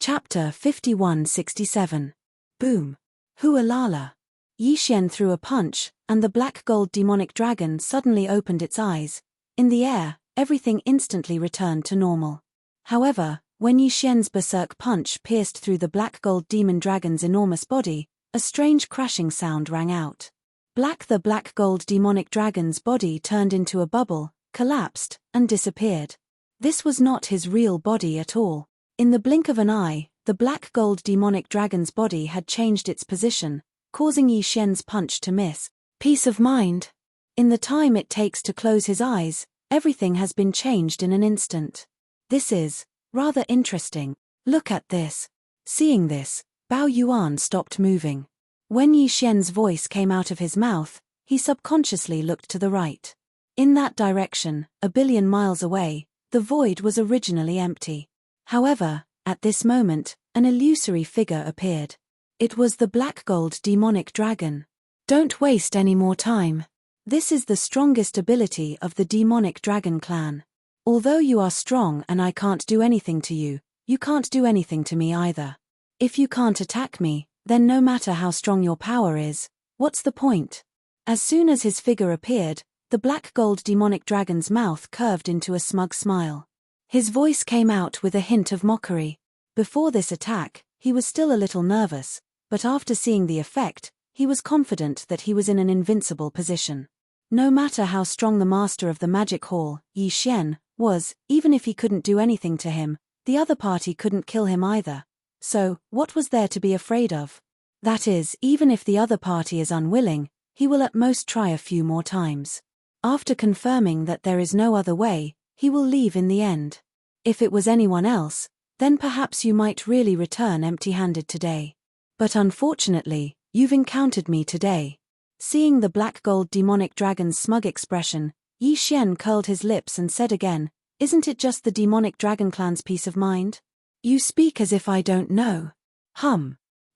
Chapter 5167. Boom. Hualala. Yi Xian threw a punch, and the black gold demonic dragon suddenly opened its eyes. In the air, everything instantly returned to normal. However, when Yi Xian's berserk punch pierced through the black gold demon dragon's enormous body, a strange crashing sound rang out. The black gold demonic dragon's body turned into a bubble, collapsed, and disappeared. This was not his real body at all. In the blink of an eye, the black gold demonic dragon's body had changed its position, causing Yi Xian's punch to miss. Peace of mind. In the time it takes to close his eyes, everything has been changed in an instant. This is rather interesting. Look at this. Seeing this, Bao Yuan stopped moving. When Yi Xian's voice came out of his mouth, he subconsciously looked to the right. In that direction, a billion miles away, the void was originally empty. However, at this moment, an illusory figure appeared. It was the black gold demonic dragon. Don't waste any more time. This is the strongest ability of the demonic dragon clan. Although you are strong and I can't do anything to you, you can't do anything to me either. If you can't attack me, then no matter how strong your power is, what's the point? As soon as his figure appeared, the black gold demonic dragon's mouth curved into a smug smile. His voice came out with a hint of mockery. Before this attack, he was still a little nervous, but after seeing the effect, he was confident that he was in an invincible position. No matter how strong the master of the magic hall, Yi Xian, was, even if he couldn't do anything to him, the other party couldn't kill him either. So, what was there to be afraid of? That is, even if the other party is unwilling, he will at most try a few more times. After confirming that there is no other way, he will leave in the end. If it was anyone else, then perhaps you might really return empty-handed today. But unfortunately, you've encountered me today. Seeing the black gold demonic dragon's smug expression, Yi Xian curled his lips and said again, "Isn't it just the demonic dragon clan's peace of mind? You speak as if I don't know."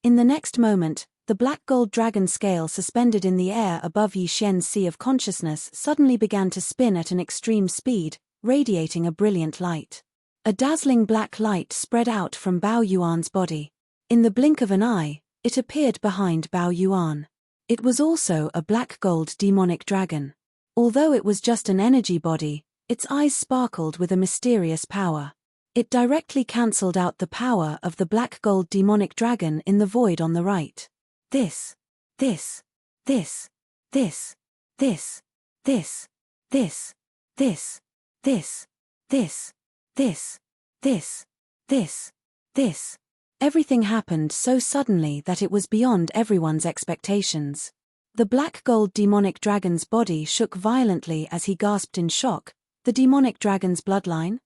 In the next moment, the black gold dragon scale suspended in the air above Yi Xian's sea of consciousness suddenly began to spin at an extreme speed, radiating a brilliant light. A dazzling black light spread out from Bao Yuan's body. In the blink of an eye, it appeared behind Bao Yuan. It was also a black gold demonic dragon. Although it was just an energy body, its eyes sparkled with a mysterious power. It directly cancelled out the power of the black gold demonic dragon in the void on the right. This. Everything happened so suddenly that it was beyond everyone's expectations. The black gold demonic dragon's body shook violently as he gasped in shock. The demonic dragon's bloodline?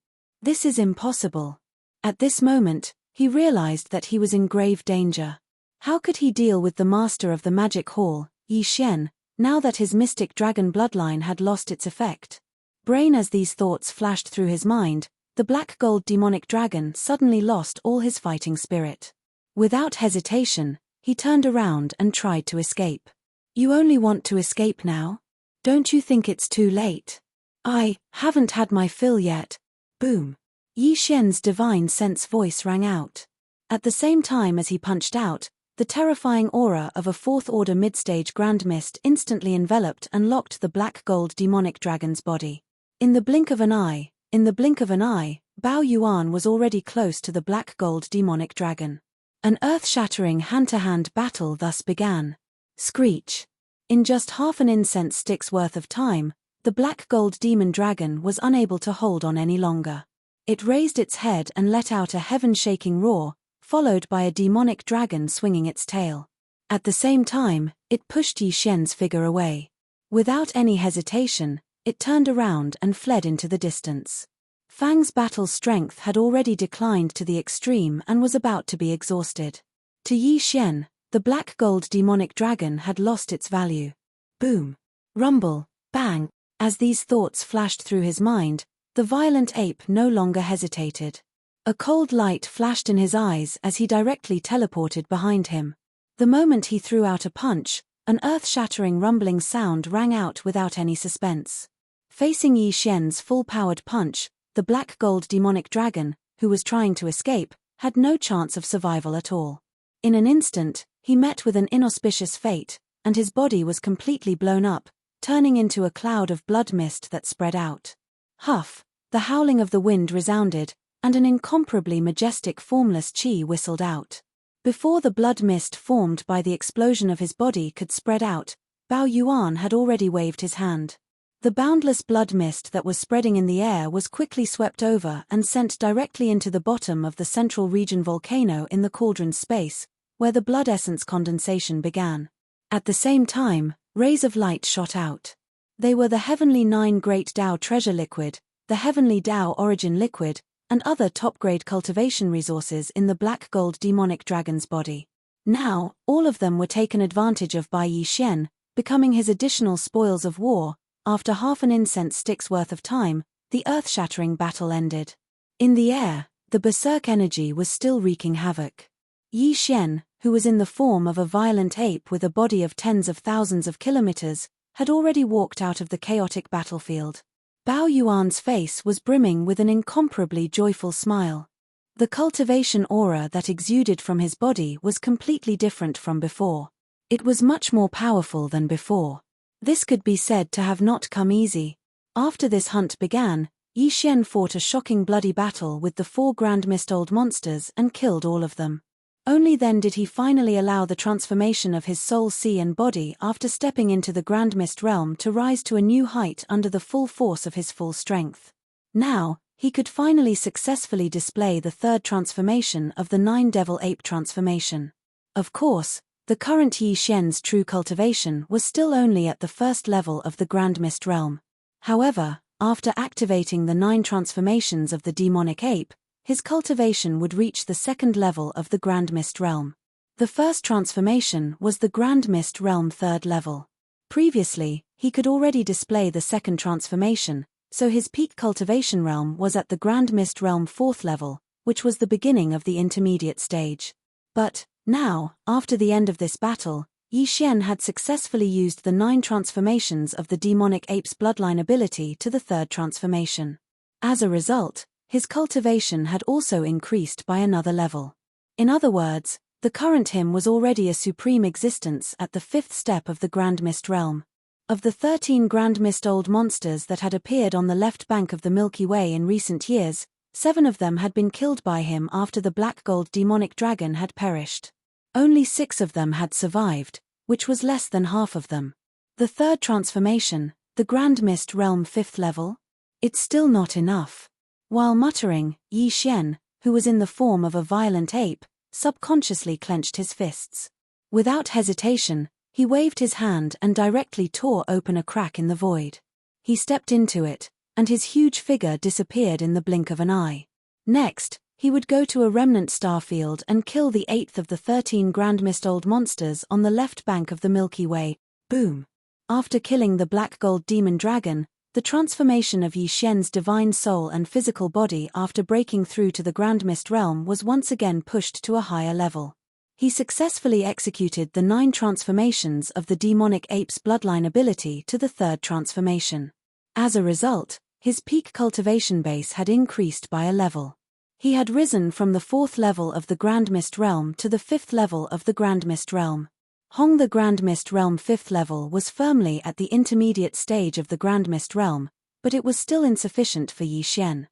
This is impossible. At this moment, he realized that he was in grave danger. How could he deal with the master of the magic hall, Yi Xian, now that his mystic dragon bloodline had lost its effect? As these thoughts flashed through his mind, the black gold demonic dragon suddenly lost all his fighting spirit. Without hesitation, he turned around and tried to escape. You only want to escape now? Don't you think it's too late? I haven't had my fill yet. Boom. Yi Xian's divine sense voice rang out. At the same time as he punched out, the terrifying aura of a fourth-order mid-stage grand mist instantly enveloped and locked the black gold demonic dragon's body. In the blink of an eye, Bao Yuan was already close to the black gold demonic dragon. An earth-shattering hand-to-hand battle thus began. Screech. In just half an incense stick's worth of time, the black gold demon dragon was unable to hold on any longer. It raised its head and let out a heaven-shaking roar, followed by a demonic dragon swinging its tail. At the same time, it pushed Yi Xian's figure away. Without any hesitation, it turned around and fled into the distance. Fang's battle strength had already declined to the extreme and was about to be exhausted. To Yi Xian, the black gold demonic dragon had lost its value. Boom. Rumble. Bang. As these thoughts flashed through his mind, the violent ape no longer hesitated. A cold light flashed in his eyes as he directly teleported behind him. The moment he threw out a punch, an earth-shattering rumbling sound rang out without any suspense. Facing Yi Xian's full-powered punch, the black gold demonic dragon, who was trying to escape, had no chance of survival at all. In an instant, he met with an inauspicious fate, and his body was completely blown up, turning into a cloud of blood mist that spread out. Huff! The howling of the wind resounded, and an incomparably majestic formless chi whistled out. Before the blood mist formed by the explosion of his body could spread out, Bao Yuan had already waved his hand. The boundless blood mist that was spreading in the air was quickly swept over and sent directly into the bottom of the central region volcano in the cauldron's space, where the blood essence condensation began. At the same time, rays of light shot out. They were the heavenly 9 Great Tao Treasure Liquid, the heavenly Tao Origin Liquid, and other top-grade cultivation resources in the black gold demonic dragon's body. Now, all of them were taken advantage of by Yi Xian, becoming his additional spoils of war. After half an incense stick's worth of time, the earth-shattering battle ended. In the air, the berserk energy was still wreaking havoc. Yi Xian, who was in the form of a violent ape with a body of tens of thousands of kilometers, had already walked out of the chaotic battlefield. Bao Yuan's face was brimming with an incomparably joyful smile. The cultivation aura that exuded from his body was completely different from before. It was much more powerful than before. This could be said to have not come easy. After this hunt began, Yi Xian fought a shocking bloody battle with the 4 Grand Mist Old Monsters and killed all of them. Only then did he finally allow the transformation of his soul, sea and body after stepping into the Grand Mist realm to rise to a new height under the full force of his full strength. Now, he could finally successfully display the 3rd transformation of the 9 Devil Ape transformation. Of course, the current Yi Xian's true cultivation was still only at the 1st level of the Grand Mist realm. However, after activating the 9 transformations of the demonic ape, his cultivation would reach the 2nd level of the Grand Mist realm. The 1st transformation was the Grand Mist realm 3rd level. Previously, he could already display the 2nd transformation, so his peak cultivation realm was at the Grand Mist realm 4th level, which was the beginning of the intermediate stage. But, now, after the end of this battle, Yi Xian had successfully used the 9 transformations of the demonic ape's bloodline ability to the 3rd transformation. As a result, his cultivation had also increased by another level. In other words, the current him was already a supreme existence at the 5th step of the Grand Mist realm. Of the 13 Grand Mist Old Monsters that had appeared on the left bank of the Milky Way in recent years, 7 of them had been killed by him after the black gold demonic dragon had perished. Only 6 of them had survived, which was less than half of them. The 3rd transformation, the Grand Mist realm 5th level? It's still not enough. While muttering, Yi Xian, who was in the form of a violent ape, subconsciously clenched his fists. Without hesitation, he waved his hand and directly tore open a crack in the void. He stepped into it, and his huge figure disappeared in the blink of an eye. Next, he would go to a remnant starfield and kill the 8th of the 13 Grand Mist Old Monsters on the left bank of the Milky Way. Boom! After killing the black gold demon dragon, the transformation of Yi Xian's divine soul and physical body after breaking through to the Grand Mist realm was once again pushed to a higher level. He successfully executed the 9 transformations of the demonic ape's bloodline ability to the 3rd transformation. As a result, his peak cultivation base had increased by a level. He had risen from the 4th level of the Grand Mist realm to the 5th level of the Grand Mist realm. Hong the Grand Mist realm 5th level was firmly at the intermediate stage of the Grand Mist realm, but it was still insufficient for Yi Xian.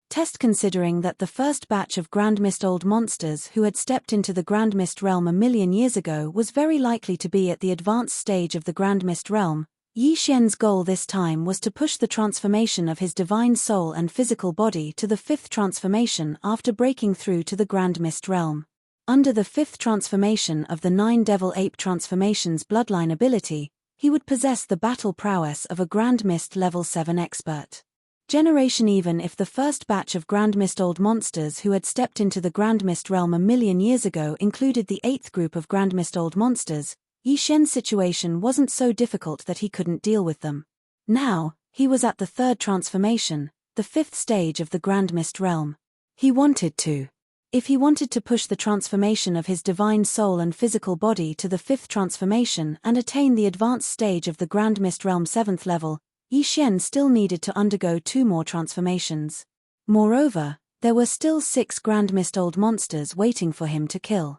Test considering that the first batch of Grand Mist Old Monsters who had stepped into the Grand Mist realm a million years ago was very likely to be at the advanced stage of the Grand Mist realm, Yi Xian's goal this time was to push the transformation of his divine soul and physical body to the 5th transformation after breaking through to the Grand Mist realm. Under the 5th transformation of the 9 Devil Ape transformations bloodline ability, he would possess the battle prowess of a Grand Mist level 7 expert. Generation even if the first batch of Grand Mist Old Monsters who had stepped into the Grand Mist realm a million years ago included the 8th group of Grand Mist Old Monsters, Yi Xian's situation wasn't so difficult that he couldn't deal with them. Now, he was at the 3rd transformation, the 5th stage of the Grand Mist realm. He wanted to. If he wanted to push the transformation of his divine soul and physical body to the 5th transformation and attain the advanced stage of the Grand Mist realm 7th level, Yi Xian still needed to undergo 2 more transformations. Moreover, There were still 6 Grand Mist Old Monsters waiting for him to kill.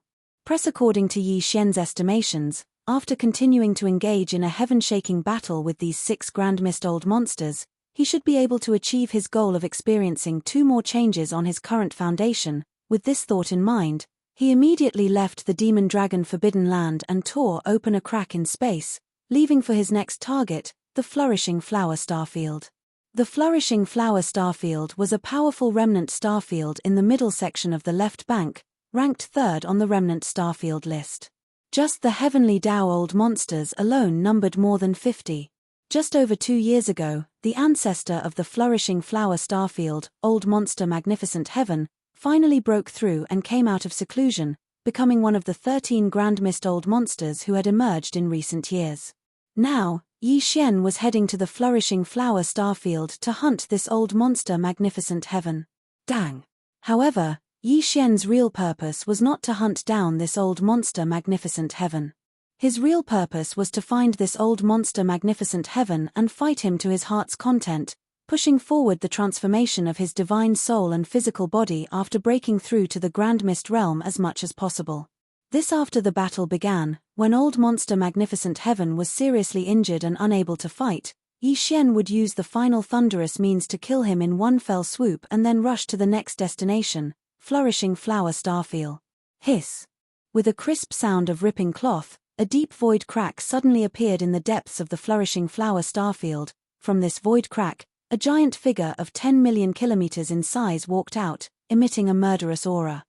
According to Yi Xian's estimations, after continuing to engage in a heaven-shaking battle with these 6 Grand Mist Old Monsters, he should be able to achieve his goal of experiencing 2 more changes on his current foundation. With this thought in mind, he immediately left the Demon Dragon Forbidden Land and tore open a crack in space, leaving for his next target, the Flourishing Flower Starfield. The Flourishing Flower Starfield was a powerful remnant starfield in the middle section of the left bank, ranked 3rd on the remnant starfield list. Just the Heavenly Dao Old Monsters alone numbered more than 50. Just over 2 years ago, the ancestor of the Flourishing Flower Starfield, Old Monster Magnificent Heaven, finally broke through and came out of seclusion, becoming one of the 13 Grand Mist Old Monsters who had emerged in recent years. Now, Yi Xian was heading to the Flourishing Flower Starfield to hunt this Old Monster Magnificent Heaven. Dang. However, Yi Xian's real purpose was not to hunt down this Old Monster Magnificent Heaven. His real purpose was to find this Old Monster Magnificent Heaven and fight him to his heart's content, pushing forward the transformation of his divine soul and physical body after breaking through to the Grand Mist realm as much as possible. This after the battle began, when Old Monster Magnificent Heaven was seriously injured and unable to fight, Yi Xian would use the final thunderous means to kill him in one fell swoop and then rush to the next destination, Flourishing Flower Starfield. Hiss. With a crisp sound of ripping cloth, a deep void crack suddenly appeared in the depths of the Flourishing Flower Starfield. From this void crack, a giant figure of 10 million kilometers in size walked out, emitting a murderous aura.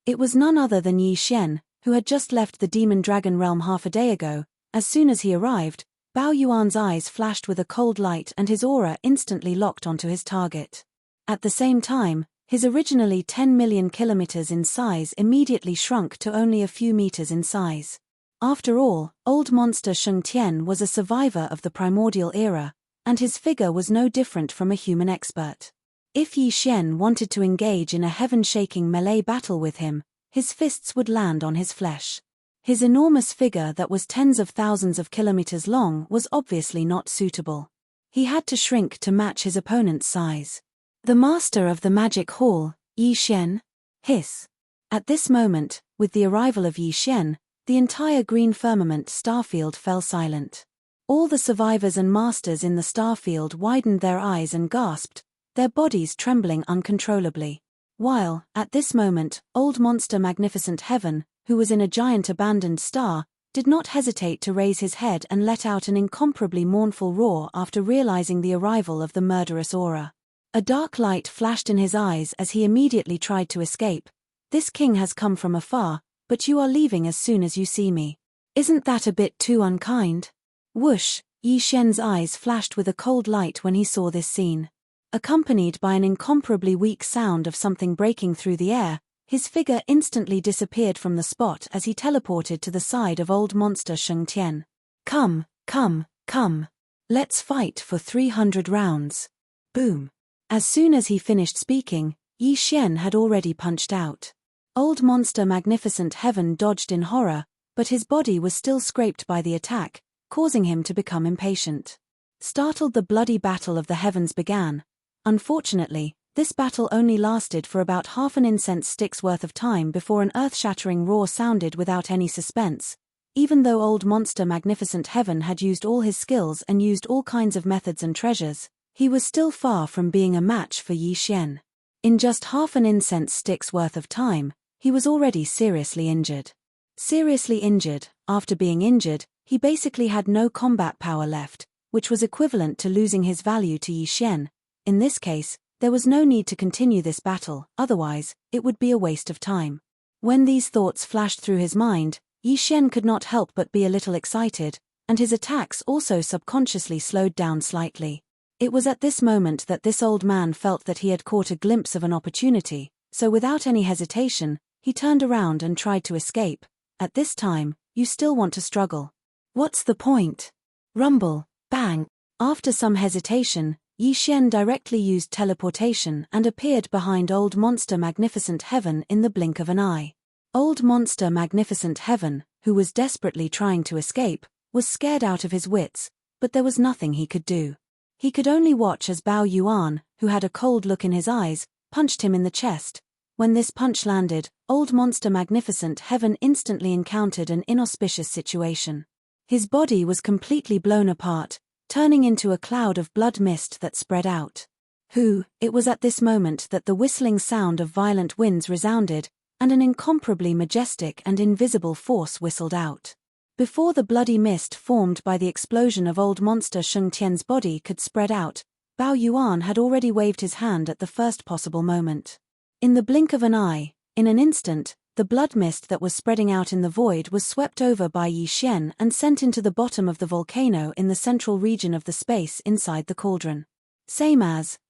It was none other than Yi Xian, who had just left the Demon Dragon realm half a day ago. As soon as he arrived, Bao Yuan's eyes flashed with a cold light and his aura instantly locked onto his target. At the same time, his originally 10 million kilometers in size immediately shrunk to only a few meters in size. After all, Old Monster Sheng Tian was a survivor of the primordial era, and his figure was no different from a human expert. If Yi Xian wanted to engage in a heaven-shaking melee battle with him, his fists would land on his flesh. His enormous figure that was tens of thousands of kilometers long was obviously not suitable. He had to shrink to match his opponent's size. The master of the magic hall, Yi Xian? Hiss. At this moment, with the arrival of Yi Xian, the entire green firmament starfield fell silent. All the survivors and masters in the starfield widened their eyes and gasped, their bodies trembling uncontrollably. While, at this moment, Old Monster Magnificent Heaven, who was in a giant abandoned star, did not hesitate to raise his head and let out an incomparably mournful roar after realizing the arrival of the murderous aura. A dark light flashed in his eyes as he immediately tried to escape. This king has come from afar, but you are leaving as soon as you see me. Isn't that a bit too unkind? Whoosh, Yi Xian's eyes flashed with a cold light when he saw this scene. Accompanied by an incomparably weak sound of something breaking through the air, his figure instantly disappeared from the spot as he teleported to the side of Old Monster Sheng Tian. Come, come, come. Let's fight for 300 rounds. Boom. As soon as he finished speaking, Yi Xian had already punched out. Old Monster Magnificent Heaven dodged in horror, but his body was still scraped by the attack, causing him to become impatient. Startled, the bloody battle of the heavens began. Unfortunately, this battle only lasted for about half an incense stick's worth of time before an earth-shattering roar sounded without any suspense. Even though Old Monster Magnificent Heaven had used all his skills and used all kinds of methods and treasures, he was still far from being a match for Yi Xian. In just half an incense stick's worth of time, he was already seriously injured. Seriously injured, after being injured, he basically had no combat power left, which was equivalent to losing his value to Yi Xian. In this case, there was no need to continue this battle, otherwise, it would be a waste of time. When these thoughts flashed through his mind, Yi Xian could not help but be a little excited, and his attacks also subconsciously slowed down slightly. It was at this moment that this old man felt that he had caught a glimpse of an opportunity, so without any hesitation, he turned around and tried to escape. At this time, you still want to struggle. What's the point? Rumble, bang. After some hesitation, Yi Xian directly used teleportation and appeared behind Old Monster Magnificent Heaven in the blink of an eye. Old Monster Magnificent Heaven, who was desperately trying to escape, was scared out of his wits, but there was nothing he could do. He could only watch as Bao Yuan, who had a cold look in his eyes, punched him in the chest. When this punch landed, Old Monster Magnificent Heaven instantly encountered an inauspicious situation. His body was completely blown apart, turning into a cloud of blood mist that spread out. It was at this moment that the whistling sound of violent winds resounded, and an incomparably majestic and invisible force whistled out. Before the bloody mist formed by the explosion of Old Monster Sheng Tian's body could spread out, Bao Yuan had already waved his hand at the first possible moment. In the blink of an eye, in an instant, the blood mist that was spreading out in the void was swept over by Yi Xian and sent into the bottom of the volcano in the central region of the space inside the cauldron.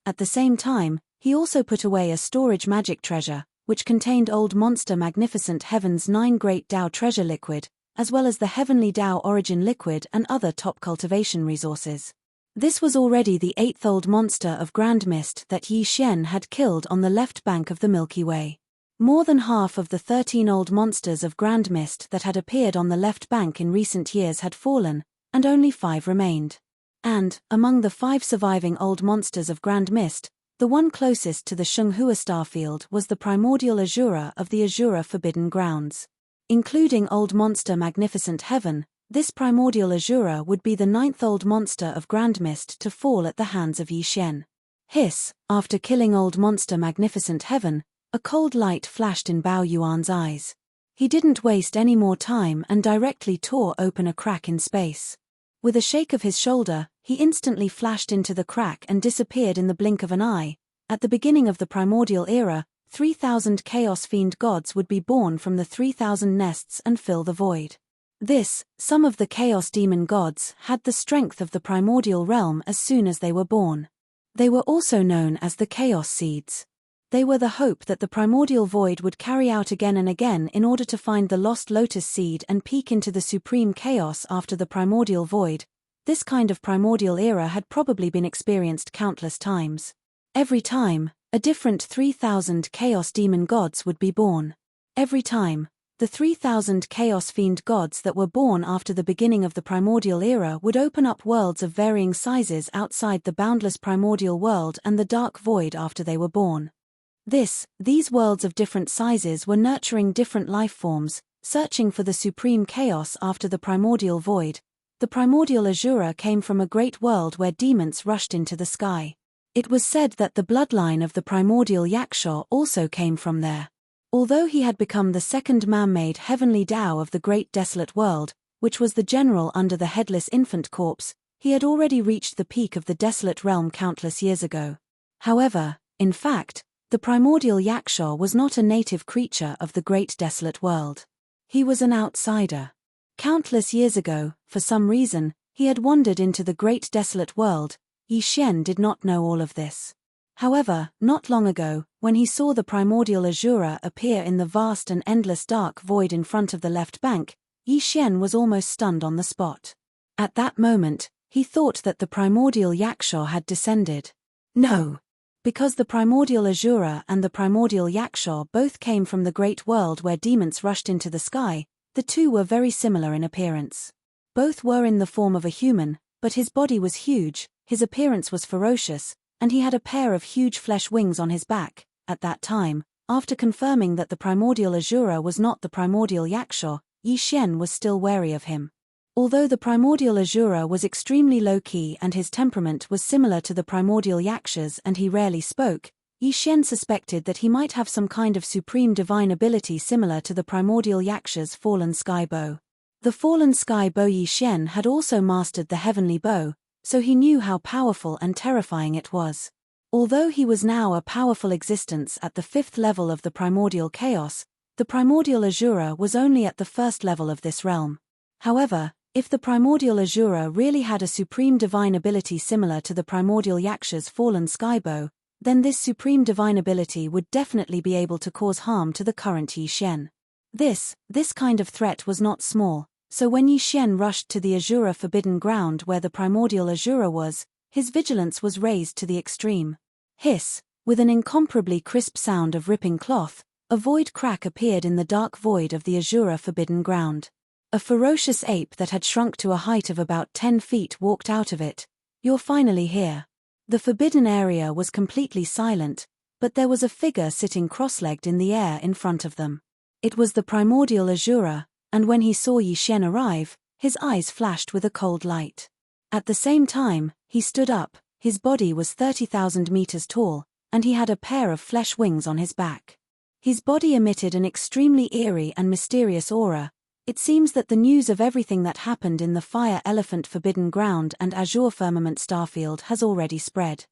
At the same time, he also put away a storage magic treasure, which contained Old Monster Magnificent Heaven's 9 Great Dao Treasure Liquid, as well as the Heavenly Dao Origin Liquid and other top cultivation resources. This was already the 8th Old Monster of Grand Mist that Yi Xian had killed on the left bank of the Milky Way. More than half of the 13 Old Monsters of Grand Mist that had appeared on the left bank in recent years had fallen, and only 5 remained. And, among the 5 surviving Old Monsters of Grand Mist, the one closest to the Shenghua starfield was the primordial Azura of the Azura Forbidden Grounds. Including Old Monster Magnificent Heaven, this primordial Azura would be the 9th Old Monster of Grand Mist to fall at the hands of Yi Xian. After killing Old Monster Magnificent Heaven, a cold light flashed in Bao Yuan's eyes. He didn't waste any more time and directly tore open a crack in space. With a shake of his shoulder, he instantly flashed into the crack and disappeared in the blink of an eye. At the beginning of the primordial era, 3,000 Chaos Fiend gods would be born from the 3,000 nests and fill the void. Some of the Chaos Demon gods had the strength of the primordial realm as soon as they were born. They were also known as the Chaos Seeds. They were the hope that the primordial void would carry out again and again in order to find the lost lotus seed and peek into the supreme chaos after the primordial void. This kind of primordial era had probably been experienced countless times. Every time, a different 3,000 chaos demon gods would be born. Every time, the 3,000 chaos fiend gods that were born after the beginning of the primordial era would open up worlds of varying sizes outside the boundless primordial world and the dark void after they were born. These worlds of different sizes were nurturing different life forms, searching for the supreme chaos after the primordial void. The primordial Azura came from a great world where demons rushed into the sky. It was said that the bloodline of the primordial Yaksha also came from there. Although he had become the second man-made heavenly Tao of the great desolate world, which was the general under the headless infant corpse, he had already reached the peak of the desolate realm countless years ago. However, in fact, the primordial Yaksha was not a native creature of the great desolate world. He was an outsider. Countless years ago, for some reason, he had wandered into the great desolate world. Yi Xian did not know all of this. However, not long ago, when he saw the primordial Azura appear in the vast and endless dark void in front of the left bank, Yi Xian was almost stunned on the spot. At that moment, he thought that the primordial Yaksha had descended. No! Because the primordial Azura and the primordial Yaksha both came from the great world where demons rushed into the sky, the two were very similar in appearance. Both were in the form of a human, but his body was huge, his appearance was ferocious, and he had a pair of huge flesh wings on his back. At that time, after confirming that the primordial Azura was not the primordial Yaksha, Yi Xian was still wary of him. Although the primordial Azura was extremely low-key and his temperament was similar to the primordial Yaksha's and he rarely spoke, Yi Xian suspected that he might have some kind of supreme divine ability similar to the primordial Yaksha's fallen sky bow. The fallen sky bow Yi Xian had also mastered the heavenly bow, so he knew how powerful and terrifying it was. Although he was now a powerful existence at the 5th level of the primordial chaos, the primordial Azura was only at the 1st level of this realm. However, if the primordial Azura really had a supreme divine ability similar to the primordial Yaksha's fallen skybow, then this supreme divine ability would definitely be able to cause harm to the current Yi Xian. This kind of threat was not small, so when Yi Xian rushed to the Azura Forbidden Ground where the primordial Azura was, his vigilance was raised to the extreme. With an incomparably crisp sound of ripping cloth, a void crack appeared in the dark void of the Azura Forbidden Ground. A ferocious ape that had shrunk to a height of about 10 feet walked out of it. "You're finally here." The forbidden area was completely silent, but there was a figure sitting cross-legged in the air in front of them. It was the primordial Azura, and when he saw Yi Xian arrive, his eyes flashed with a cold light. At the same time, he stood up. His body was 30,000 meters tall, and he had a pair of flesh wings on his back. His body emitted an extremely eerie and mysterious aura. It seems that the news of everything that happened in the Fire Elephant Forbidden Ground and Azure Firmament Starfield has already spread.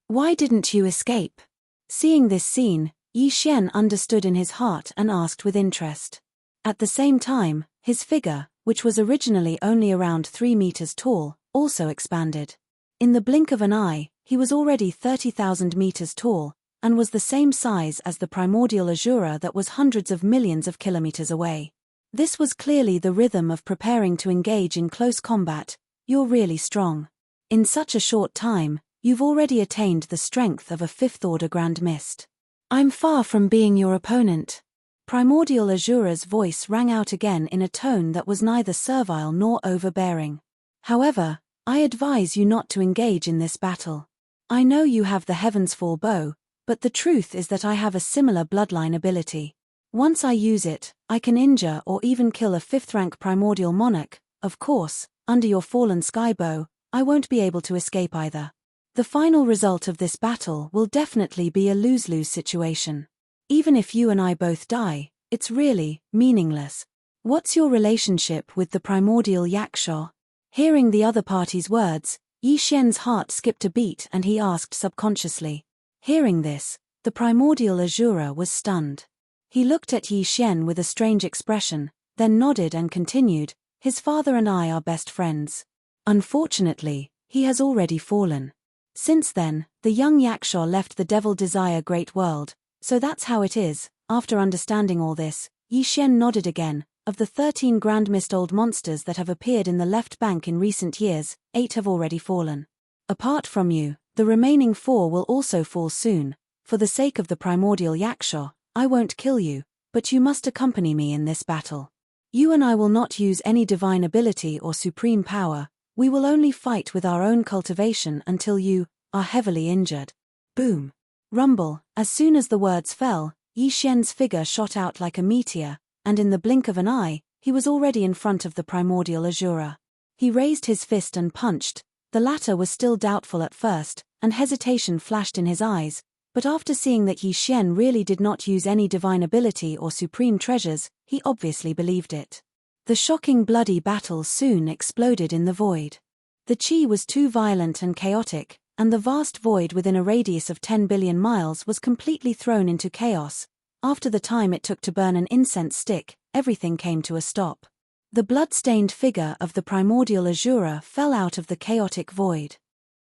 Why didn't you escape? Seeing this scene, Yi Xian understood in his heart and asked with interest. At the same time, his figure, which was originally only around 3 meters tall, also expanded. In the blink of an eye, he was already 30,000 meters tall, and was the same size as the primordial Azura that was hundreds of millions of kilometers away. This was clearly the rhythm of preparing to engage in close combat. You're really strong. In such a short time, you've already attained the strength of a fifth-order Grand Mist. I'm far from being your opponent. Primordial Azura's voice rang out again in a tone that was neither servile nor overbearing. However, I advise you not to engage in this battle. I know you have the Heavensfall bow, but the truth is that I have a similar bloodline ability. Once I use it, I can injure or even kill a fifth-rank primordial monarch. Of course, under your fallen sky bow, I won't be able to escape either. The final result of this battle will definitely be a lose-lose situation. Even if you and I both die, it's really meaningless. What's your relationship with the primordial Yaksha? Hearing the other party's words, Yi Xian's heart skipped a beat and he asked subconsciously. Hearing this, the primordial Azura was stunned. He looked at Yi Xian with a strange expression, then nodded and continued, his father and I are best friends. Unfortunately, he has already fallen. Since then, the young Yaksha left the Devil Desire Great World, so that's how it is. After understanding all this, Yi Xian nodded again. Of the 13 Grand Mist Old Monsters that have appeared in the left bank in recent years, 8 have already fallen. Apart from you, the remaining 4 will also fall soon. For the sake of the primordial Yaksha, I won't kill you, but you must accompany me in this battle. You and I will not use any divine ability or supreme power, we will only fight with our own cultivation until you are heavily injured. Boom. Rumble. As soon as the words fell, Yi Xian's figure shot out like a meteor, and in the blink of an eye, he was already in front of the primordial Azura. He raised his fist and punched. The latter was still doubtful at first, and hesitation flashed in his eyes, but after seeing that Yi Xian really did not use any divine ability or supreme treasures, he obviously believed it. The shocking bloody battle soon exploded in the void. The qi was too violent and chaotic, and the vast void within a radius of 10 billion miles was completely thrown into chaos. After the time it took to burn an incense stick, everything came to a stop. The blood-stained figure of the primordial Azura fell out of the chaotic void.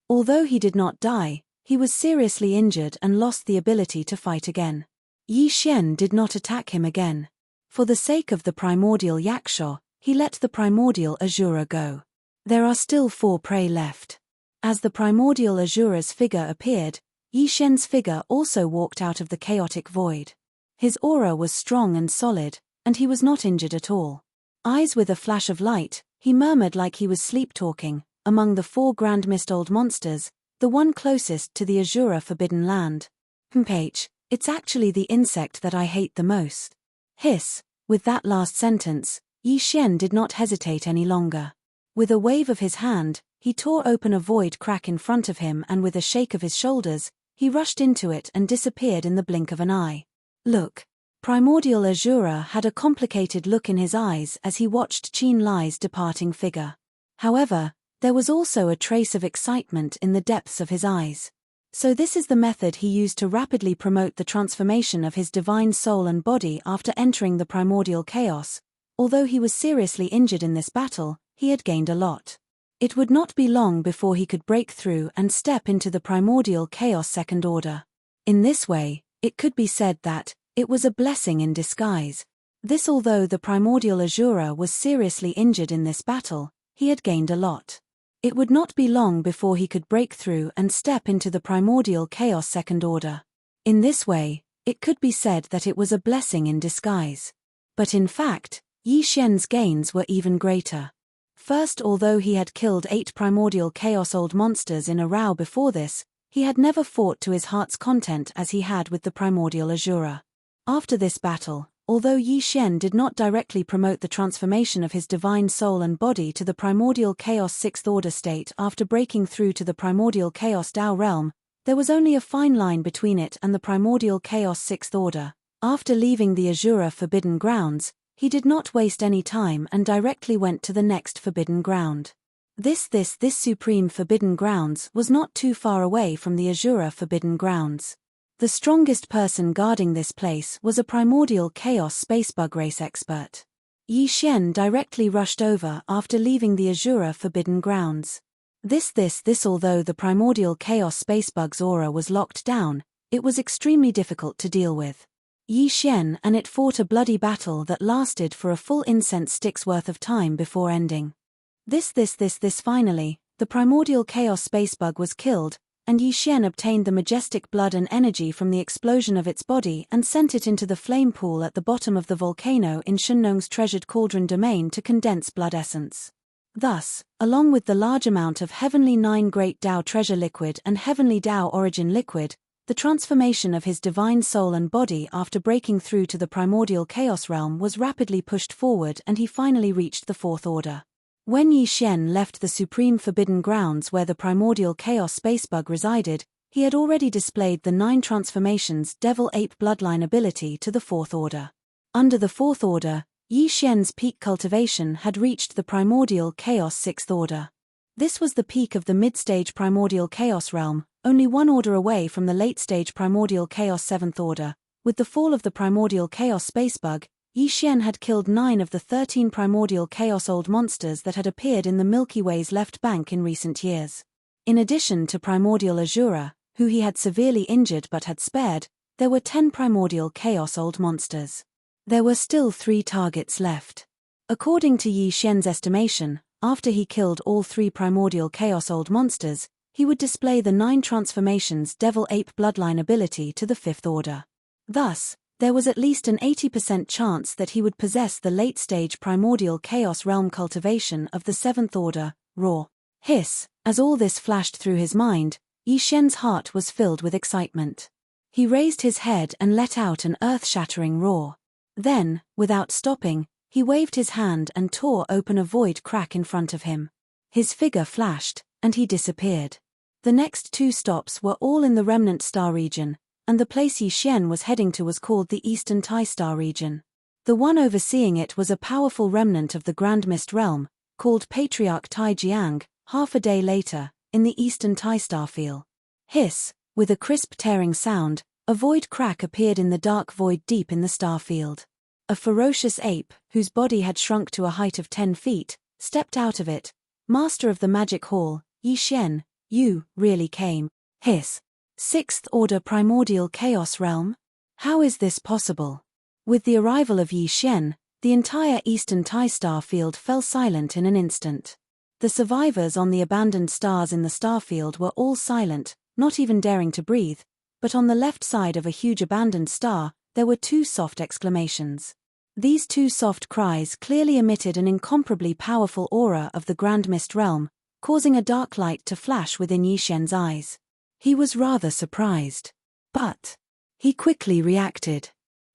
Although he did not die, he was seriously injured and lost the ability to fight again. Yi Xian did not attack him again. For the sake of the primordial Yaksha, he let the primordial Azura go. There are still 4 prey left. As the primordial Azura's figure appeared, Yi Xian's figure also walked out of the chaotic void. His aura was strong and solid, and he was not injured at all. Eyes with a flash of light, he murmured like he was sleep-talking. Among the 4 Grand Mist Old Monsters, the one closest to the Azura Forbidden Land. It's actually the insect that I hate the most. Hiss. With that last sentence, Yi Xian did not hesitate any longer. With a wave of his hand, he tore open a void crack in front of him and with a shake of his shoulders, he rushed into it and disappeared in the blink of an eye. Look. Primordial Azura had a complicated look in his eyes as he watched Qin Lai's departing figure. However, there was also a trace of excitement in the depths of his eyes. So this is the method he used to rapidly promote the transformation of his divine soul and body after entering the primordial chaos. Although he was seriously injured in this battle, he had gained a lot. It would not be long before he could break through and step into the primordial chaos second order. In this way, it could be said that it was a blessing in disguise. This although the primordial Azura was seriously injured in this battle, he had gained a lot. It would not be long before he could break through and step into the primordial chaos second order. In this way, it could be said that it was a blessing in disguise. But in fact, Yi Xian's gains were even greater. First, although he had killed 8 primordial chaos old monsters in a row before this, He had never fought to his heart's content as he had with the primordial Azura. After this battle, although Yi Xian did not directly promote the transformation of his divine soul and body to the primordial chaos 6th order state after breaking through to the primordial chaos Dao realm, there was only a fine line between it and the primordial chaos 6th order. After leaving the Azura forbidden grounds, he did not waste any time and directly went to the next forbidden ground. This supreme forbidden grounds was not too far away from the Azura forbidden grounds. The strongest person guarding this place was a primordial chaos spacebug race expert. Yi Xian directly rushed over after leaving the Azura forbidden grounds. Although the primordial chaos spacebug's aura was locked down, it was extremely difficult to deal with. Yi Xian and it fought a bloody battle that lasted for a full incense stick's worth of time before ending. Finally, the primordial chaos spacebug was killed, and Yi Xian obtained the majestic blood and energy from the explosion of its body and sent it into the flame pool at the bottom of the volcano in Shenlong's treasured cauldron domain to condense blood essence. Thus, along with the large amount of Heavenly 9 Great Dao Treasure Liquid and Heavenly Dao Origin Liquid, the transformation of his divine soul and body after breaking through to the primordial chaos realm was rapidly pushed forward and he finally reached the 4th order. When Yi Xian left the supreme forbidden grounds where the primordial chaos spacebug resided, he had already displayed the 9 transformations Devil Ape bloodline ability to the 4th order. Under the 4th order, Yi Xian's peak cultivation had reached the primordial chaos 6th order. This was the peak of the mid-stage primordial chaos realm, only one order away from the late-stage primordial chaos 7th order. With the fall of the primordial chaos spacebug, Yi Xian had killed 9 of the 13 primordial chaos old monsters that had appeared in the Milky Way's left bank in recent years. In addition to primordial Azura, who he had severely injured but had spared, there were 10 primordial chaos old monsters. There were still 3 targets left. According to Yi Xian's estimation, after he killed all 3 primordial chaos old monsters, he would display the 9 transformations Devil Ape bloodline ability to the 5th order. Thus, there was at least an 80% chance that he would possess the late-stage primordial chaos realm cultivation of the 7th order, raw. Hiss, as all this flashed through his mind, Yi Xian's heart was filled with excitement. He raised his head and let out an earth-shattering roar. Then, without stopping, he waved his hand and tore open a void crack in front of him. His figure flashed, and he disappeared. The next 2 stops were all in the remnant star region, and the place Yi Xian was heading to was called the Eastern Tai Star region. The one overseeing it was a powerful remnant of the Grand Mist realm, called Patriarch Tai Jiang. Half a day later, in the Eastern Tai Star field. Hiss, with a crisp tearing sound, a void crack appeared in the dark void deep in the star field. A ferocious ape, whose body had shrunk to a height of 10 feet, stepped out of it. Master of the Magic Hall, Yi Xian, you really came. Hiss. 6th Order Primordial Chaos Realm? How is this possible? With the arrival of Yi Xian, the entire Eastern Tai Star field fell silent in an instant. The survivors on the abandoned stars in the starfield were all silent, not even daring to breathe, but on the left side of a huge abandoned star, there were 2 soft exclamations. These 2 soft cries clearly emitted an incomparably powerful aura of the Grand Mist realm, causing a dark light to flash within Yi Xian's eyes. He was rather surprised. But he quickly reacted.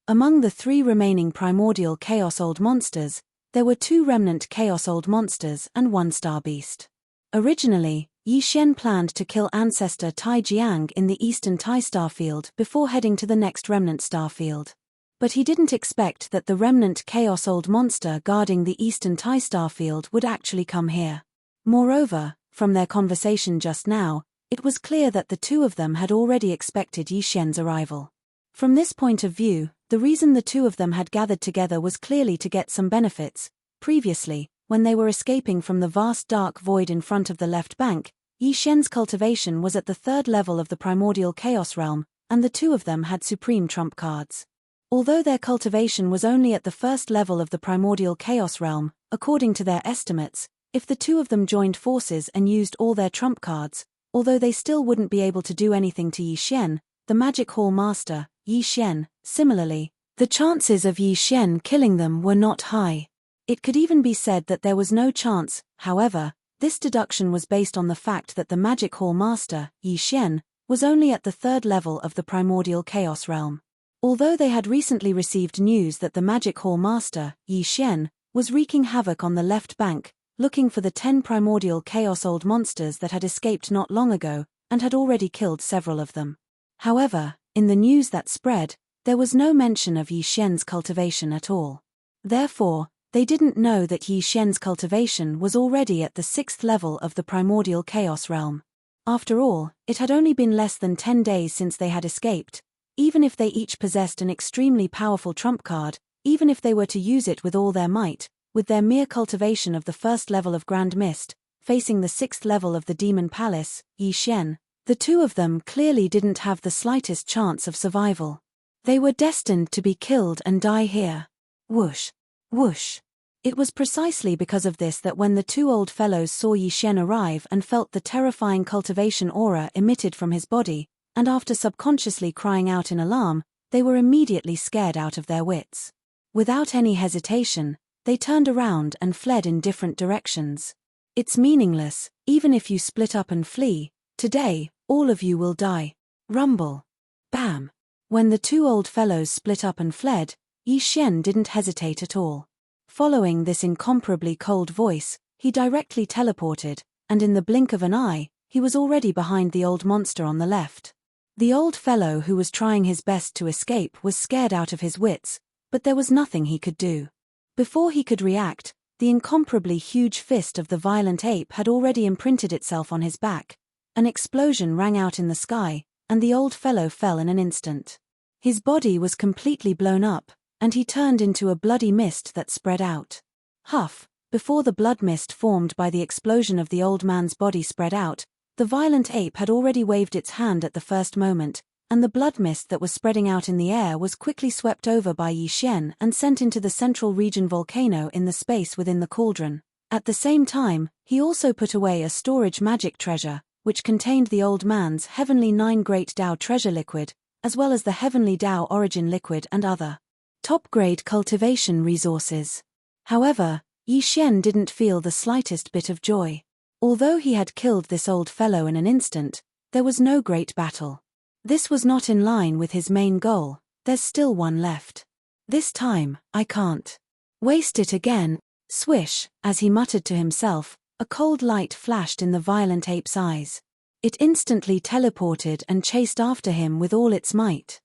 Among the 3 remaining primordial Chaos Old Monsters, there were 2 remnant Chaos Old Monsters and 1 Star Beast. Originally, Yi Xian planned to kill Ancestor Tai Jiang in the Eastern Tai Star field before heading to the next remnant star field. But he didn't expect that the remnant Chaos Old Monster guarding the Eastern Tai Star field would actually come here. Moreover, from their conversation just now, it was clear that the 2 of them had already expected Yi Xian's arrival. From this point of view, the reason the 2 of them had gathered together was clearly to get some benefits. Previously, when they were escaping from the vast dark void in front of the left bank, Yi Xian's cultivation was at the 3rd level of the primordial chaos realm, and the 2 of them had supreme trump cards. Although their cultivation was only at the 1st level of the primordial chaos realm, according to their estimates, if the 2 of them joined forces and used all their trump cards, although they still wouldn't be able to do anything to Yi Xian, the Magic Hall Master, Yi Xian, similarly, the chances of Yi Xian killing them were not high. It could even be said that there was no chance. However, this deduction was based on the fact that the Magic Hall Master, Yi Xian, was only at the third level of the primordial chaos realm. Although they had recently received news that the Magic Hall Master, Yi Xian, was wreaking havoc on the left bank, looking for the 10 primordial chaos old monsters that had escaped not long ago, and had already killed several of them. However, in the news that spread, there was no mention of Yi Xian's cultivation at all. Therefore, they didn't know that Yi Xian's cultivation was already at the 6th level of the primordial chaos realm. After all, it had only been less than 10 days since they had escaped. Even if they each possessed an extremely powerful trump card, even if they were to use it with all their might, with their mere cultivation of the 1st level of Grand Mist, facing the 6th level of the Demon Palace, Yi Xian, the two of them clearly didn't have the slightest chance of survival. They were destined to be killed and die here. Whoosh! Whoosh! It was precisely because of this that when the two old fellows saw Yi Xian arrive and felt the terrifying cultivation aura emitted from his body, and after subconsciously crying out in alarm, they were immediately scared out of their wits. Without any hesitation, they turned around and fled in different directions. It's meaningless, even if you split up and flee. Today, all of you will die. Rumble. Bam. When the two old fellows split up and fled, Yi Xian didn't hesitate at all. Following this incomparably cold voice, he directly teleported, and in the blink of an eye, he was already behind the old monster on the left. The old fellow who was trying his best to escape was scared out of his wits, but there was nothing he could do. Before he could react, the incomparably huge fist of the violent ape had already imprinted itself on his back. An explosion rang out in the sky, and the old fellow fell in an instant. His body was completely blown up, and he turned into a bloody mist that spread out. Huff! Before the blood mist formed by the explosion of the old man's body spread out, the violent ape had already waved its hand at the first moment, and the blood mist that was spreading out in the air was quickly swept over by Yi Xian and sent into the central region volcano in the space within the cauldron. At the same time, he also put away a storage magic treasure, which contained the old man's heavenly 9 Great Dao treasure liquid, as well as the heavenly Dao origin liquid and other top-grade cultivation resources. However, Yi Xian didn't feel the slightest bit of joy. Although he had killed this old fellow in an instant, there was no great battle. This was not in line with his main goal. There's still one left. This time, I can't waste it again. Swish, as he muttered to himself, a cold light flashed in the violent ape's eyes. It instantly teleported and chased after him with all its might.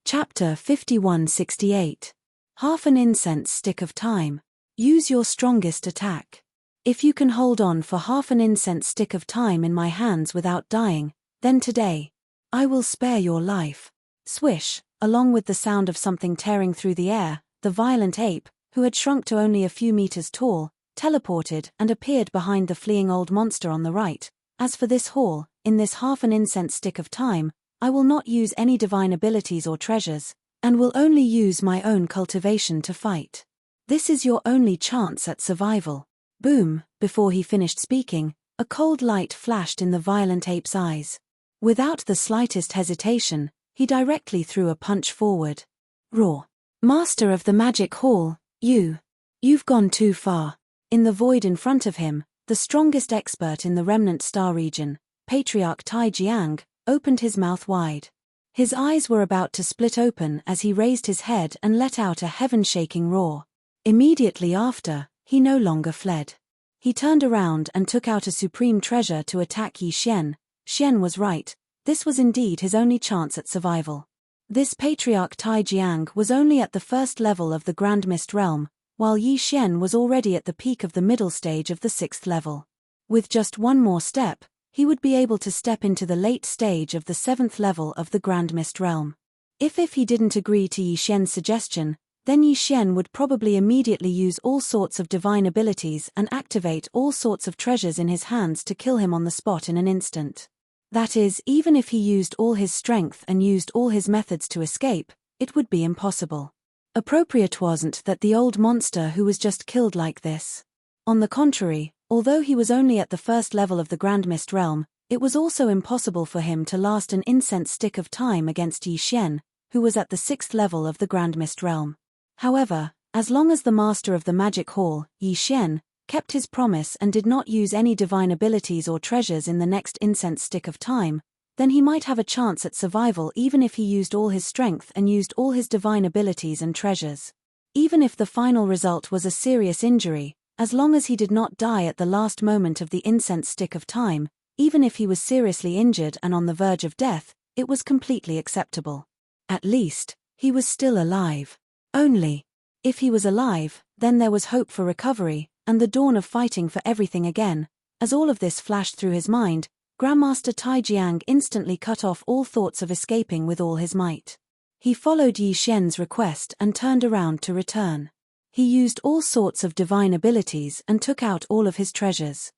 Chapter 5168. Half an incense stick of time. Use your strongest attack. If you can hold on for half an incense stick of time in my hands without dying, then today, I will spare your life. Swish, along with the sound of something tearing through the air, the violent ape, who had shrunk to only a few meters tall, teleported and appeared behind the fleeing old monster on the right. As for this haul, in this half an incense stick of time, I will not use any divine abilities or treasures, and will only use my own cultivation to fight. This is your only chance at survival. Boom! Before he finished speaking, a cold light flashed in the violent ape's eyes. Without the slightest hesitation, he directly threw a punch forward. Roar! Master of the Magic Hall, you've gone too far. In the void in front of him, the strongest expert in the remnant star region, Patriarch Tai Jiang, opened his mouth wide. His eyes were about to split open as he raised his head and let out a heaven-shaking roar. Immediately after, he no longer fled. He turned around and took out a supreme treasure to attack Yi Xian. Xian was right, this was indeed his only chance at survival. This Patriarch Tai Jiang was only at the 1st level of the Grand Mist realm, while Yi Xian was already at the peak of the middle stage of the 6th level. With just one more step, he would be able to step into the late stage of the 7th level of the Grand Mist realm. If he didn't agree to Yi Xian's suggestion, then Yi Xian would probably immediately use all sorts of divine abilities and activate all sorts of treasures in his hands to kill him on the spot in an instant. That is, even if he used all his strength and used all his methods to escape, it would be impossible. Appropriate wasn't that the old monster who was just killed like this. On the contrary, although he was only at the 1st level of the Grand Mist realm, it was also impossible for him to last an incense stick of time against Yi Xian, who was at the 6th level of the Grand Mist realm. However, as long as the master of the Magic Hall, Yi Xian, kept his promise and did not use any divine abilities or treasures in the next incense stick of time, then he might have a chance at survival even if he used all his strength and used all his divine abilities and treasures. Even if the final result was a serious injury, as long as he did not die at the last moment of the incense stick of time, even if he was seriously injured and on the verge of death, it was completely acceptable. At least, he was still alive. Only, if he was alive, then there was hope for recovery, and the dawn of fighting for everything again. As all of this flashed through his mind, Grandmaster Taijiang instantly cut off all thoughts of escaping with all his might. He followed Yi Xian's request and turned around to return. He used all sorts of divine abilities and took out all of his treasures.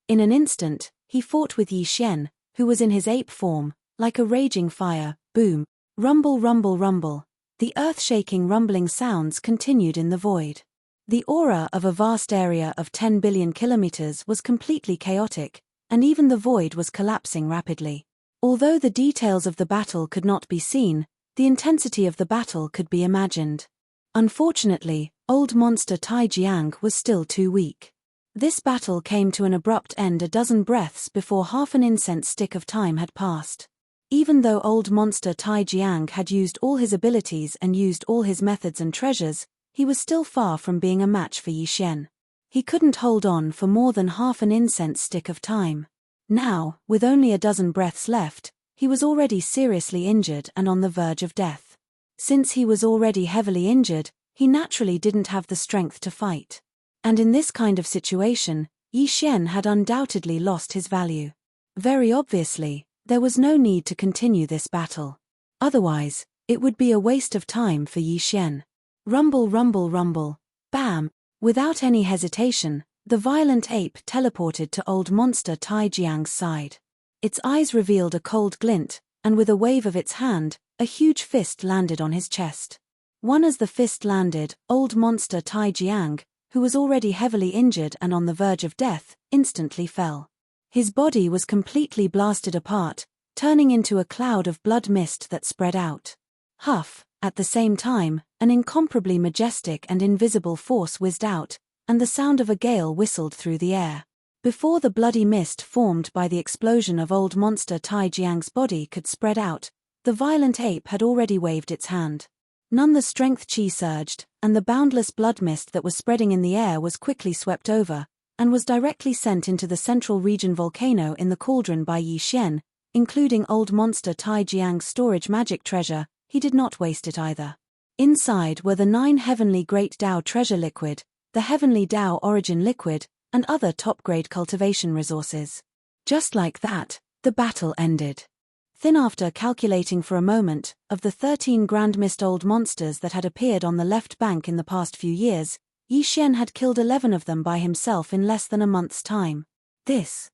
In an instant, he fought with Yi Xian, who was in his ape form, like a raging fire. Boom, rumble, rumble, rumble. The earth-shaking rumbling sounds continued in the void. The aura of a vast area of 10 billion kilometers was completely chaotic, and even the void was collapsing rapidly. Although the details of the battle could not be seen, the intensity of the battle could be imagined. Unfortunately, old monster Taijiang was still too weak. This battle came to an abrupt end a dozen breaths before half an incense stick of time had passed. Even though old monster Taijiang had used all his abilities and used all his methods and treasures, he was still far from being a match for Yi Xian. He couldn't hold on for more than half an incense stick of time. Now, with only a dozen breaths left, he was already seriously injured and on the verge of death. Since he was already heavily injured, he naturally didn't have the strength to fight. And in this kind of situation, Yi Xian had undoubtedly lost his value. Very obviously, there was no need to continue this battle. Otherwise, it would be a waste of time for Yi Xian. Rumble, rumble, rumble. Bam! Without any hesitation, the violent ape teleported to old monster Taijiang's side. Its eyes revealed a cold glint, and with a wave of its hand, a huge fist landed on his chest. As the fist landed, old monster Taijiang, who was already heavily injured and on the verge of death, instantly fell. His body was completely blasted apart, turning into a cloud of blood mist that spread out. Huff! At the same time, an incomparably majestic and invisible force whizzed out, and the sound of a gale whistled through the air. Before the bloody mist formed by the explosion of old monster Taijiang's body could spread out, the violent ape had already waved its hand. The strength chi surged, and the boundless blood mist that was spreading in the air was quickly swept over, and was directly sent into the central region volcano in the cauldron by Yi Xian, including old monster Taijiang's storage magic treasure. He did not waste it either. Inside were the 9 heavenly Great Dao treasure liquid, the heavenly Dao origin liquid, and other top-grade cultivation resources. Just like that, the battle ended. After calculating for a moment, of the 13 grand mist old monsters that had appeared on the left bank in the past few years, Yi Xian had killed 11 of them by himself in less than a month's time. This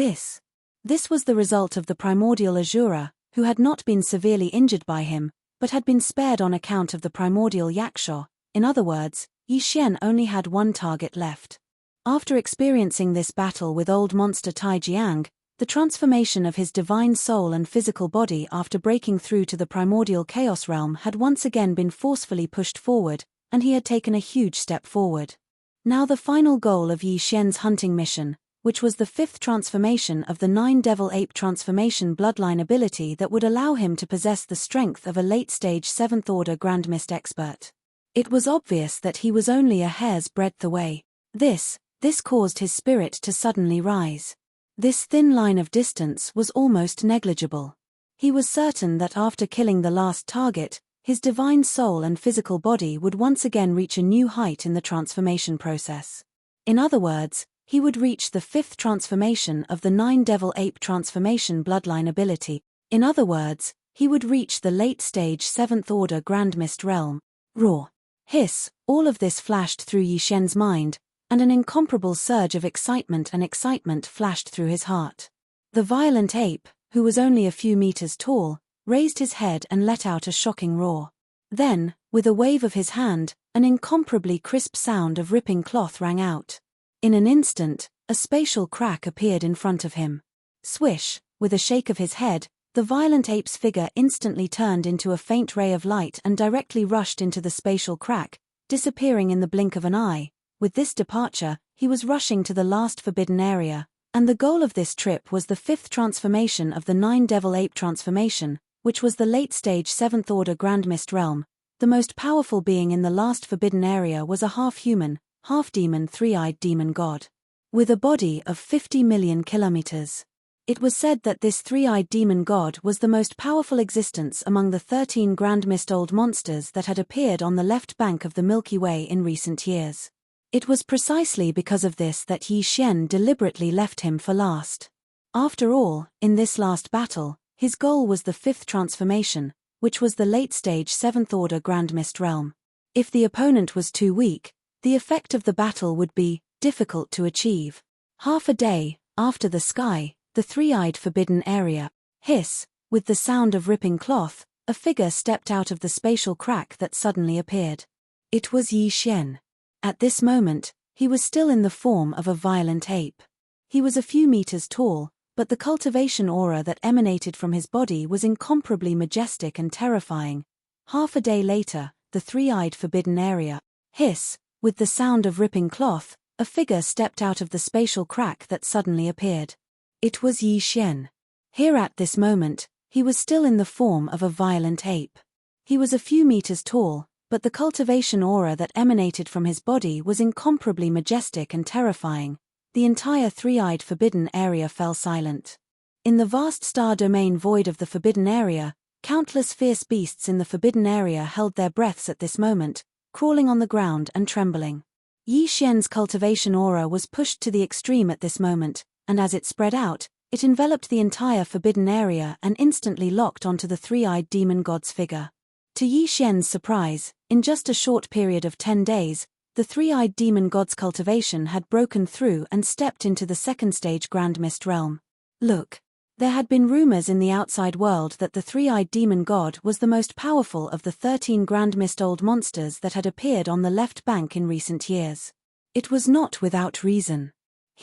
was the result of the primordial Azura, who had not been severely injured by him, but had been spared on account of the primordial Yaksha. In other words, Yi Xian only had one target left. After experiencing this battle with old monster Taijiang, the transformation of his divine soul and physical body after breaking through to the primordial chaos realm had once again been forcefully pushed forward, and he had taken a huge step forward. Now the final goal of Yi Xian's hunting mission, which was the 5th transformation of the 9 Devil Ape transformation bloodline ability that would allow him to possess the strength of a late-stage 7th-order Grand Mist expert. It was obvious that he was only a hair's breadth away. This caused his spirit to suddenly rise. This thin line of distance was almost negligible. He was certain that after killing the last target, his divine soul and physical body would once again reach a new height in the transformation process. In other words, he would reach the 5th transformation of the 9 Devil Ape transformation bloodline ability. In other words, he would reach the late-stage 7th-order Grand Mist realm. Roar! Hiss! All of this flashed through Yi Xian's mind, and an incomparable surge of excitement flashed through his heart. The violent ape, who was only a few meters tall, raised his head and let out a shocking roar. Then, with a wave of his hand, an incomparably crisp sound of ripping cloth rang out. In an instant, a spatial crack appeared in front of him. Swish! With a shake of his head, the violent ape's figure instantly turned into a faint ray of light and directly rushed into the spatial crack, disappearing in the blink of an eye. With this departure, he was rushing to the last forbidden area, And the goal of this trip was the fifth transformation of the 9 Devil Ape transformation, which was the late-stage 7th-order Grand Mist realm. The most powerful being in the last forbidden area was a half-human, half-demon 3-eyed demon god. With a body of 50 million kilometers. It was said that this 3-eyed demon god was the most powerful existence among the 13 Grand Mist old monsters that had appeared on the left bank of the Milky Way in recent years. It was precisely because of this that Yi Xian deliberately left him for last. After all, in this last battle, his goal was the 5th transformation, which was the late-stage 7th-order Grand Mist realm. If the opponent was too weak, the effect of the battle would be difficult to achieve. Half a day after the sky, the 3-eyed forbidden area, hiss, with the sound of ripping cloth, a figure stepped out of the spatial crack that suddenly appeared. It was Yi Xian. At this moment, he was still in the form of a violent ape. He was a few meters tall, but the cultivation aura that emanated from his body was incomparably majestic and terrifying. Half a day later, the 3-eyed forbidden area, hiss, with the sound of ripping cloth, a figure stepped out of the spatial crack that suddenly appeared. It was Yi Xian. Here at this moment, he was still in the form of a violent ape. He was a few meters tall, but the cultivation aura that emanated from his body was incomparably majestic and terrifying. The entire 3-eyed forbidden area fell silent. In the vast star domain void of the forbidden area, countless fierce beasts in the forbidden area held their breaths at this moment, crawling on the ground and trembling. Yi Xian's cultivation aura was pushed to the extreme at this moment, and as it spread out, it enveloped the entire forbidden area and instantly locked onto the 3-eyed demon god's figure. To Yi Xian's surprise, in just a short period of 10 days, the 3-eyed demon god's cultivation had broken through and stepped into the 2nd stage Grand Mist realm. Look. There had been rumors in the outside world that the 3-eyed demon god was the most powerful of the 13 Grand Mist old monsters that had appeared on the left bank in recent years. It was not without reason.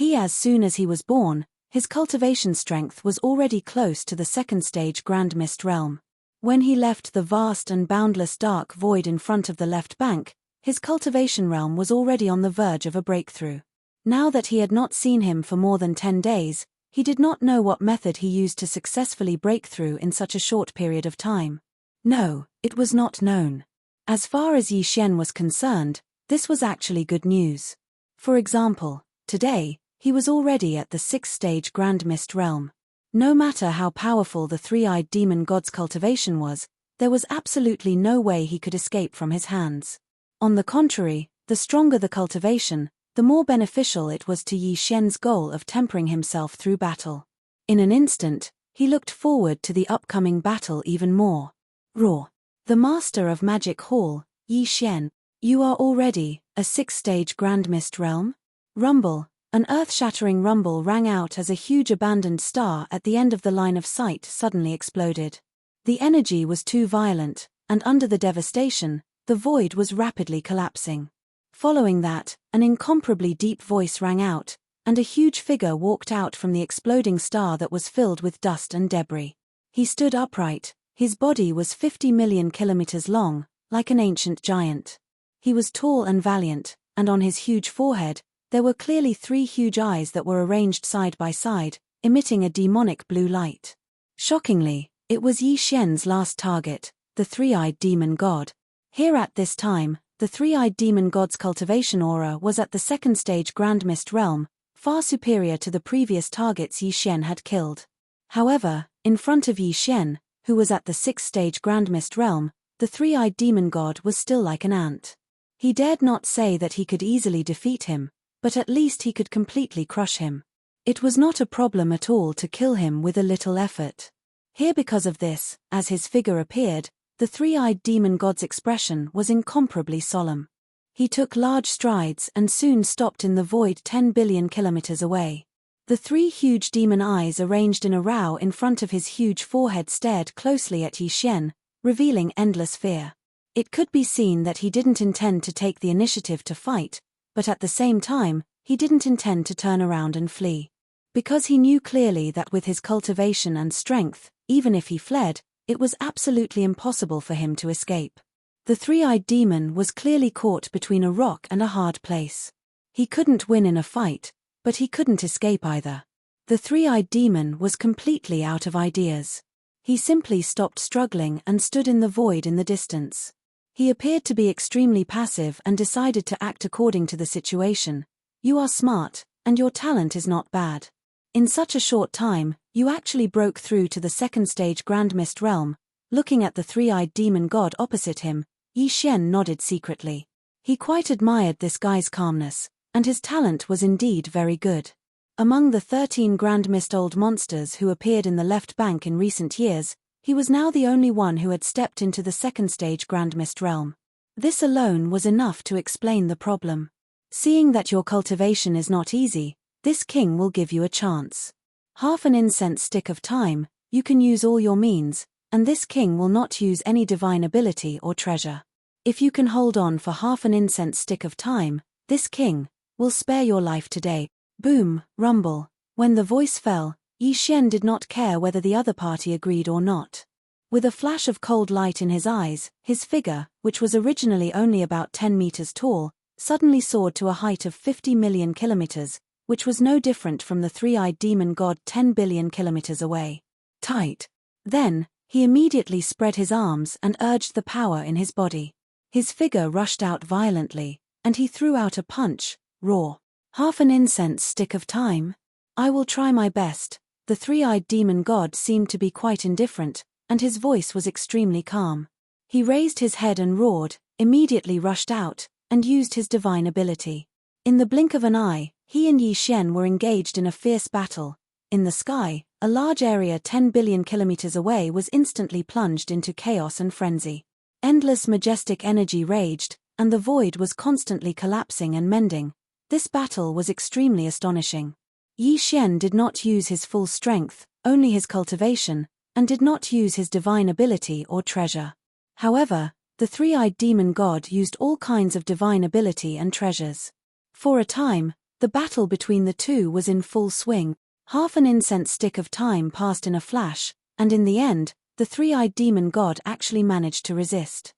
As soon as he was born, his cultivation strength was already close to the 2nd stage Grand Mist realm. When he left the vast and boundless dark void in front of the left bank, his cultivation realm was already on the verge of a breakthrough. Now that he had not seen him for more than 10 days, he did not know what method he used to successfully break through in such a short period of time. No, it was not known. As far as Yi Xian was concerned, this was actually good news. For example, today, he was already at the 6th stage Grand Mist realm. No matter how powerful the 3-eyed demon god's cultivation was, there was absolutely no way he could escape from his hands. On the contrary, the stronger the cultivation, the more beneficial it was to Yi Xian's goal of tempering himself through battle. In an instant, he looked forward to the upcoming battle even more. Roar. The master of Magic Hall, Yi Xian, you are already a 6th stage Grand Mist realm? Rumble. An earth-shattering rumble rang out as a huge abandoned star at the end of the line of sight suddenly exploded. The energy was too violent, and under the devastation, the void was rapidly collapsing. Following that, an incomparably deep voice rang out, and a huge figure walked out from the exploding star that was filled with dust and debris. He stood upright, his body was 50 million kilometers long, like an ancient giant. He was tall and valiant, and on his huge forehead, there were clearly 3 huge eyes that were arranged side by side, emitting a demonic blue light. Shockingly, it was Yi Xian's last target, the 3-eyed demon god. Here at this time, the 3-eyed demon god's cultivation aura was at the 2nd stage Grand Mist realm, far superior to the previous targets Yi Xian had killed. However, in front of Yi Xian, who was at the 6th stage Grand Mist realm, the 3-eyed demon god was still like an ant. He dared not say that he could easily defeat him, but at least he could completely crush him. It was not a problem at all to kill him with a little effort. Here because of this, as his figure appeared, the 3-eyed demon god's expression was incomparably solemn. He took large strides and soon stopped in the void 10 billion kilometers away. The 3 huge demon eyes arranged in a row in front of his huge forehead stared closely at Yi Xian, revealing endless fear. It could be seen that he didn't intend to take the initiative to fight, but at the same time, he didn't intend to turn around and flee. Because he knew clearly that with his cultivation and strength, even if he fled, it was absolutely impossible for him to escape. The 3-eyed demon was clearly caught between a rock and a hard place. He couldn't win in a fight, but he couldn't escape either. The three-eyed demon was completely out of ideas. He simply stopped struggling and stood in the void in the distance. He appeared to be extremely passive and decided to act according to the situation. You are smart, and your talent is not bad. In such a short time, you actually broke through to the second stage Grand Mist realm. Looking at the three-eyed demon god opposite him, Yi Xian nodded secretly. He quite admired this guy's calmness, and his talent was indeed very good. Among the 13 Grand Mist old monsters who appeared in the left bank in recent years, he was now the only one who had stepped into the second stage Grand Mist realm. This alone was enough to explain the problem. Seeing that your cultivation is not easy, this king will give you a chance. Half an incense stick of time, you can use all your means, and this king will not use any divine ability or treasure. If you can hold on for half an incense stick of time, this king will spare your life today. Boom, rumble. When the voice fell, Yi Xian did not care whether the other party agreed or not. With a flash of cold light in his eyes, his figure, which was originally only about 10 meters tall, suddenly soared to a height of 50 million kilometers, which was no different from the three-eyed demon god 10 billion kilometers away. Tight. Then, he immediately spread his arms and urged the power in his body. His figure rushed out violently, and he threw out a punch, raw. Half an incense stick of time? I will try my best. The three-eyed demon god seemed to be quite indifferent, and his voice was extremely calm. He raised his head and roared, immediately rushed out, and used his divine ability. In the blink of an eye, he and Yi Xian were engaged in a fierce battle. In the sky, a large area 10 billion kilometers away was instantly plunged into chaos and frenzy. Endless majestic energy raged, and the void was constantly collapsing and mending. This battle was extremely astonishing. Yi Xian did not use his full strength, only his cultivation, and did not use his divine ability or treasure. However, the three-eyed demon god used all kinds of divine ability and treasures. For a time, the battle between the two was in full swing. Half an incense stick of time passed in a flash, and in the end, the three-eyed demon god actually managed to resist.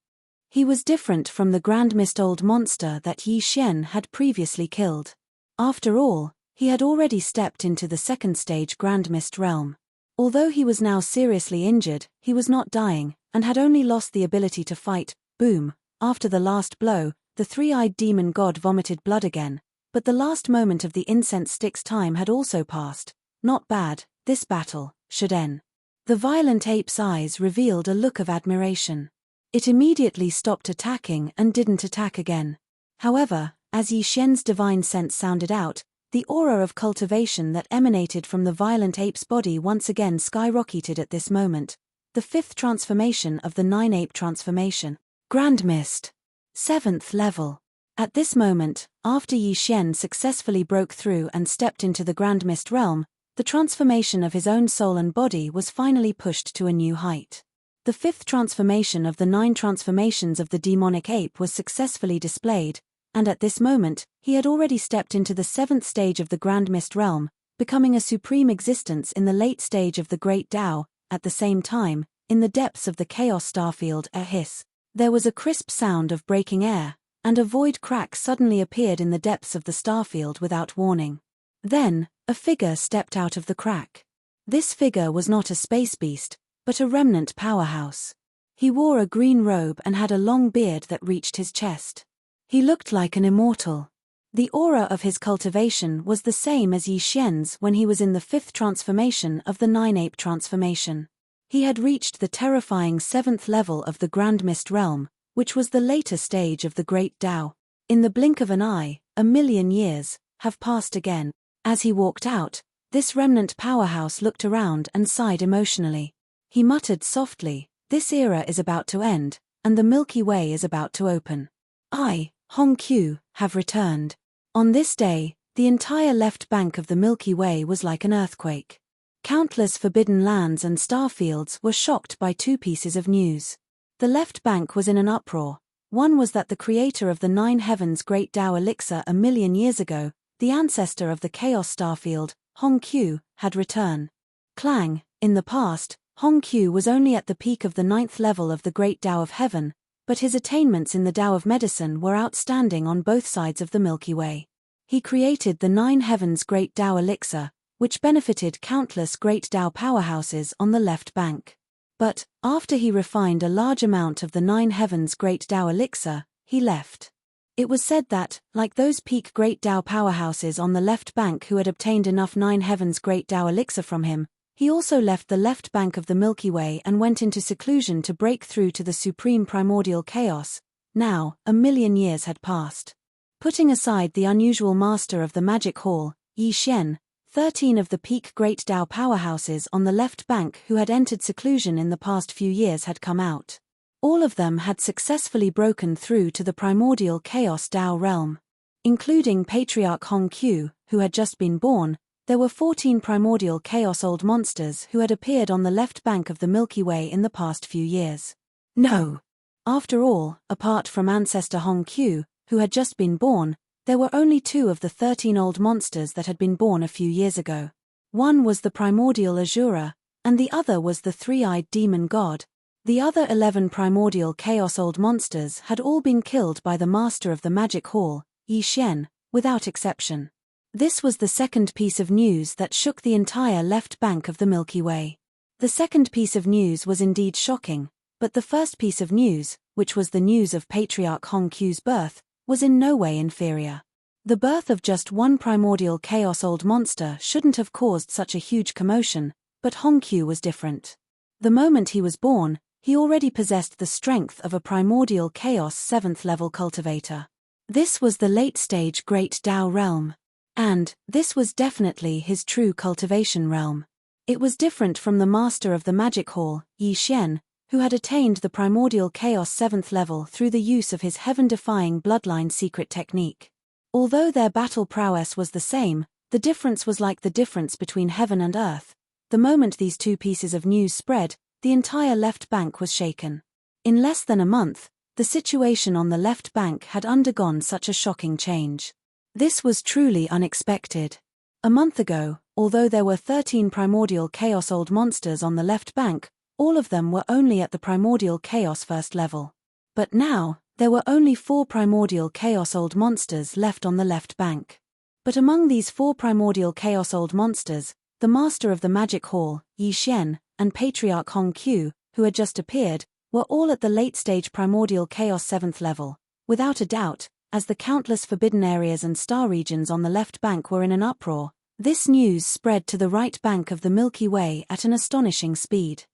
He was different from the Grand Mist old monster that Yi Xian had previously killed. After all, he had already stepped into the second stage Grand Mist realm. Although he was now seriously injured, he was not dying, and had only lost the ability to fight. Boom. After the last blow, the three-eyed demon god vomited blood again, but the last moment of the incense stick's time had also passed. Not bad, this battle should end. The violent ape's eyes revealed a look of admiration. It immediately stopped attacking and didn't attack again. However, as Yi Xian's divine sense sounded out, the aura of cultivation that emanated from the violent ape's body once again skyrocketed at this moment. The fifth transformation of the 9-ape transformation. Grand Mist. 7th level. At this moment, after Yi Xian successfully broke through and stepped into the Grand Mist realm, the transformation of his own soul and body was finally pushed to a new height. The fifth transformation of the 9 transformations of the demonic ape was successfully displayed, and at this moment, he had already stepped into the 7th stage of the Grand Mist realm, becoming a supreme existence in the late stage of the Great Tao. At the same time, in the depths of the Chaos Starfield, a hiss. There was a crisp sound of breaking air, and a void crack suddenly appeared in the depths of the starfield without warning. Then, a figure stepped out of the crack. This figure was not a space beast, but a remnant powerhouse. He wore a green robe and had a long beard that reached his chest. He looked like an immortal. The aura of his cultivation was the same as Yi Xian's when he was in the 5th transformation of the 9-ape transformation. He had reached the terrifying 7th level of the Grand Mist realm, which was the later stage of the Great Tao. In the blink of an eye, 1,000,000 years have passed again. As he walked out, this remnant powerhouse looked around and sighed emotionally. He muttered softly, "This era is about to end, and the Milky Way is about to open. I, Hong Q, have returned." On this day, the entire left bank of the Milky Way was like an earthquake. Countless forbidden lands and starfields were shocked by 2 pieces of news. The left bank was in an uproar. One was that the creator of the 9 heavens Great Tao elixir 1,000,000 years ago, the ancestor of the Chaos Starfield, Hong Q, had returned. Clang. In the past, Hong Q was only at the peak of the 9th level of the Great Tao of Heaven, but his attainments in the Tao of Medicine were outstanding on both sides of the Milky Way. He created the 9 heavens Great Tao elixir, which benefited countless great Tao powerhouses on the left bank. But, after he refined a large amount of the Nine Heavens Great Tao elixir, he left. It was said that, like those peak Great Tao powerhouses on the left bank who had obtained enough Nine Heavens Great Tao elixir from him, he also left the left bank of the Milky Way and went into seclusion to break through to the supreme primordial chaos. Now, 1,000,000 years had passed. Putting aside the unusual master of the magic hall, Yi Xian, 13 of the peak Great Tao powerhouses on the left bank who had entered seclusion in the past few years had come out. All of them had successfully broken through to the primordial chaos Tao realm. Including Patriarch Hong Qiu, who had just been born, there were 14 primordial chaos old monsters who had appeared on the left bank of the Milky Way in the past few years. No. After all, apart from ancestor Hong Qiu, who had just been born, there were only 2 of the 13 old monsters that had been born a few years ago. One was the primordial Azura, and the other was the three-eyed demon god. The other 11 primordial chaos old monsters had all been killed by the master of the magic hall, Yi Xian, without exception. This was the second piece of news that shook the entire left bank of the Milky Way. The second piece of news was indeed shocking, but the first piece of news, which was the news of Patriarch Hong Qiu's birth, was in no way inferior. The birth of just one primordial chaos old monster shouldn't have caused such a huge commotion, but Hong Qiu was different. The moment he was born, he already possessed the strength of a primordial chaos 7th level cultivator. This was the late-stage Great Tao realm. And, this was definitely his true cultivation realm. It was different from the master of the magic hall, Yi Xian, who had attained the primordial chaos 7th level through the use of his heaven-defying bloodline secret technique. Although their battle prowess was the same, the difference was like the difference between heaven and earth. The moment these 2 pieces of news spread, the entire left bank was shaken. In less than a month, the situation on the left bank had undergone such a shocking change. This was truly unexpected. A month ago, although there were 13 primordial chaos old monsters on the left bank, all of them were only at the primordial chaos 1st level. But now, there were only 4 primordial chaos old monsters left on the left bank. But among these 4 primordial chaos old monsters, the master of the magic hall, Yi Xian, and Patriarch Hong Qiu, who had just appeared, were all at the late-stage primordial chaos 7th level. Without a doubt, as the countless forbidden areas and star regions on the left bank were in an uproar, this news spread to the right bank of the Milky Way at an astonishing speed.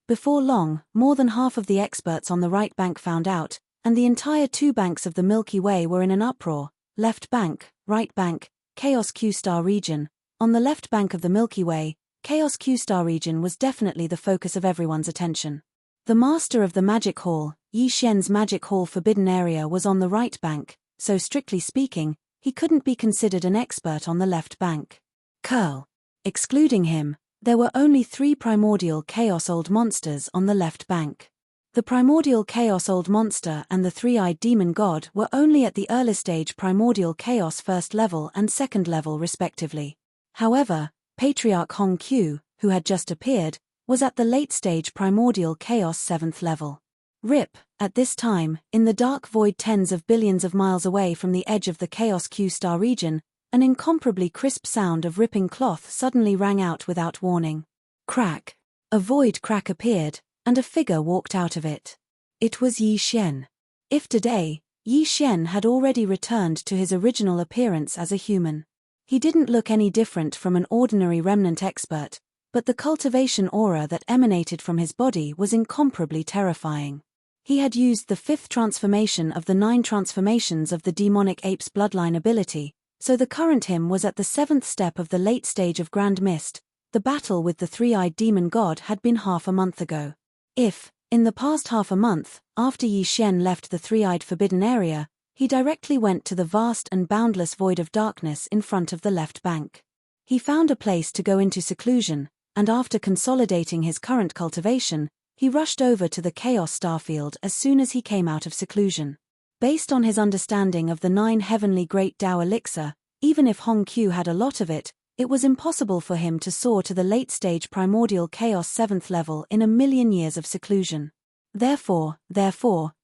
Before long, more than half of the experts on the right bank found out, and the entire 2 banks of the Milky Way were in an uproar. Left bank, right bank, Chaos Q star region. On the left bank of the Milky Way, Chaos Q star region was definitely the focus of everyone's attention. The master of the magic hall, Yi Xian's magic hall forbidden area, was on the right bank, so strictly speaking, he couldn't be considered an expert on the left bank. Curl. Excluding him, there were only 3 primordial chaos old monsters on the left bank. The primordial chaos old monster and the three-eyed demon god were only at the early stage primordial chaos 1st level and 2nd level respectively. However, Patriarch Hong Qiu, who had just appeared, was at the late-stage primordial chaos 7th level. RIP, at this time, in the dark void tens of billions of miles away from the edge of the Chaos Q star region, an incomparably crisp sound of ripping cloth suddenly rang out without warning. Crack. A void crack appeared, and a figure walked out of it. It was Yi Xian. If today, Yi Xian had already returned to his original appearance as a human. He didn't look any different from an ordinary remnant expert, but the cultivation aura that emanated from his body was incomparably terrifying. He had used the 5th transformation of the 9 transformations of the demonic ape's bloodline ability, so the current him was at the 7th step of the late stage of Grand Mist. The battle with the three-eyed demon god had been half a month ago. If, in the past half a month, after Yi Xian left the three-eyed forbidden area, he directly went to the vast and boundless void of darkness in front of the left bank. He found a place to go into seclusion, and after consolidating his current cultivation, he rushed over to the Chaos Starfield as soon as he came out of seclusion. Based on his understanding of the 9 heavenly Great Tao elixir, even if Hong Qiu had a lot of it, it was impossible for him to soar to the late-stage primordial chaos 7th level in 1,000,000 years of seclusion. Therefore,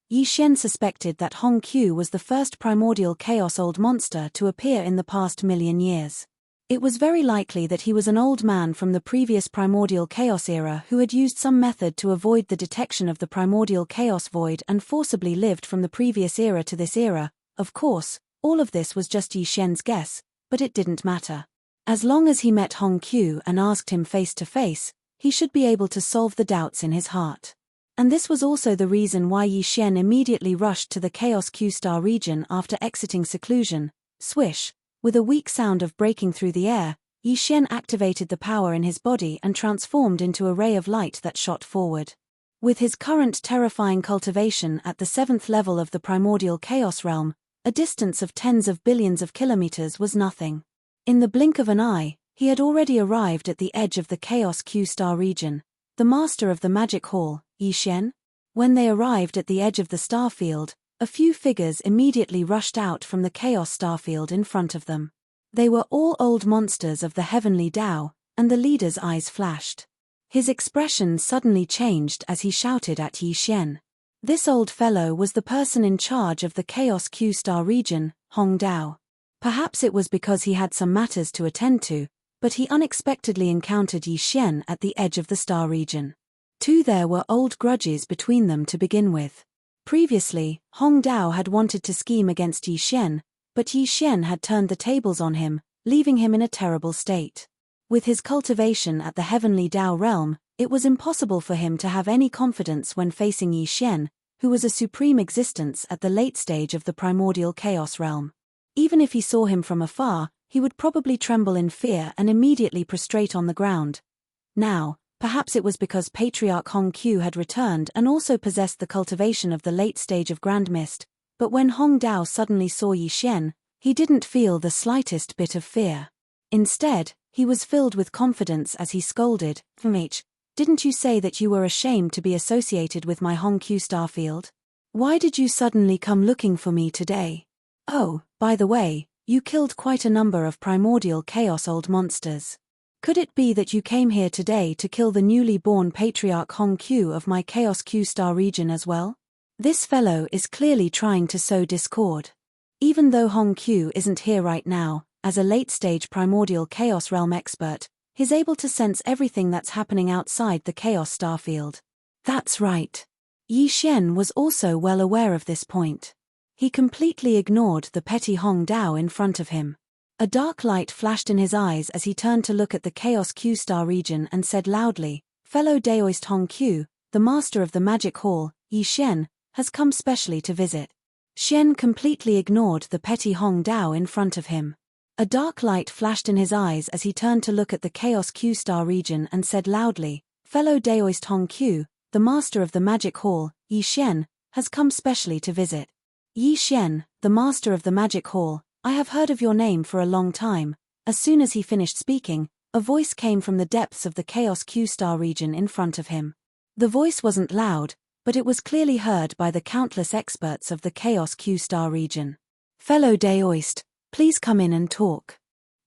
Yi Xian suspected that Hong Qiu was the first primordial chaos old monster to appear in the past 1,000,000 years. It was very likely that he was an old man from the previous primordial chaos era who had used some method to avoid the detection of the primordial chaos void and forcibly lived from the previous era to this era. Of course, all of this was just Yi Xian's guess, but it didn't matter. As long as he met Hong Qiu and asked him face to face, he should be able to solve the doubts in his heart. And this was also the reason why Yi Xian immediately rushed to the Chaos Q-Star region after exiting seclusion. Swish! With a weak sound of breaking through the air, Yi Xian activated the power in his body and transformed into a ray of light that shot forward. With his current terrifying cultivation at the 7th level of the primordial chaos realm, a distance of tens of billions of kilometers was nothing. In the blink of an eye, he had already arrived at the edge of the Chaos Q-Star region. The master of the magic hall, Yi Xian? When they arrived at the edge of the star field, a few figures immediately rushed out from the Chaos Starfield in front of them. They were all old monsters of the heavenly Tao, and the leader's eyes flashed. His expression suddenly changed as he shouted at Yi Xian. This old fellow was the person in charge of the Chaos Q-Star region, Hong Dao. Perhaps it was because he had some matters to attend to, but he unexpectedly encountered Yi Xian at the edge of the star region. There were old grudges between them to begin with. Previously, Hong Dao had wanted to scheme against Yi Xian, but Yi Xian had turned the tables on him, leaving him in a terrible state. With his cultivation at the heavenly Tao realm, it was impossible for him to have any confidence when facing Yi Xian, who was a supreme existence at the late stage of the primordial chaos realm. Even if he saw him from afar, he would probably tremble in fear and immediately prostrate on the ground. Now, perhaps it was because Patriarch Hong Qiu had returned and also possessed the cultivation of the late stage of Grand Mist, but when Hong Dao suddenly saw Yi Xian, he didn't feel the slightest bit of fear. Instead, he was filled with confidence as he scolded, "Didn't you say that you were ashamed to be associated with my Hong Qiu Starfield? Why did you suddenly come looking for me today? Oh, by the way, you killed quite a number of primordial chaos old monsters. Could it be that you came here today to kill the newly born Patriarch Hong Qiu of my Chaos Q-Star region as well? This fellow is clearly trying to sow discord. Even though Hong Qiu isn't here right now, as a late-stage primordial chaos realm expert, he's able to sense everything that's happening outside the Chaos Starfield." That's right. Yi Xian was also well aware of this point. He completely ignored the petty Hong Dao in front of him. A dark light flashed in his eyes as he turned to look at the Chaos Q-Star region and said loudly, "Fellow Daoist Hong Qiu, the master of the magic hall, Yi Xian, has come specially to visit." Xian completely ignored the petty Hong Dao in front of him. A dark light flashed in his eyes as he turned to look at the Chaos Q-Star region and said loudly, "Fellow Daoist Hong Qiu, the master of the magic hall, Yi Xian, has come specially to visit." "Yi Xian, the master of the magic hall, I have heard of your name for a long time." As soon as he finished speaking, a voice came from the depths of the Chaos Q-Star region in front of him. The voice wasn't loud, but it was clearly heard by the countless experts of the Chaos Q-Star region. "Fellow Daoist, please come in and talk.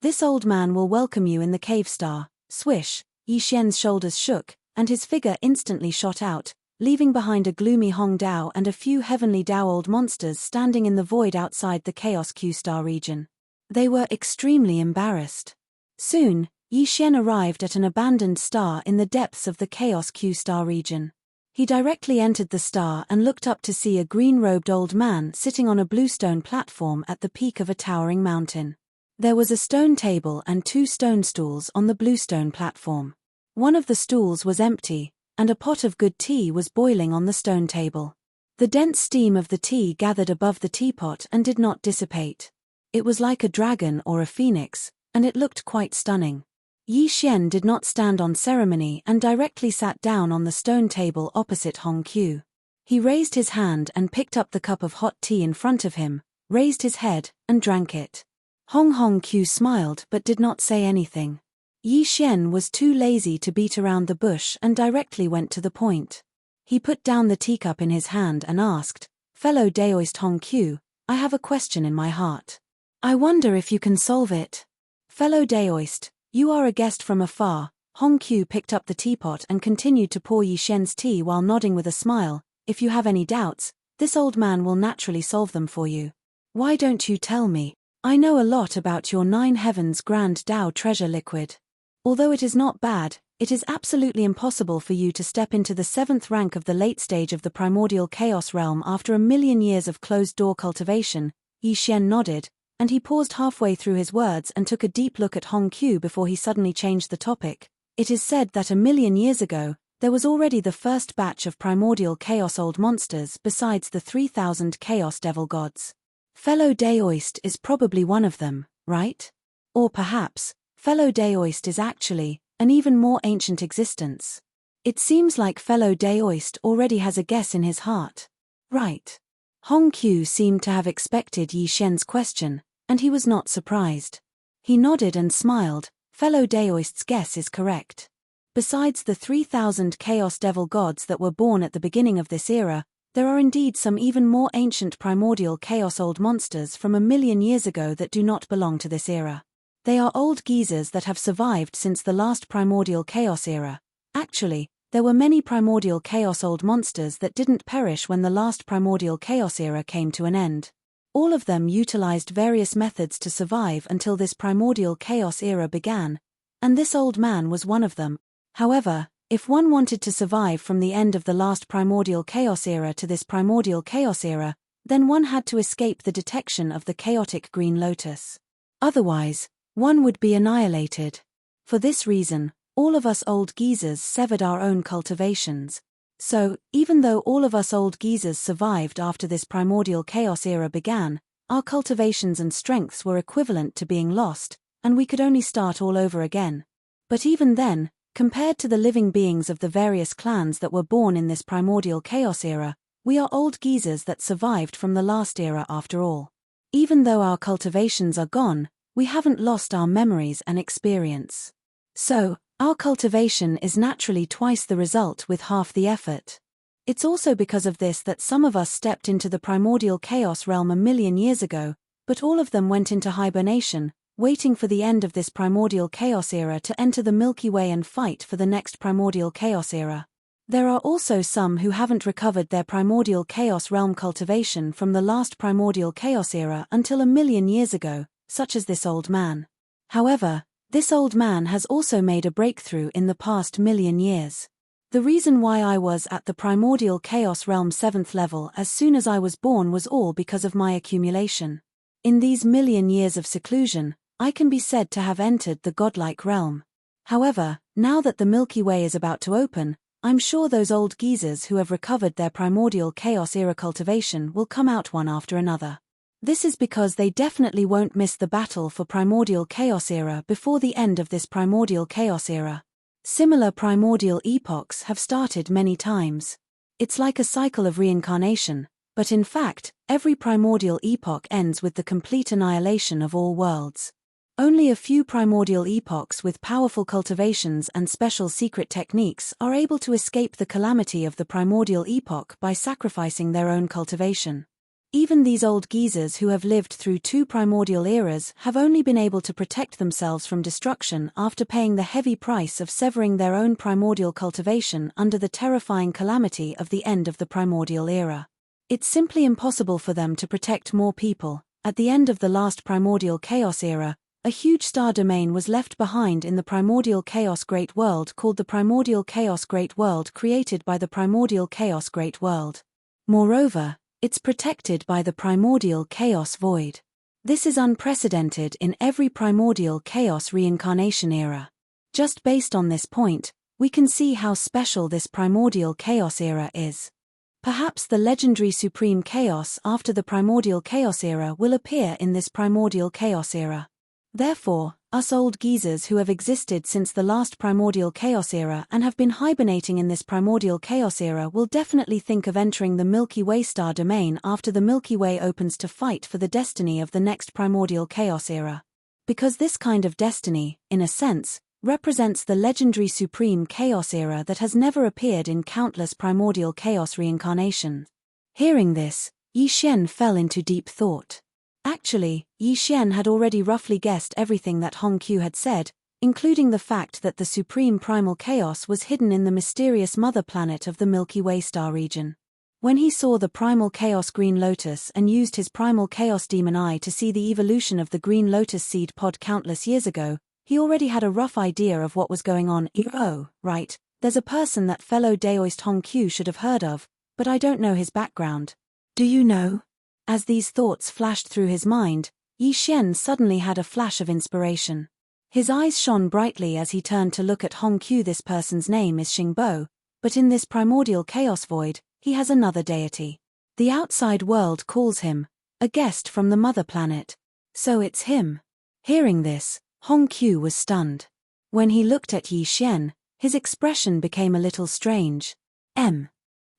This old man will welcome you in the cave star." Swish! Yi Xian's shoulders shook, and his figure instantly shot out, leaving behind a gloomy Hong Dao and a few heavenly Dao old monsters standing in the void outside the Chaos Q-Star region. They were extremely embarrassed. Soon, Yi Xian arrived at an abandoned star in the depths of the Chaos Q-Star region. He directly entered the star and looked up to see a green-robed old man sitting on a bluestone platform at the peak of a towering mountain. There was a stone table and 2 stone stools on the bluestone platform. One of the stools was empty, and a pot of good tea was boiling on the stone table. The dense steam of the tea gathered above the teapot and did not dissipate. It was like a dragon or a phoenix, and it looked quite stunning. Yi Xian did not stand on ceremony and directly sat down on the stone table opposite Hong Qiu. He raised his hand and picked up the cup of hot tea in front of him, raised his head, and drank it. Hong Qiu smiled but did not say anything. Yi Xian was too lazy to beat around the bush and directly went to the point. He put down the teacup in his hand and asked, "Fellow Daoist Hong Qiu, I have a question in my heart. I wonder if you can solve it." "Fellow Daoist, you are a guest from afar." Hong Qiu picked up the teapot and continued to pour Yi Xian's tea while nodding with a smile. "If you have any doubts, this old man will naturally solve them for you. Why don't you tell me?" I know a lot about your nine heavens grand Tao treasure liquid. Although it is not bad, it is absolutely impossible for you to step into the seventh rank of the late stage of the primordial chaos realm after a million years of closed-door cultivation. Yi Xian nodded, and he paused halfway through his words and took a deep look at Hong Qiu before he suddenly changed the topic. It is said that a million years ago, there was already the first batch of primordial chaos old monsters besides the 3,000 chaos devil gods. Fellow Daoist is probably one of them, right? Or perhaps, Fellow Daoist is actually an even more ancient existence. It seems like Fellow Daoist already has a guess in his heart. Right. Hong Qiu seemed to have expected Yi Xian's question, and he was not surprised. He nodded and smiled. Fellow Daoist's guess is correct. Besides the 3,000 chaos devil gods that were born at the beginning of this era, there are indeed some even more ancient primordial chaos old monsters from a million years ago that do not belong to this era. They are old geezers that have survived since the last primordial chaos era. Actually, there were many primordial chaos old monsters that didn't perish when the last primordial chaos era came to an end. All of them utilized various methods to survive until this primordial chaos era began, and this old man was one of them. However, if one wanted to survive from the end of the last primordial chaos era to this primordial chaos era, then one had to escape the detection of the chaotic green lotus. Otherwise, one would be annihilated. For this reason, all of us old geezers severed our own cultivations. So, even though all of us old geezers survived after this primordial chaos era began, our cultivations and strengths were equivalent to being lost, and we could only start all over again. But even then, compared to the living beings of the various clans that were born in this primordial chaos era, we are old geezers that survived from the last era after all. Even though our cultivations are gone, we haven't lost our memories and experience. So, our cultivation is naturally twice the result with half the effort. It's also because of this that some of us stepped into the primordial chaos realm a million years ago, but all of them went into hibernation, waiting for the end of this primordial chaos era to enter the Milky Way and fight for the next primordial chaos era. There are also some who haven't recovered their primordial chaos realm cultivation from the last primordial chaos era until a million years ago, such as this old man. However, this old man has also made a breakthrough in the past million years. The reason why I was at the primordial chaos realm 7th level as soon as I was born was all because of my accumulation. In these million years of seclusion, I can be said to have entered the godlike realm. However, now that the Milky Way is about to open, I'm sure those old geezers who have recovered their primordial chaos era cultivation will come out one after another. This is because they definitely won't miss the battle for primordial chaos era before the end of this primordial chaos era. Similar primordial epochs have started many times. It's like a cycle of reincarnation, but in fact, every primordial epoch ends with the complete annihilation of all worlds. Only a few primordial epochs with powerful cultivations and special secret techniques are able to escape the calamity of the primordial epoch by sacrificing their own cultivation. Even these old geezers who have lived through 2 primordial eras have only been able to protect themselves from destruction after paying the heavy price of severing their own primordial cultivation under the terrifying calamity of the end of the primordial era. It's simply impossible for them to protect more people. At the end of the last primordial chaos era, a huge star domain was left behind in the primordial chaos great world called the primordial chaos great world created by the primordial chaos great world. Moreover, it's protected by the primordial chaos void. This is unprecedented in every primordial chaos reincarnation era. Just based on this point, we can see how special this primordial chaos era is. Perhaps the legendary supreme chaos after the primordial chaos era will appear in this primordial chaos era. Therefore, us old geezers who have existed since the last primordial chaos era and have been hibernating in this primordial chaos era will definitely think of entering the Milky Way star domain after the Milky Way opens to fight for the destiny of the next primordial chaos era. Because this kind of destiny, in a sense, represents the legendary supreme chaos era that has never appeared in countless primordial chaos reincarnations. Hearing this, Yi Xian fell into deep thought. Actually, Yi Xian had already roughly guessed everything that Hong Qiu had said, including the fact that the supreme primal chaos was hidden in the mysterious mother planet of the Milky Way star region. When he saw the primal chaos green lotus and used his primal chaos demon eye to see the evolution of the green lotus seed pod countless years ago, he already had a rough idea of what was going on. Oh, right, there's a person that fellow Daoist Hong Q should have heard of, but I don't know his background. Do you know? As these thoughts flashed through his mind, Yi Xian suddenly had a flash of inspiration. His eyes shone brightly as he turned to look at Hong Q. This person's name is Xingbo, but in this primordial chaos void, he has another deity. The outside world calls him a guest from the mother planet. So it's him. Hearing this, Hong Q was stunned. When he looked at Yi Xian, his expression became a little strange.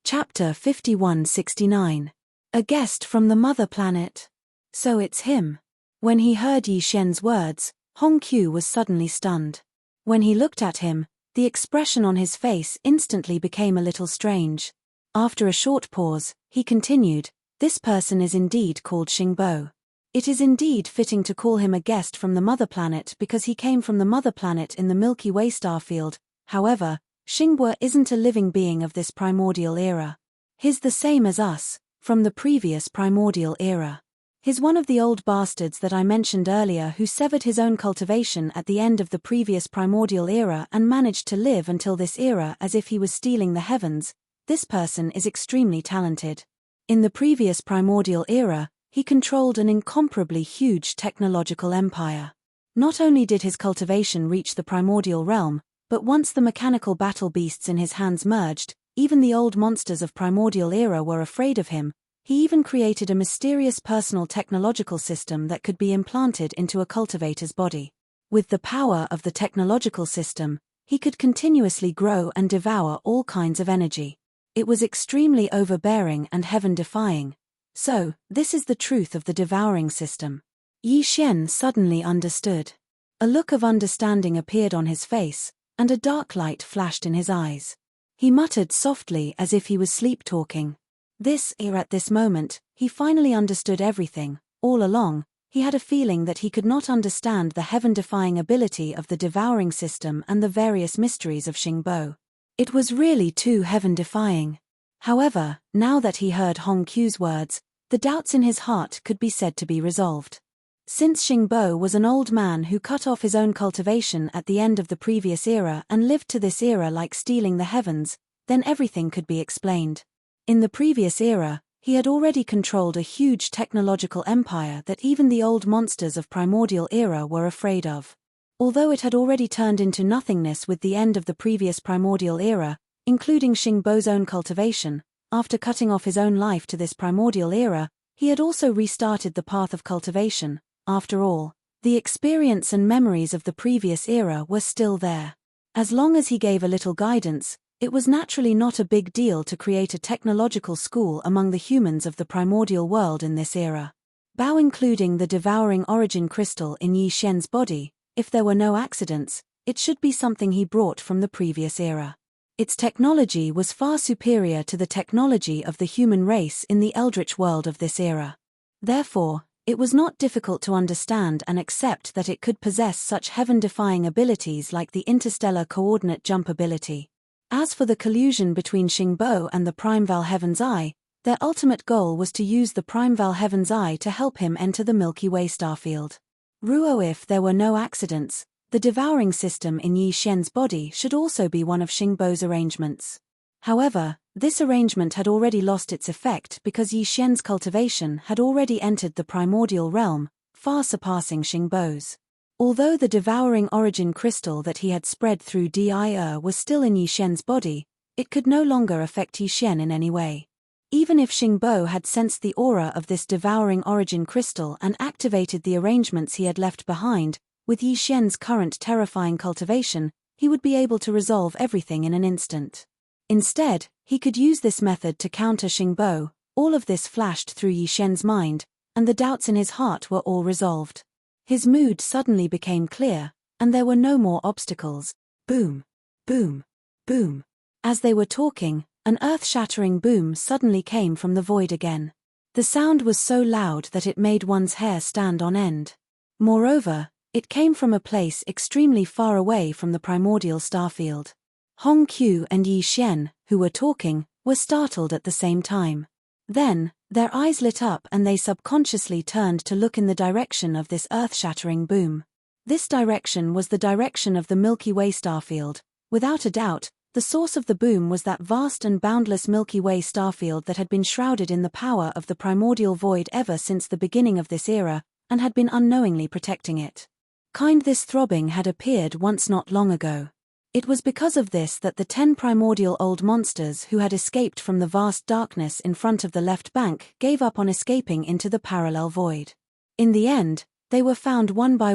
Chapter 5169. A guest from the mother planet. So it's him. When he heard Yi Xian's words, Hong Q was suddenly stunned. When he looked at him, the expression on his face instantly became a little strange. After a short pause, he continued, "This person is indeed called Xingbo. It is indeed fitting to call him a guest from the mother planet because he came from the mother planet in the Milky Way starfield. However, Xingbo isn't a living being of this primordial era. He's the same as us, from the previous primordial era. He's one of the old bastards that I mentioned earlier who severed his own cultivation at the end of the previous primordial era and managed to live until this era as if he was stealing the heavens. This person is extremely talented. In the previous primordial era, he controlled an incomparably huge technological empire. Not only did his cultivation reach the primordial realm, but once the mechanical battle beasts in his hands merged, even the old monsters of primordial era were afraid of him. He even created a mysterious personal technological system that could be implanted into a cultivator's body. With the power of the technological system, he could continuously grow and devour all kinds of energy. It was extremely overbearing and heaven-defying. So, this is the truth of the devouring system. Yi Xian suddenly understood. A look of understanding appeared on his face, and a dark light flashed in his eyes. He muttered softly as if he was sleep-talking. At this moment, he finally understood everything. All along, he had a feeling that he could not understand the heaven-defying ability of the devouring system and the various mysteries of Xingbo. It was really too heaven-defying. However, now that he heard Hong Q's words, the doubts in his heart could be said to be resolved. Since Xingbo was an old man who cut off his own cultivation at the end of the previous era and lived to this era like stealing the heavens, then everything could be explained. In the previous era, he had already controlled a huge technological empire that even the old monsters of primordial era were afraid of. Although it had already turned into nothingness with the end of the previous primordial era, including Xingbo's own cultivation, after cutting off his own life to this primordial era, he had also restarted the path of cultivation. After all, the experience and memories of the previous era were still there. As long as he gave a little guidance, it was naturally not a big deal to create a technological school among the humans of the primordial world in this era. Including the devouring origin crystal in Yi Xian's body, if there were no accidents, it should be something he brought from the previous era. Its technology was far superior to the technology of the human race in the eldritch world of this era. Therefore, it was not difficult to understand and accept that it could possess such heaven-defying abilities like the interstellar coordinate jump ability. As for the collusion between Xingbo and the Primeval Heaven's Eye, their ultimate goal was to use the Primeval Heaven's Eye to help him enter the Milky Way starfield. If there were no accidents, the devouring system in Yi Xian's body should also be one of Xingbo's arrangements. However, this arrangement had already lost its effect because Yi Xian's cultivation had already entered the primordial realm, far surpassing Xingbo's. Although the devouring origin crystal that he had spread through Devour was still in Yi Xian's body, it could no longer affect Yi Xian in any way. Even if Xingbo had sensed the aura of this devouring origin crystal and activated the arrangements he had left behind, with Yi Xian's current terrifying cultivation, he would be able to resolve everything in an instant. Instead, he could use this method to counter Xingbo. All of this flashed through Yi Xian's mind, and the doubts in his heart were all resolved. His mood suddenly became clear, and there were no more obstacles. Boom, boom, boom. As they were talking, an earth-shattering boom suddenly came from the void again. The sound was so loud that it made one's hair stand on end. Moreover, it came from a place extremely far away from the primordial starfield. Hong Q and Yi Xian, who were talking, were startled at the same time. Then, their eyes lit up and they subconsciously turned to look in the direction of this earth-shattering boom. This direction was the direction of the Milky Way starfield. Without a doubt, the source of the boom was that vast and boundless Milky Way starfield that had been shrouded in the power of the primordial void ever since the beginning of this era, and had been unknowingly protecting it. This throbbing had appeared once not long ago. It was because of this that the 10 primordial old monsters who had escaped from the vast darkness in front of the left bank gave up on escaping into the parallel void. In the end, they were found one by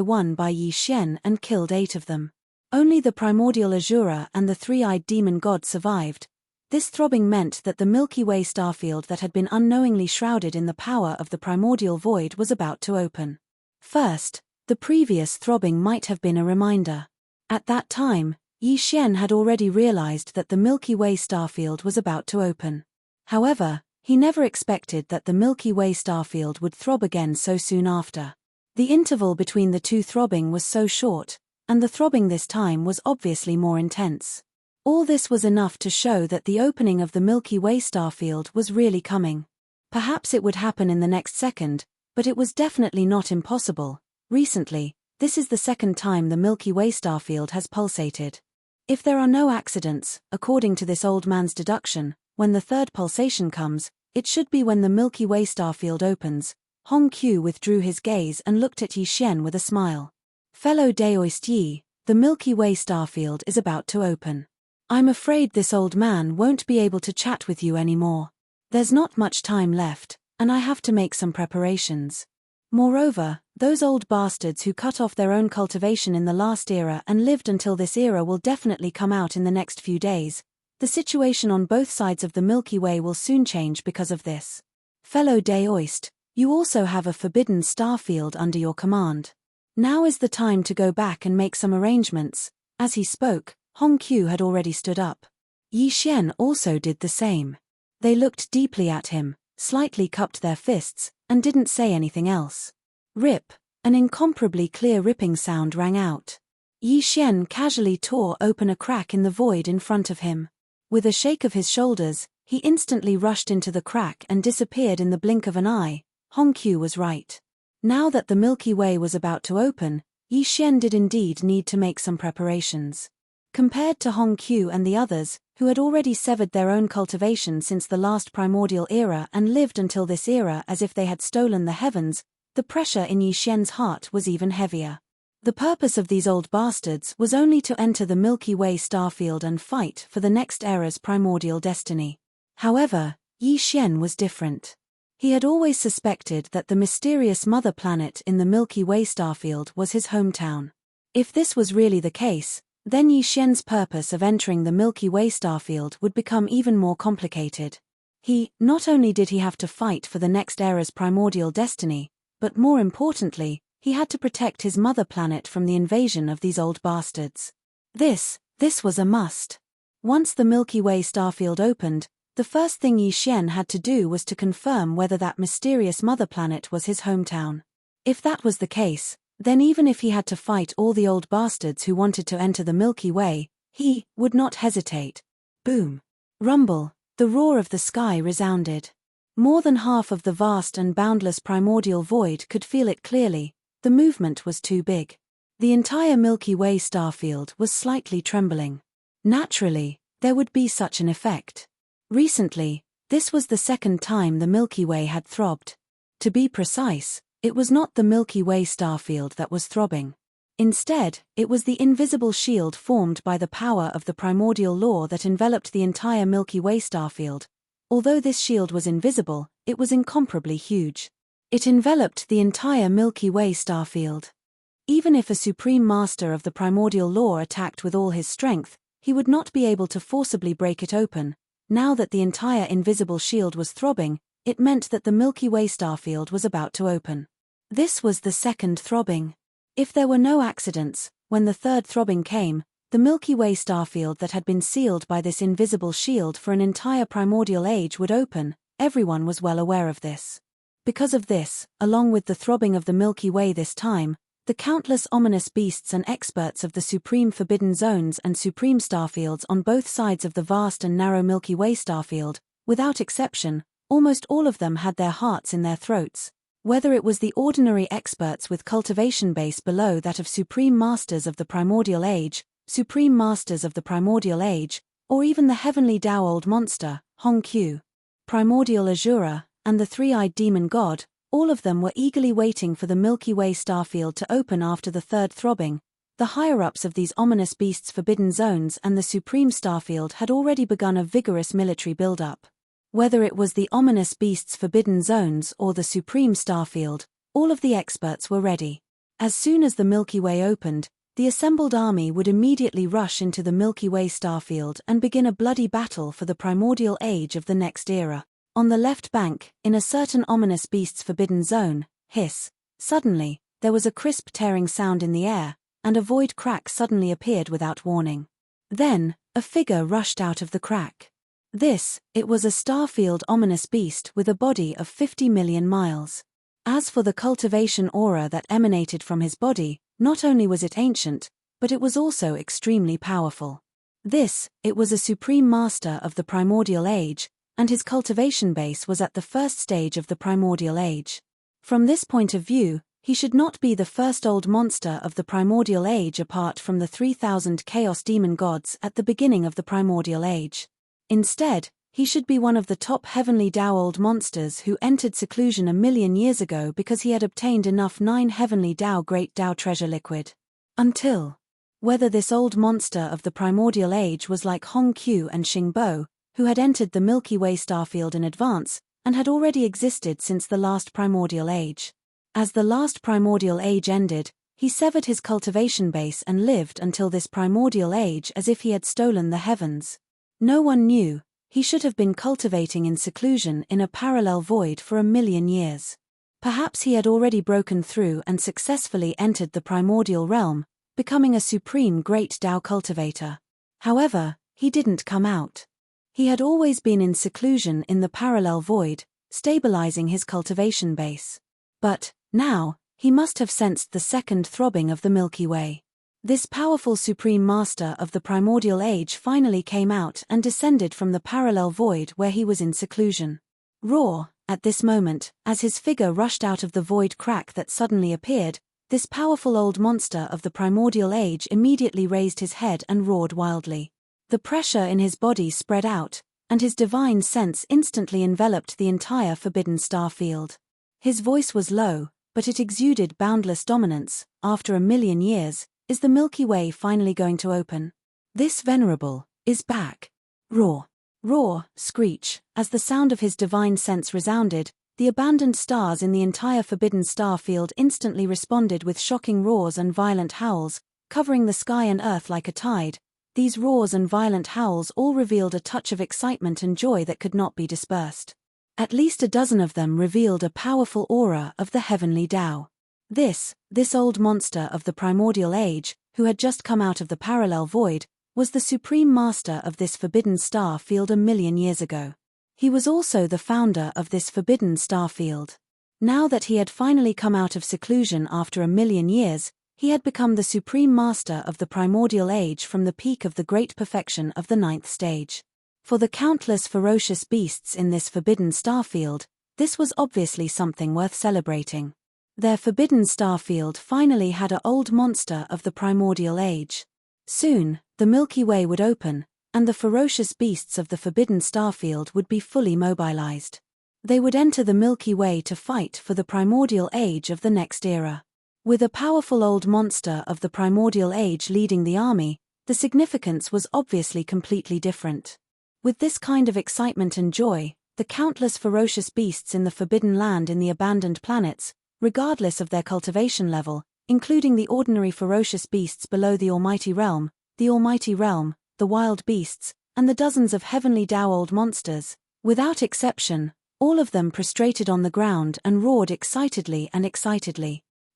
Yi Xian and killed 8 of them. Only the primordial Azura and the 3-eyed demon god survived. This throbbing meant that the Milky Way starfield that had been unknowingly shrouded in the power of the primordial void was about to open. First, the previous throbbing might have been a reminder. At that time, Yi Xian had already realized that the Milky Way starfield was about to open. However, he never expected that the Milky Way starfield would throb again so soon after. The interval between the two throbbing was so short, and the throbbing this time was obviously more intense. All this was enough to show that the opening of the Milky Way starfield was really coming. Perhaps it would happen in the next second, but it was definitely not impossible. Recently, this is the second time the Milky Way starfield has pulsated. If there are no accidents, according to this old man's deduction, when the third pulsation comes, it should be when the Milky Way starfield opens. Hong Qiu withdrew his gaze and looked at Yi Xian with a smile. Fellow Daoist Yi, the Milky Way starfield is about to open. I'm afraid this old man won't be able to chat with you anymore. There's not much time left, and I have to make some preparations. Moreover, those old bastards who cut off their own cultivation in the last era and lived until this era will definitely come out in the next few days. The situation on both sides of the Milky Way will soon change because of this. Fellow Daoist, you also have a forbidden star field under your command. Now is the time to go back and make some arrangements. As he spoke, Hong Qiu had already stood up. Yi Xian also did the same. They looked deeply at him, slightly cupped their fists, and didn't say anything else. Rip, an incomparably clear ripping sound rang out. Yi Xian casually tore open a crack in the void in front of him. With a shake of his shoulders, he instantly rushed into the crack and disappeared in the blink of an eye. Hong Qiu was right. Now that the Milky Way was about to open, Yi Xian did indeed need to make some preparations. Compared to Hong Qiu and the others, who had already severed their own cultivation since the last primordial era and lived until this era as if they had stolen the heavens, the pressure in Yi Xian's heart was even heavier. The purpose of these old bastards was only to enter the Milky Way starfield and fight for the next era's primordial destiny. However, Yi Xian was different. He had always suspected that the mysterious mother planet in the Milky Way starfield was his hometown. If this was really the case, then Yi Xian's purpose of entering the Milky Way starfield would become even more complicated. Not only did he have to fight for the next era's primordial destiny, but more importantly, he had to protect his mother planet from the invasion of these old bastards. This was a must. Once the Milky Way starfield opened, the first thing Yi Xian had to do was to confirm whether that mysterious mother planet was his hometown. If that was the case, then even if he had to fight all the old bastards who wanted to enter the Milky Way, he would not hesitate. Boom. Rumble, the roar of the sky resounded. More than half of the vast and boundless primordial void could feel it clearly. The movement was too big. The entire Milky Way starfield was slightly trembling. Naturally, there would be such an effect. Recently, this was the second time the Milky Way had throbbed. To be precise, it was not the Milky Way starfield that was throbbing. Instead, it was the invisible shield formed by the power of the primordial law that enveloped the entire Milky Way starfield. Although this shield was invisible, it was incomparably huge. It enveloped the entire Milky Way starfield. Even if a supreme master of the primordial law attacked with all his strength, he would not be able to forcibly break it open. Now that the entire invisible shield was throbbing, it meant that the Milky Way starfield was about to open. This was the second throbbing. If there were no accidents, when the third throbbing came, the Milky Way starfield that had been sealed by this invisible shield for an entire primordial age would open. Everyone was well aware of this. Because of this, along with the throbbing of the Milky Way this time, The countless ominous beasts and experts of the supreme forbidden zones and supreme starfields on both sides of the vast and narrow Milky Way starfield, without exception, almost all of them had their hearts in their throats. Whether it was the ordinary experts with cultivation base below that of supreme masters of the primordial age, supreme masters of the primordial age, or even the heavenly Tao old monster, Hong Q, primordial Azura, and the three-eyed demon god, all of them were eagerly waiting for the Milky Way starfield to open after the third throbbing. The higher-ups of these ominous beasts' forbidden zones and the supreme starfield had already begun a vigorous military build-up. Whether it was the ominous beasts' forbidden zones or the supreme starfield, all of the experts were ready. As soon as the Milky Way opened, the assembled army would immediately rush into the Milky Way starfield and begin a bloody battle for the primordial age of the next era. On the left bank, in a certain ominous beast's forbidden zone, hiss, suddenly, there was a crisp tearing sound in the air, and a void crack suddenly appeared without warning. Then, a figure rushed out of the crack. It was a starfield ominous beast with a body of 50 million miles. As for the cultivation aura that emanated from his body, not only was it ancient, but it was also extremely powerful. It was a supreme master of the primordial age, and his cultivation base was at the first stage of the primordial age. From this point of view, he should not be the first old monster of the primordial age apart from the 3,000 chaos demon gods at the beginning of the primordial age. Instead, he should be one of the top heavenly Tao old monsters who entered seclusion 1,000,000 years ago because he had obtained enough 9 heavenly Tao great Tao treasure liquid. Whether this old monster of the primordial age was like Hong Q and Xingbo, who had entered the Milky Way starfield in advance, and had already existed since the last primordial age. As the last primordial age ended, he severed his cultivation base and lived until this primordial age as if he had stolen the heavens. No one knew, he should have been cultivating in seclusion in a parallel void for 1,000,000 years. Perhaps he had already broken through and successfully entered the primordial realm, becoming a supreme great Tao cultivator. However, he didn't come out. He had always been in seclusion in the parallel void, stabilizing his cultivation base. But, now, he must have sensed the second throbbing of the Milky Way. This powerful supreme master of the primordial age finally came out and descended from the parallel void where he was in seclusion. Roar, at this moment, as his figure rushed out of the void crack that suddenly appeared, this powerful old monster of the primordial age immediately raised his head and roared wildly. The pressure in his body spread out, and his divine sense instantly enveloped the entire forbidden star field. His voice was low, but it exuded boundless dominance. After 1,000,000 years, is the Milky Way finally going to open? This venerable is back. Roar, roar, screech, as the sound of his divine sense resounded, the abandoned stars in the entire forbidden star field instantly responded with shocking roars and violent howls, covering the sky and earth like a tide. These roars and violent howls all revealed a touch of excitement and joy that could not be dispersed. At least a dozen of them revealed a powerful aura of the heavenly Tao. This old monster of the primordial age, who had just come out of the parallel void, was the supreme master of this forbidden star field 1,000,000 years ago. He was also the founder of this forbidden star field. Now that he had finally come out of seclusion after 1,000,000 years, he had become the supreme master of the primordial age from the peak of the great perfection of the 9th stage. For the countless ferocious beasts in this forbidden starfield, this was obviously something worth celebrating. Their forbidden starfield finally had an old monster of the primordial age. Soon, the Milky Way would open, and the ferocious beasts of the forbidden starfield would be fully mobilized. They would enter the Milky Way to fight for the primordial age of the next era. With a powerful old monster of the primordial age leading the army, the significance was obviously completely different. With this kind of excitement and joy, the countless ferocious beasts in the forbidden land in the abandoned planets, regardless of their cultivation level, including the ordinary ferocious beasts below the almighty realm, the wild beasts, and the dozens of heavenly Tao old monsters, without exception, all of them prostrated on the ground and roared excitedly.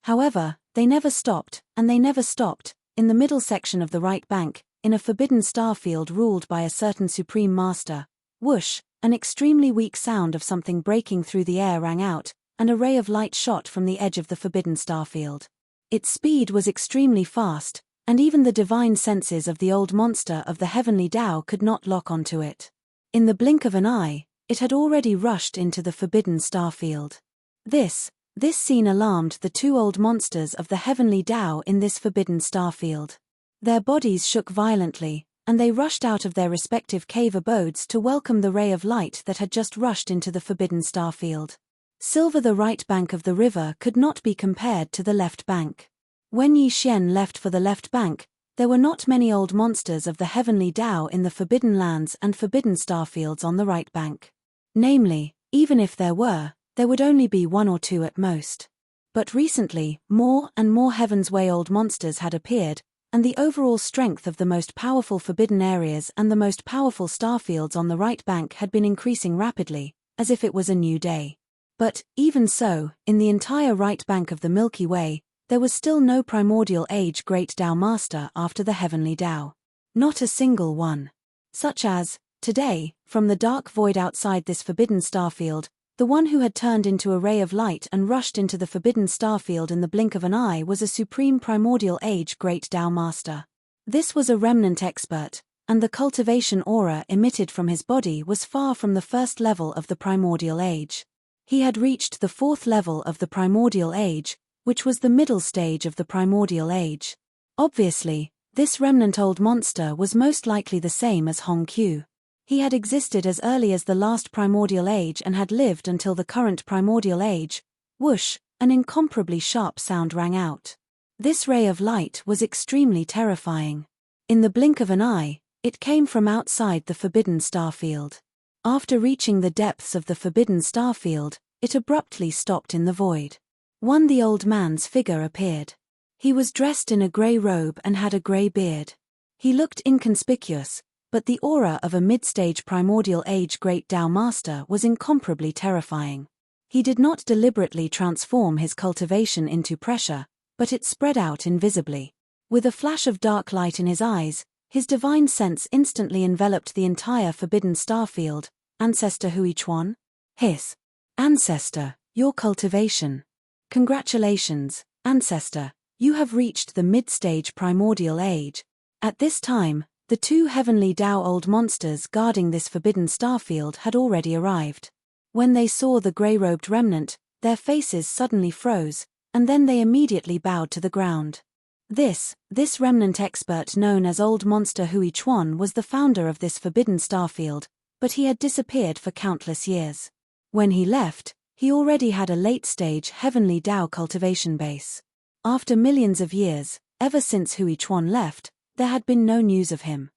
However, they never stopped, and they never stopped. In the middle section of the right bank, in a forbidden starfield ruled by a certain supreme master, whoosh, an extremely weak sound of something breaking through the air rang out, and a ray of light shot from the edge of the forbidden starfield. Its speed was extremely fast, and even the divine senses of the old monster of the heavenly Tao could not lock onto it. In the blink of an eye, it had already rushed into the forbidden starfield. This scene alarmed the two old monsters of the heavenly Tao in this forbidden starfield. Their bodies shook violently, and they rushed out of their respective cave abodes to welcome the ray of light that had just rushed into the forbidden starfield. Silver, the right bank of the river, could not be compared to the left bank. When Yi Xian left for the left bank, there were not many old monsters of the heavenly Tao in the forbidden lands and forbidden starfields on the right bank. Namely, even if there would only be one or two at most. But recently, more and more Heaven's Way old monsters had appeared, and the overall strength of the most powerful forbidden areas and the most powerful starfields on the right bank had been increasing rapidly, as if it was a new day. But, even so, in the entire right bank of the Milky Way, there was still no primordial age great Tao master after the heavenly Tao. Not a single one. Such as, today, from the dark void outside this forbidden starfield, the one who had turned into a ray of light and rushed into the forbidden starfield in the blink of an eye was a supreme primordial age great Tao master. This was a remnant expert, and the cultivation aura emitted from his body was far from the first level of the primordial age. He had reached the fourth level of the primordial age, which was the middle stage of the primordial age. Obviously, this remnant old monster was most likely the same as Hong Qiu. He had existed as early as the last primordial age and had lived until the current primordial age. Whoosh, an incomparably sharp sound rang out. This ray of light was extremely terrifying. In the blink of an eye, it came from outside the forbidden starfield. After reaching the depths of the forbidden starfield, it abruptly stopped in the void. The old man's figure appeared. He was dressed in a grey robe and had a grey beard. He looked inconspicuous, but the aura of a mid-stage primordial age great Tao master was incomparably terrifying. He did not deliberately transform his cultivation into pressure, but it spread out invisibly. With a flash of dark light in his eyes, his divine sense instantly enveloped the entire forbidden starfield. Ancestor Huichuan? His ancestor, your cultivation. Congratulations, ancestor, you have reached the mid-stage primordial age. At this time, the two heavenly Tao old monsters guarding this forbidden starfield had already arrived. When they saw the grey-robed remnant, their faces suddenly froze, and then they immediately bowed to the ground. This remnant expert known as Old Monster Huichuan was the founder of this forbidden starfield, but he had disappeared for countless years. When he left, he already had a late-stage heavenly Tao cultivation base. After millions of years, ever since Huichuan left, there had been no news of him.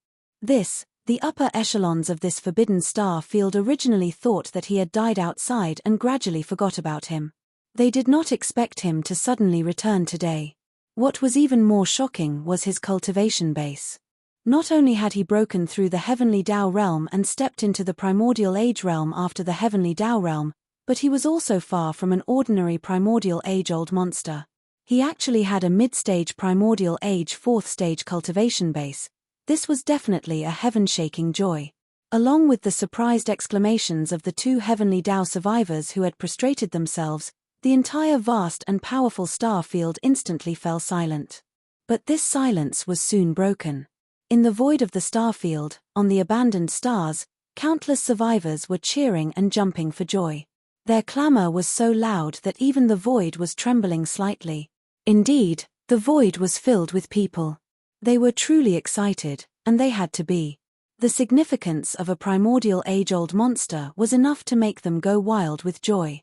The upper echelons of this forbidden star field originally thought that he had died outside and gradually forgot about him. They did not expect him to suddenly return today. What was even more shocking was his cultivation base. Not only had he broken through the heavenly Tao realm and stepped into the primordial age realm after the heavenly Tao realm, but he was also far from an ordinary primordial age-old monster. He actually had a mid-stage primordial age fourth-stage cultivation base. This was definitely a heaven-shaking joy. Along with the surprised exclamations of the two heavenly Tao survivors who had prostrated themselves, the entire vast and powerful star field instantly fell silent. But this silence was soon broken. In the void of the star field, on the abandoned stars, countless survivors were cheering and jumping for joy. Their clamor was so loud that even the void was trembling slightly. Indeed, the void was filled with people. They were truly excited, and they had to be. The significance of a primordial age-old monster was enough to make them go wild with joy.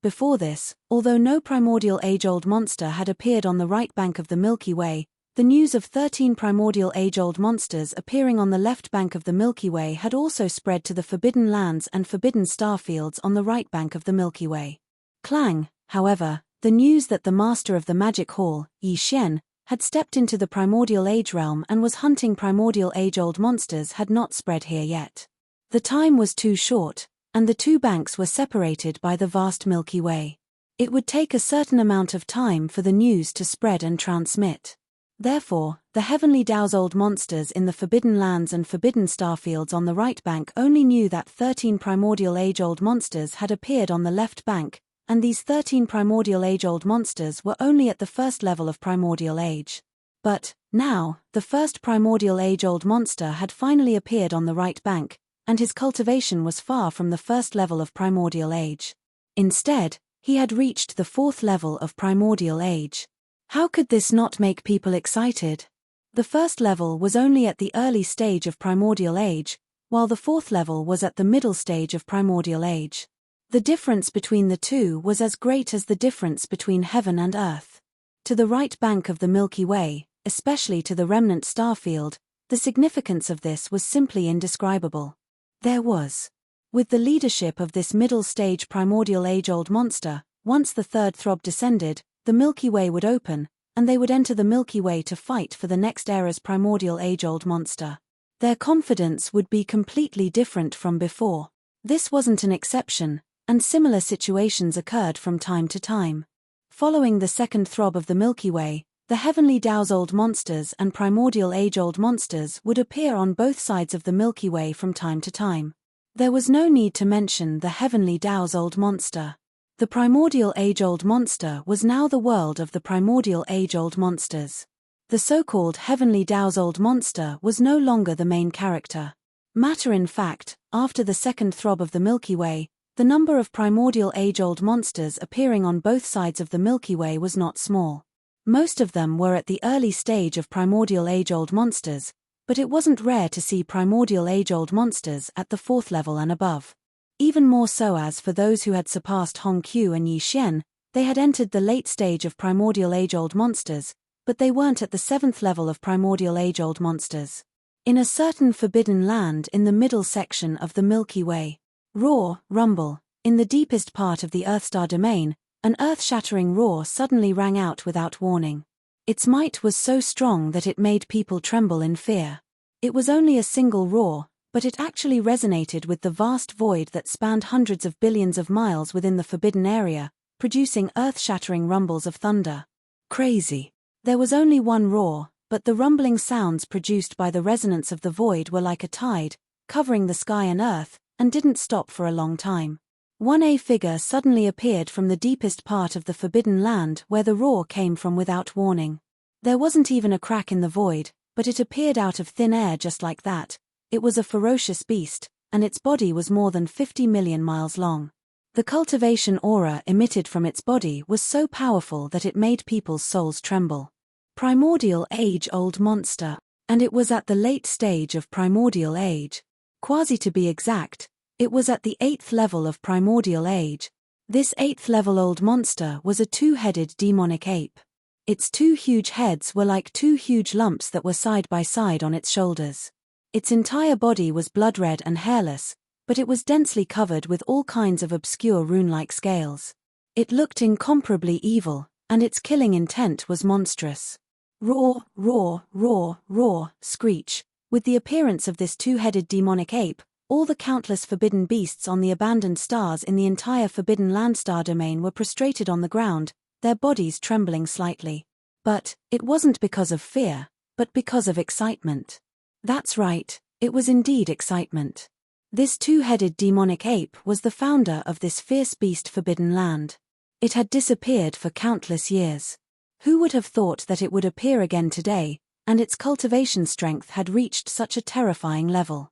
Before this, although no primordial age-old monster had appeared on the right bank of the Milky Way, the news of 13 primordial age-old monsters appearing on the left bank of the Milky Way had also spread to the forbidden lands and forbidden starfields on the right bank of the Milky Way. Clang, however, the news that the master of the magic hall, Yi Xian, had stepped into the primordial age realm and was hunting primordial age-old monsters had not spread here yet. The time was too short, and the two banks were separated by the vast Milky Way. It would take a certain amount of time for the news to spread and transmit. Therefore, the heavenly Tao's old monsters in the forbidden lands and forbidden starfields on the right bank only knew that 13 primordial age-old monsters had appeared on the left bank, and these 13 primordial age-old monsters were only at the first level of primordial age. But, now, the first primordial age-old monster had finally appeared on the right bank, and his cultivation was far from the first level of primordial age. Instead, he had reached the fourth level of primordial age. How could this not make people excited? The first level was only at the early stage of primordial age, while the fourth level was at the middle stage of primordial age. The difference between the two was as great as the difference between heaven and earth. To the right bank of the Milky Way, especially to the remnant star field, the significance of this was simply indescribable. There was. With the leadership of this middle-stage primordial age-old monster, once the third throb descended, the Milky Way would open, and they would enter the Milky Way to fight for the next era's primordial age-old monster. Their confidence would be completely different from before. This wasn't an exception, and similar situations occurred from time to time. Following the second throb of the Milky Way, the heavenly Devour monsters and primordial age-old monsters would appear on both sides of the Milky Way from time to time. There was no need to mention the heavenly Devour monster. The primordial age-old monster was now the world of the primordial age-old monsters. The so-called heavenly Devour monster was no longer the main character. Matter in fact, after the second throb of the Milky Way, the number of primordial age-old monsters appearing on both sides of the Milky Way was not small. Most of them were at the early stage of primordial age-old monsters, but it wasn't rare to see primordial age-old monsters at the fourth level and above. Even more so, as for those who had surpassed Hongqiu and Yixian, they had entered the late stage of primordial age-old monsters, but they weren't at the seventh level of primordial age-old monsters. In a certain forbidden land in the middle section of the Milky Way, roar, rumble, in the deepest part of the Earthstar domain, an earth-shattering roar suddenly rang out without warning. Its might was so strong that it made people tremble in fear. It was only a single roar, but it actually resonated with the vast void that spanned hundreds of billions of miles within the forbidden area, producing earth-shattering rumbles of thunder. Crazy. There was only one roar, but the rumbling sounds produced by the resonance of the void were like a tide, covering the sky and earth, and didn't stop for a long time. A figure suddenly appeared from the deepest part of the forbidden land where the roar came from without warning. There wasn't even a crack in the void, but it appeared out of thin air just like that. It was a ferocious beast, and its body was more than 50 million miles long. The cultivation aura emitted from its body was so powerful that it made people's souls tremble. Primordial age-old monster, and it was at the late stage of primordial age. Quasi to be exact, it was at the 8th level of primordial age. This 8th level old monster was a two-headed demonic ape. Its two huge heads were like two huge lumps that were side by side on its shoulders. Its entire body was blood-red and hairless, but it was densely covered with all kinds of obscure rune-like scales. It looked incomparably evil, and its killing intent was monstrous. Roar, roar, roar, roar, screech. With the appearance of this two-headed demonic ape, all the countless forbidden beasts on the abandoned stars in the entire forbidden land star domain were prostrated on the ground, their bodies trembling slightly. But it wasn't because of fear, but because of excitement. That's right, it was indeed excitement. This two-headed demonic ape was the founder of this fierce beast forbidden land. It had disappeared for countless years. Who would have thought that it would appear again today, and its cultivation strength had reached such a terrifying level?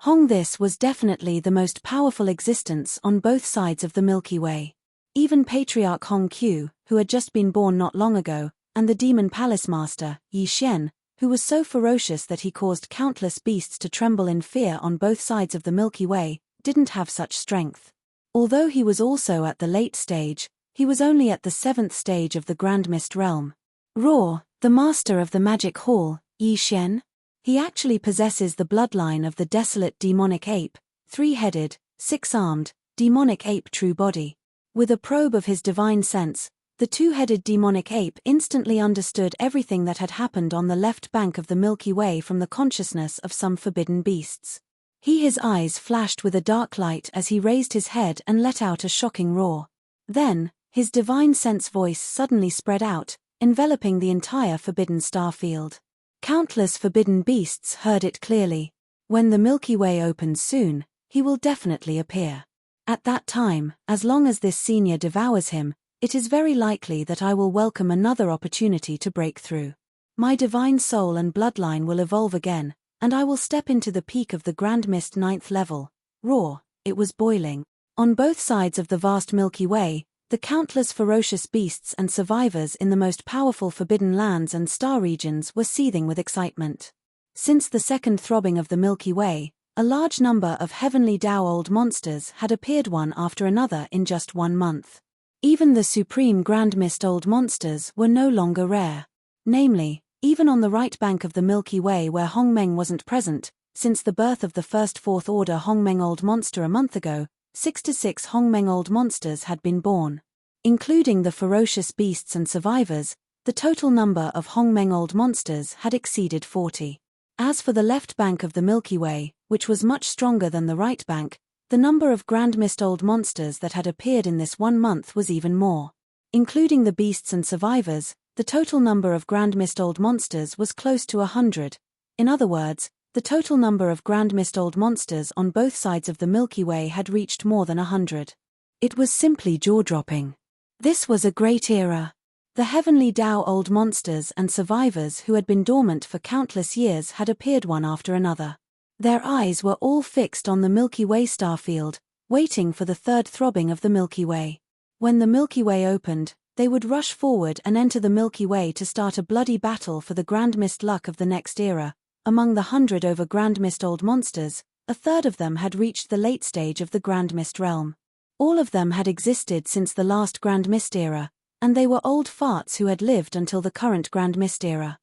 This was definitely the most powerful existence on both sides of the Milky Way. Even Patriarch Hongqiu, who had just been born not long ago, and the Demon Palace Master, Yixian, who was so ferocious that he caused countless beasts to tremble in fear on both sides of the Milky Way, didn't have such strength. Although he was also at the late stage, he was only at the 7th stage of the Grand Mist realm. Roar, the master of the Magic Hall, Yixian? He actually possesses the bloodline of the desolate demonic ape, three-headed, six-armed, demonic ape true body. With a probe of his divine sense, the two-headed demonic ape instantly understood everything that had happened on the left bank of the Milky Way from the consciousness of some forbidden beasts. His eyes flashed with a dark light as he raised his head and let out a shocking roar. Then, his divine sense voice suddenly spread out, enveloping the entire forbidden star field. Countless forbidden beasts heard it clearly. When the Milky Way opens soon, he will definitely appear. At that time, as long as this senior devours him, it is very likely that I will welcome another opportunity to break through. My divine soul and bloodline will evolve again, and I will step into the peak of the Grand Mist 9th level. Raw, it was boiling. On both sides of the vast Milky Way, the countless ferocious beasts and survivors in the most powerful forbidden lands and star regions were seething with excitement. Since the second throbbing of the Milky Way, a large number of heavenly Tao old monsters had appeared one after another in just 1 month. Even the supreme Grand Mist old monsters were no longer rare. Namely, even on the right bank of the Milky Way where Hongmeng wasn't present, since the birth of the first 4th Order Hongmeng old monster a month ago, 66 Hongmeng old monsters had been born. Including the ferocious beasts and survivors, the total number of Hongmeng old monsters had exceeded 40. As for the left bank of the Milky Way, which was much stronger than the right bank, the number of Grand Mist old monsters that had appeared in this 1 month was even more. Including the beasts and survivors, the total number of Grand Mist old monsters was close to 100. In other words, the total number of Grand Mist old monsters on both sides of the Milky Way had reached more than 100. It was simply jaw-dropping. This was a great era. The heavenly Tao old monsters and survivors who had been dormant for countless years had appeared one after another. Their eyes were all fixed on the Milky Way starfield, waiting for the third throbbing of the Milky Way. When the Milky Way opened, they would rush forward and enter the Milky Way to start a bloody battle for the Grand Mist luck of the next era. Among the 100 over Grand Mist old monsters, a third of them had reached the late stage of the Grand Mist realm. All of them had existed since the last Grand Mist era, and they were old farts who had lived until the current Grand Mist era.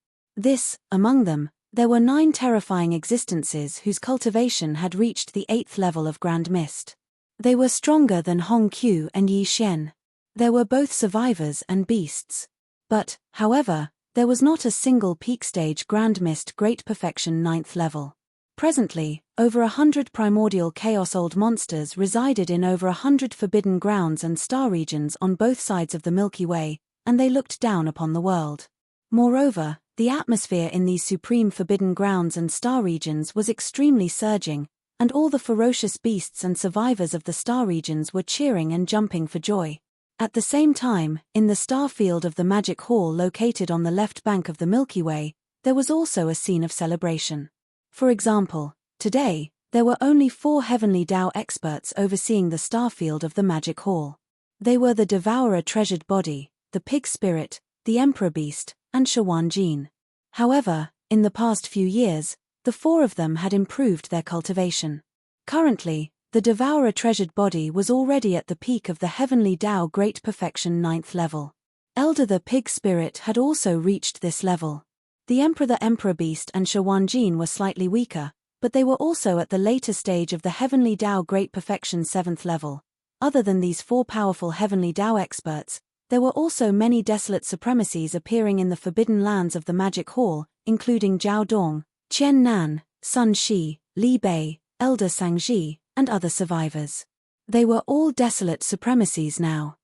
Among them, there were 9 terrifying existences whose cultivation had reached the 8th level of Grand Mist. They were stronger than Hong Qiu and Yi Xian. There were both survivors and beasts. But, however, there was not a single peak stage Grand Mist Great Perfection 9th level. Presently, over 100 primordial chaos old monsters resided in over 100 forbidden grounds and star regions on both sides of the Milky Way, and they looked down upon the world. Moreover, the atmosphere in these supreme forbidden grounds and star regions was extremely surging, and all the ferocious beasts and survivors of the star regions were cheering and jumping for joy. At the same time, in the star field of the Magic Hall located on the left bank of the Milky Way, there was also a scene of celebration. For example, today, there were only 4 heavenly Tao experts overseeing the star field of the Magic Hall. They were the Devourer Treasured Body, the Pig Spirit, the Emperor Beast, and Shawan Jin. However, in the past few years, the 4 of them had improved their cultivation. Currently, the Devourer Treasured Body was already at the peak of the Heavenly Tao Great Perfection 9th level. Elder the Pig Spirit had also reached this level. The Emperor Beast and Shawan Jin were slightly weaker, but they were also at the later stage of the Heavenly Tao Great Perfection 7th level. Other than these 4 powerful Heavenly Tao experts, there were also many desolate supremacies appearing in the forbidden lands of the Magic Hall, including Zhao Dong, Qian Nan, Sun Shi, Li Bei, Elder Sangji, and other survivors. They were all desolate supremacies now.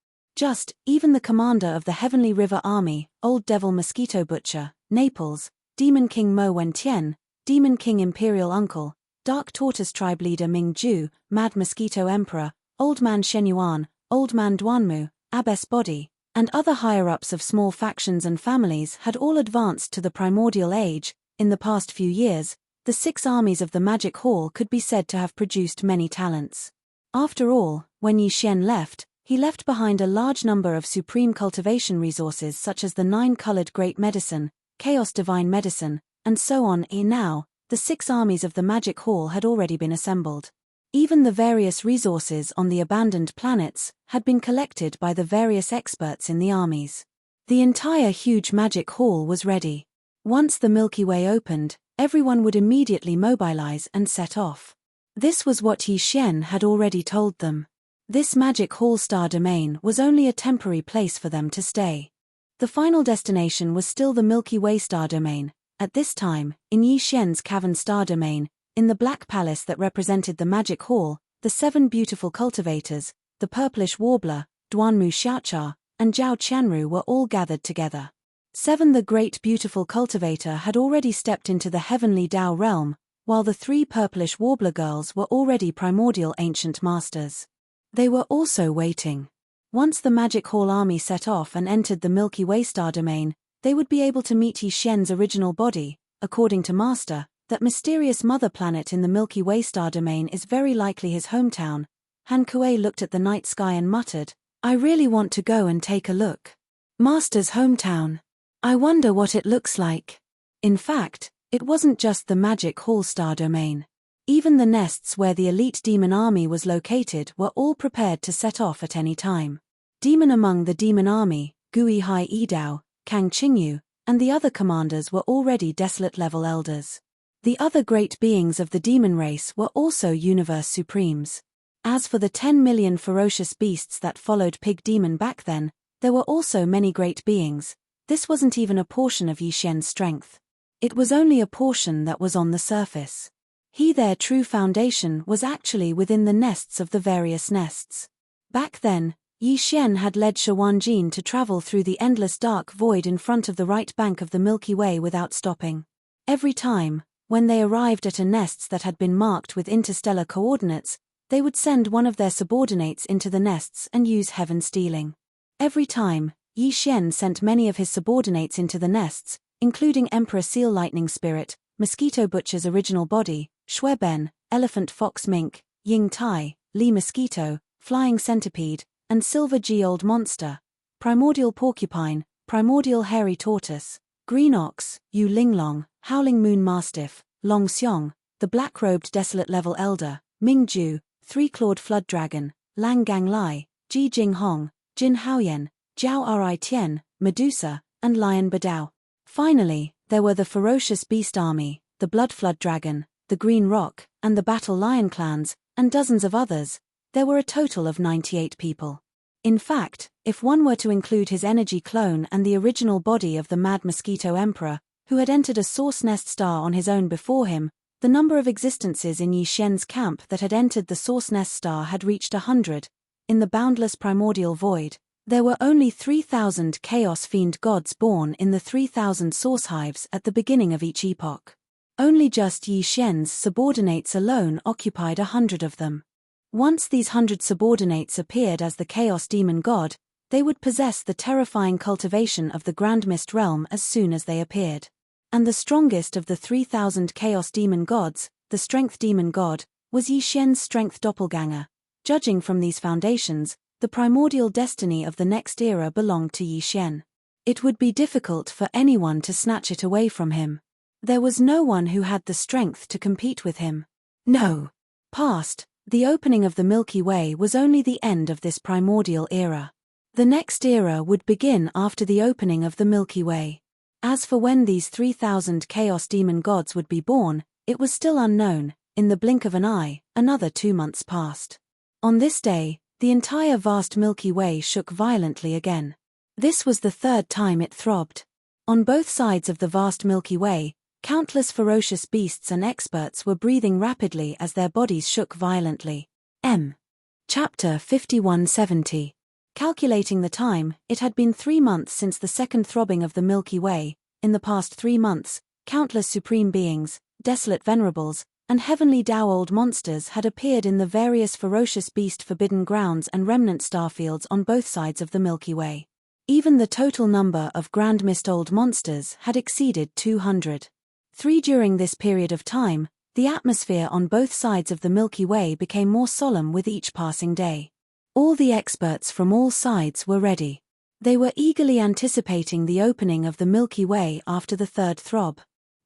Even the commander of the Heavenly River Army, Old Devil Mosquito Butcher, Naples, Demon King Mo Wentian, Demon King Imperial Uncle, Dark Tortoise Tribe Leader Ming Ju, Mad Mosquito Emperor, Old Man Shenyuan, Old Man Duanmu, Abbess Body, and other higher-ups of small factions and families had all advanced to the primordial age. In the past few years, the 6 armies of the Magic Hall could be said to have produced many talents. After all, when Yi Xian left, he left behind a large number of supreme cultivation resources such as the 9-colored Great Medicine, Chaos Divine Medicine, and so on. Now, the 6 armies of the Magic Hall had already been assembled. Even the various resources on the abandoned planets had been collected by the various experts in the armies. The entire huge Magic Hall was ready. Once the Milky Way opened, everyone would immediately mobilize and set off. This was what Yi Xian had already told them. This Magic Hall star domain was only a temporary place for them to stay. The final destination was still the Milky Way star domain. At this time, in Yi Xian's cavern star domain, in the Black Palace that represented the Magic Hall, the 7 beautiful cultivators, the Purplish Warbler, Duanmu Xiaocha, and Zhao Qianru were all gathered together. 7 The Great Beautiful Cultivator had already stepped into the Heavenly Tao realm, while the 3 Purplish Warbler girls were already primordial ancient masters. They were also waiting. Once the Magic Hall army set off and entered the Milky Way star domain, they would be able to meet Yi Xian's original body. According to Master, that mysterious mother planet in the Milky Way star domain is very likely his hometown. Han Kuei looked at the night sky and muttered, "I really want to go and take a look. Master's hometown. I wonder what it looks like." In fact, it wasn't just the Magic Hall star domain. Even the nests where the elite demon army was located were all prepared to set off at any time. Demon among the demon army, Gui Hai Yidao, Kang Qingyu, and the other commanders were already desolate level elders. The other great beings of the demon race were also universe supremes. As for the 10 million ferocious beasts that followed Pig Demon back then, there were also many great beings. This wasn't even a portion of Yi Xian's strength. It was only a portion that was on the surface. Their true foundation was actually within the nests of the various nests. Back then, Yi Xian had led Shawanjin to travel through the endless dark void in front of the right bank of the Milky Way without stopping. Every time, when they arrived at a nest that had been marked with interstellar coordinates, they would send one of their subordinates into the nests and use heaven stealing. Every time, Yi Xian sent many of his subordinates into the nests, including Emperor Seal Lightning Spirit, Mosquito Butcher's original body, Shui Ben, Elephant Fox Mink, Ying Tai, Lee Mosquito, Flying Centipede, and Silver G Old Monster, Primordial Porcupine, Primordial Hairy Tortoise, Green Ox, Yu Linglong, Howling Moon Mastiff, Long Xiong, the Black-Robed Desolate Level Elder, Ming Ju, Three-Clawed Flood Dragon, Lang Gang Lai, Ji Jing Hong, Jin Haoyan, Jiao Ri Tian, Medusa, and Lion Badao. Finally, there were the Ferocious Beast Army, the Blood Flood Dragon, the Green Rock, and the Battle Lion clans, and dozens of others. There were a total of 98 people. In fact, if one were to include his energy clone and the original body of the Mad Mosquito Emperor, who had entered a Source Nest star on his own before him, the number of existences in Yi Xian's camp that had entered the Source Nest star had reached 100. In the boundless primordial void, there were only 3,000 Chaos Fiend gods born in the 3,000 source hives at the beginning of each epoch. Only just Yi Xian's subordinates alone occupied 100 of them. Once these 100 subordinates appeared as the Chaos Demon God, they would possess the terrifying cultivation of the Grand Mist realm as soon as they appeared. And the strongest of the 3,000 Chaos Demon gods, the Strength Demon God, was Yi Xian's strength doppelganger. Judging from these foundations, the primordial destiny of the next era belonged to Yi Xian. It would be difficult for anyone to snatch it away from him. There was no one who had the strength to compete with him. No. Past, the opening of the Milky Way was only the end of this primordial era. The next era would begin after the opening of the Milky Way. As for when these 3,000 Chaos Demon gods would be born, it was still unknown. In the blink of an eye, another 2 months passed. On this day, the entire vast Milky Way shook violently again. This was the third time it throbbed. On both sides of the vast Milky Way, countless ferocious beasts and experts were breathing rapidly as their bodies shook violently. Chapter 5170. Calculating the time, it had been 3 months since the second throbbing of the Milky Way. In the past 3 months, countless supreme beings, desolate venerables, and heavenly Tao old monsters had appeared in the various ferocious beast forbidden grounds and remnant starfields on both sides of the Milky Way. Even the total number of Grand Mist old monsters had exceeded 200. During this period of time, the atmosphere on both sides of the Milky Way became more solemn with each passing day. All the experts from all sides were ready. They were eagerly anticipating the opening of the Milky Way after the third throb.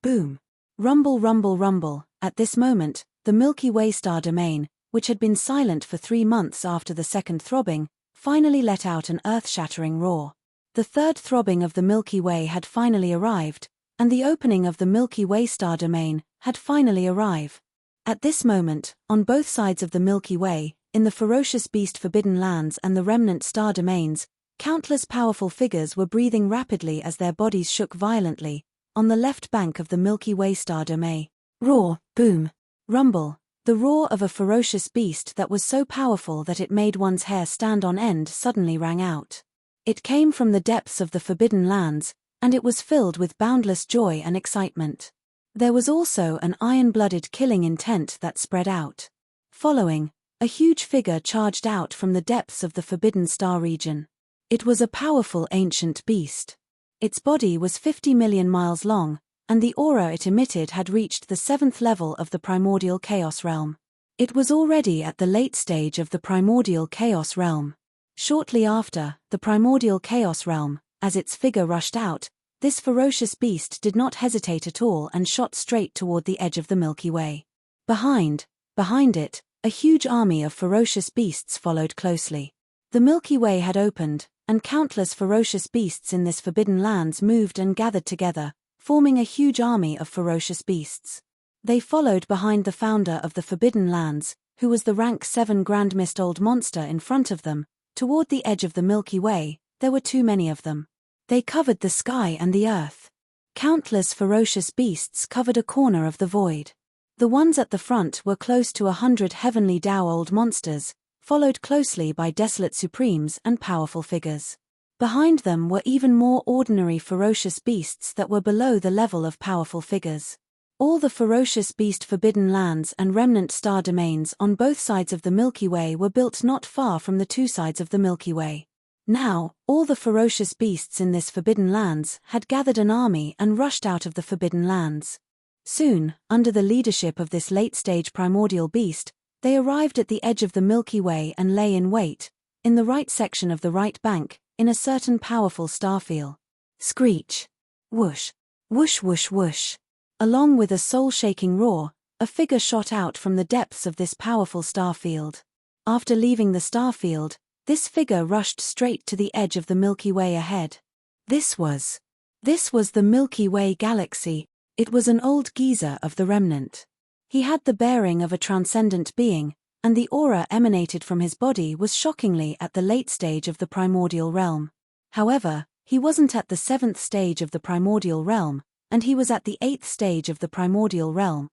Boom. Rumble, rumble, rumble. At this moment, the Milky Way star domain, which had been silent for 3 months after the second throbbing, finally let out an earth-shattering roar. The third throbbing of the Milky Way had finally arrived, and the opening of the Milky Way star domain had finally arrived. At this moment, on both sides of the Milky Way, in the ferocious beast forbidden lands and the remnant star domains, countless powerful figures were breathing rapidly as their bodies shook violently. On the left bank of the Milky Way star domain, roar, boom, rumble, the roar of a ferocious beast that was so powerful that it made one's hair stand on end suddenly rang out. It came from the depths of the forbidden lands, and it was filled with boundless joy and excitement. There was also an iron-blooded killing intent that spread out. Following, a huge figure charged out from the depths of the Forbidden Star region. It was a powerful ancient beast. Its body was 50 million miles long, and the aura it emitted had reached the 7th level of the primordial chaos realm. It was already at the late stage of the primordial chaos realm. Shortly after, the primordial chaos realm, as its figure rushed out, this ferocious beast did not hesitate at all and shot straight toward the edge of the Milky Way. Behind it, a huge army of ferocious beasts followed closely. The Milky Way had opened, and countless ferocious beasts in this forbidden lands moved and gathered together, forming a huge army of ferocious beasts. They followed behind the founder of the Forbidden Lands, who was the rank 7 Grand Mist Old Monster in front of them. Toward the edge of the Milky Way, there were too many of them. They covered the sky and the earth. Countless ferocious beasts covered a corner of the void. The ones at the front were close to 100 heavenly Tao Old Monsters, followed closely by desolate supremes and powerful figures. Behind them were even more ordinary ferocious beasts that were below the level of powerful figures. All the ferocious beast Forbidden Lands and remnant star domains on both sides of the Milky Way were built not far from the two sides of the Milky Way. Now, all the ferocious beasts in this Forbidden Lands had gathered an army and rushed out of the Forbidden Lands. Soon, under the leadership of this late-stage primordial beast, they arrived at the edge of the Milky Way and lay in wait, in the right section of the right bank, in a certain powerful starfield. Screech! Whoosh! Whoosh whoosh whoosh! Along with a soul-shaking roar, a figure shot out from the depths of this powerful starfield. After leaving the starfield, this figure rushed straight to the edge of the Milky Way ahead. This was the Milky Way galaxy. It was an old geezer of the remnant. He had the bearing of a transcendent being, and the aura emanated from his body was shockingly at the late stage of the primordial realm. However, he wasn't at the 7th stage of the primordial realm, and he was at the 8th stage of the primordial realm.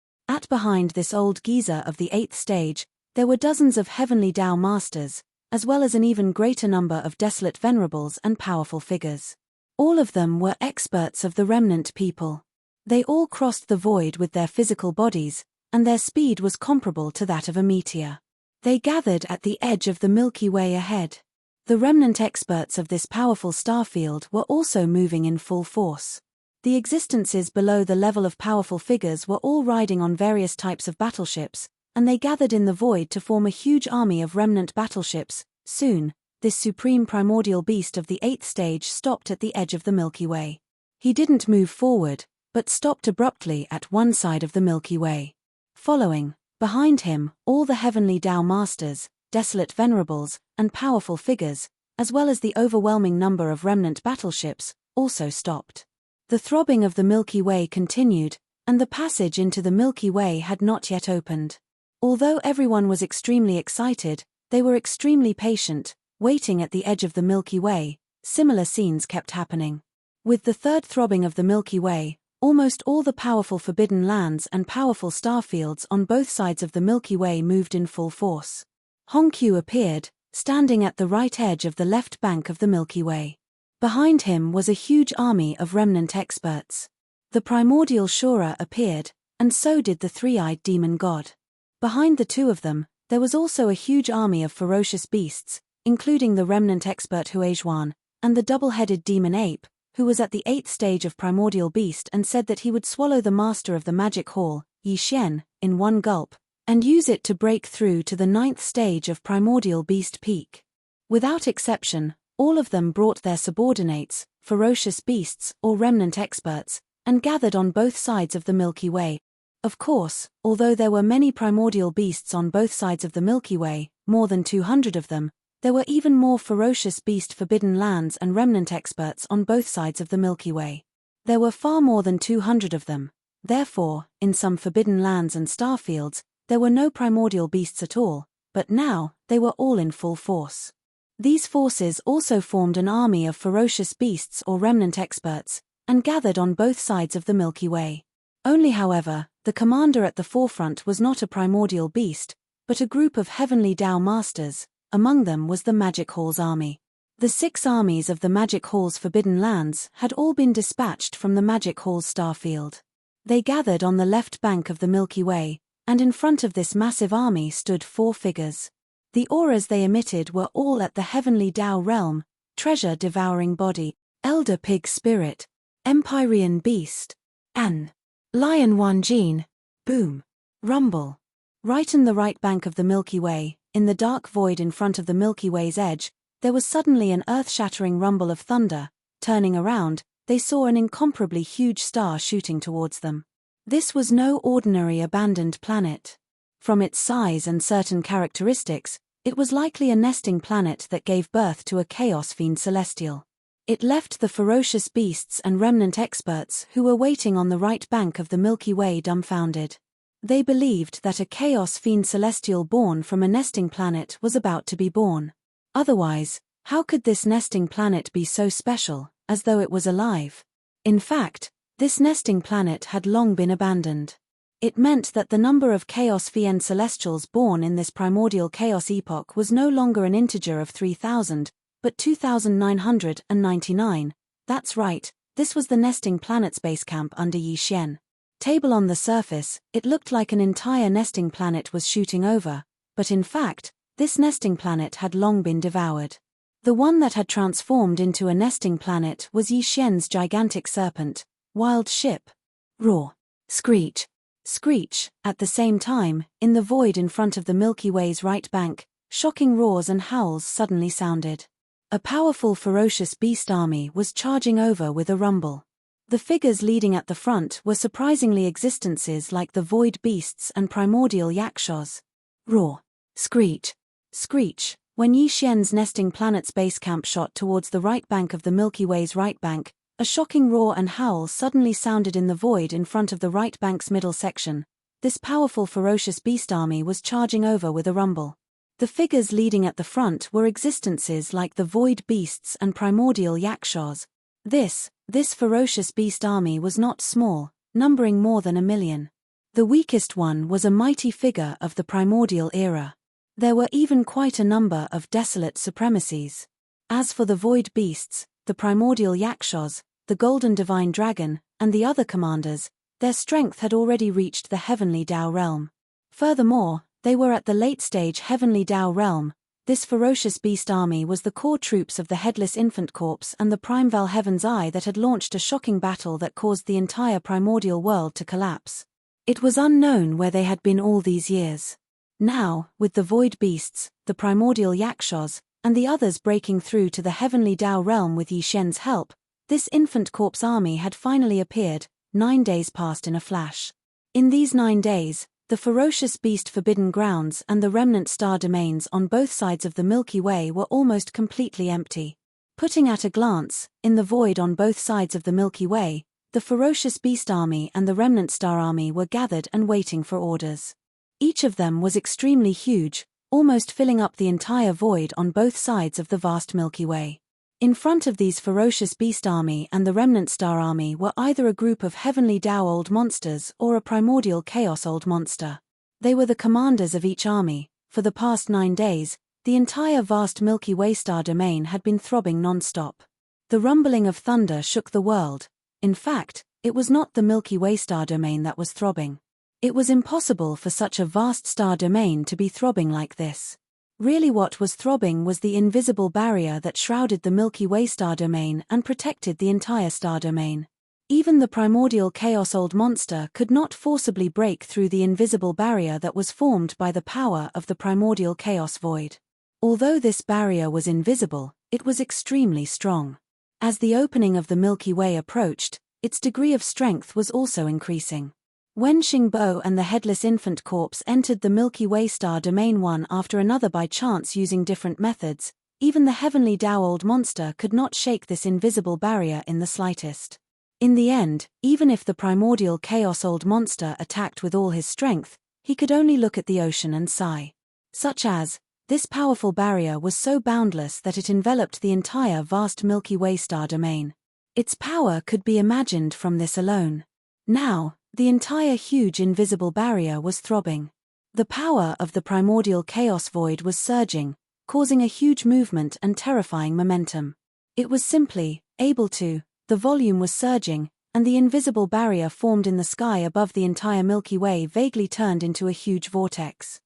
Behind this old geezer of the 8th stage, there were dozens of heavenly Tao masters, as well as an even greater number of desolate venerables and powerful figures. All of them were experts of the remnant people. They all crossed the void with their physical bodies, and their speed was comparable to that of a meteor. They gathered at the edge of the Milky Way ahead. The remnant experts of this powerful starfield were also moving in full force. The existences below the level of powerful figures were all riding on various types of battleships, and they gathered in the void to form a huge army of remnant battleships. Soon, this supreme primordial beast of the 8th stage stopped at the edge of the Milky Way. He didn't move forward, but stopped abruptly at one side of the Milky Way. Following, behind him, all the heavenly Tao masters, desolate venerables, and powerful figures, as well as the overwhelming number of remnant battleships, also stopped. The throbbing of the Milky Way continued, and the passage into the Milky Way had not yet opened. Although everyone was extremely excited, they were extremely patient, waiting at the edge of the Milky Way. Similar scenes kept happening. With the third throbbing of the Milky Way, almost all the powerful Forbidden Lands and powerful starfields on both sides of the Milky Way moved in full force. Hongqiu appeared, standing at the right edge of the left bank of the Milky Way. Behind him was a huge army of remnant experts. The primordial Shura appeared, and so did the three-eyed demon god. Behind the two of them, there was also a huge army of ferocious beasts, including the remnant expert Huizhuan, and the double-headed demon ape, who was at the 8th stage of primordial beast and said that he would swallow the master of the magic hall, Yi Xian, in one gulp, and use it to break through to the 9th stage of primordial beast peak. Without exception, all of them brought their subordinates, ferocious beasts or remnant experts, and gathered on both sides of the Milky Way. Of course, although there were many primordial beasts on both sides of the Milky Way, more than 200 of them, there were even more ferocious beast Forbidden Lands and remnant experts on both sides of the Milky Way. There were far more than 200 of them. Therefore, in some Forbidden Lands and starfields, there were no primordial beasts at all, but now, they were all in full force. These forces also formed an army of ferocious beasts or remnant experts, and gathered on both sides of the Milky Way. Only however, the commander at the forefront was not a primordial beast, but a group of heavenly Tao masters. Among them was the Magic Hall's army. The 6 armies of the Magic Hall's Forbidden Lands had all been dispatched from the Magic Hall's starfield. They gathered on the left bank of the Milky Way, and in front of this massive army stood 4 figures. The auras they emitted were all at the heavenly Tao realm: treasure-devouring body, elder pig spirit, empyrean beast, an lion Wanjin, boom, rumble. Right in the right bank of the Milky Way, in the dark void in front of the Milky Way's edge, there was suddenly an earth-shattering rumble of thunder. Turning around, they saw an incomparably huge star shooting towards them. This was no ordinary abandoned planet. From its size and certain characteristics, it was likely a nesting planet that gave birth to a chaos fiend celestial. It left the ferocious beasts and remnant experts who were waiting on the right bank of the Milky Way dumbfounded. They believed that a chaos fiend celestial born from a nesting planet was about to be born. Otherwise, how could this nesting planet be so special, as though it was alive? In fact, this nesting planet had long been abandoned. It meant that the number of chaos fiend celestials born in this primordial chaos epoch was no longer an integer of 3,000, but 2,999. That's right, this was the nesting planet's base camp under Yixian. Table on the surface, it looked like an entire nesting planet was shooting over, but in fact, this nesting planet had long been devoured. The one that had transformed into a nesting planet was Yixian's gigantic serpent, wild ship. Roar. Screech. Screech. At the same time, in the void in front of the Milky Way's right bank, shocking roars and howls suddenly sounded. A powerful ferocious beast army was charging over with a rumble. The figures leading at the front were surprisingly existences like the void beasts and primordial yakshas. Roar. Screech. Screech. When Yixian's nesting planet's base camp shot towards the right bank of the Milky Way's right bank, a shocking roar and howl suddenly sounded in the void in front of the right bank's middle section. This powerful ferocious beast army was charging over with a rumble. The figures leading at the front were existences like the void beasts and primordial yakshas. This ferocious beast army was not small, numbering more than 1,000,000. The weakest one was a mighty figure of the primordial era. There were even quite a number of desolate supremacies. As for the void beasts, the primordial yakshas, the golden divine dragon, and the other commanders, their strength had already reached the heavenly Tao realm. Furthermore, they were at the late-stage heavenly Tao realm. This ferocious beast army was the core troops of the headless infant corpse and the Primeval Heaven's Eye that had launched a shocking battle that caused the entire primordial world to collapse. It was unknown where they had been all these years. Now, with the void beasts, the primordial yakshas, and the others breaking through to the heavenly Tao realm with Yixian's help, this infant corpse army had finally appeared. 9 days passed in a flash. In these 9 days, the ferocious beast forbidden grounds and the remnant star domains on both sides of the Milky Way were almost completely empty. Putting at a glance, in the void on both sides of the Milky Way, the ferocious beast army and the remnant star army were gathered and waiting for orders. Each of them was extremely huge, almost filling up the entire void on both sides of the vast Milky Way. In front of these ferocious beast army and the remnant star army were either a group of heavenly Tao old monsters or a primordial chaos old monster. They were the commanders of each army. For the past 9 days, the entire vast Milky Way star domain had been throbbing non-stop. The rumbling of thunder shook the world. In fact, it was not the Milky Way star domain that was throbbing. It was impossible for such a vast star domain to be throbbing like this. Really, what was throbbing was the invisible barrier that shrouded the Milky Way star domain and protected the entire star domain. Even the primordial chaos old monster could not forcibly break through the invisible barrier that was formed by the power of the primordial chaos void. Although this barrier was invisible, it was extremely strong. As the opening of the Milky Way approached, its degree of strength was also increasing. When Xingbo and the headless infant corpse entered the Milky Way star domain one after another by chance using different methods, even the heavenly Tao old monster could not shake this invisible barrier in the slightest. In the end, even if the primordial chaos old monster attacked with all his strength, he could only look at the ocean and sigh. Such as, this powerful barrier was so boundless that it enveloped the entire vast Milky Way star domain. Its power could be imagined from this alone. Now, the entire huge invisible barrier was throbbing. The power of the primordial chaos void was surging, causing a huge movement and terrifying momentum. It was simply able to, the volume was surging, and the invisible barrier formed in the sky above the entire Milky Way vaguely turned into a huge vortex.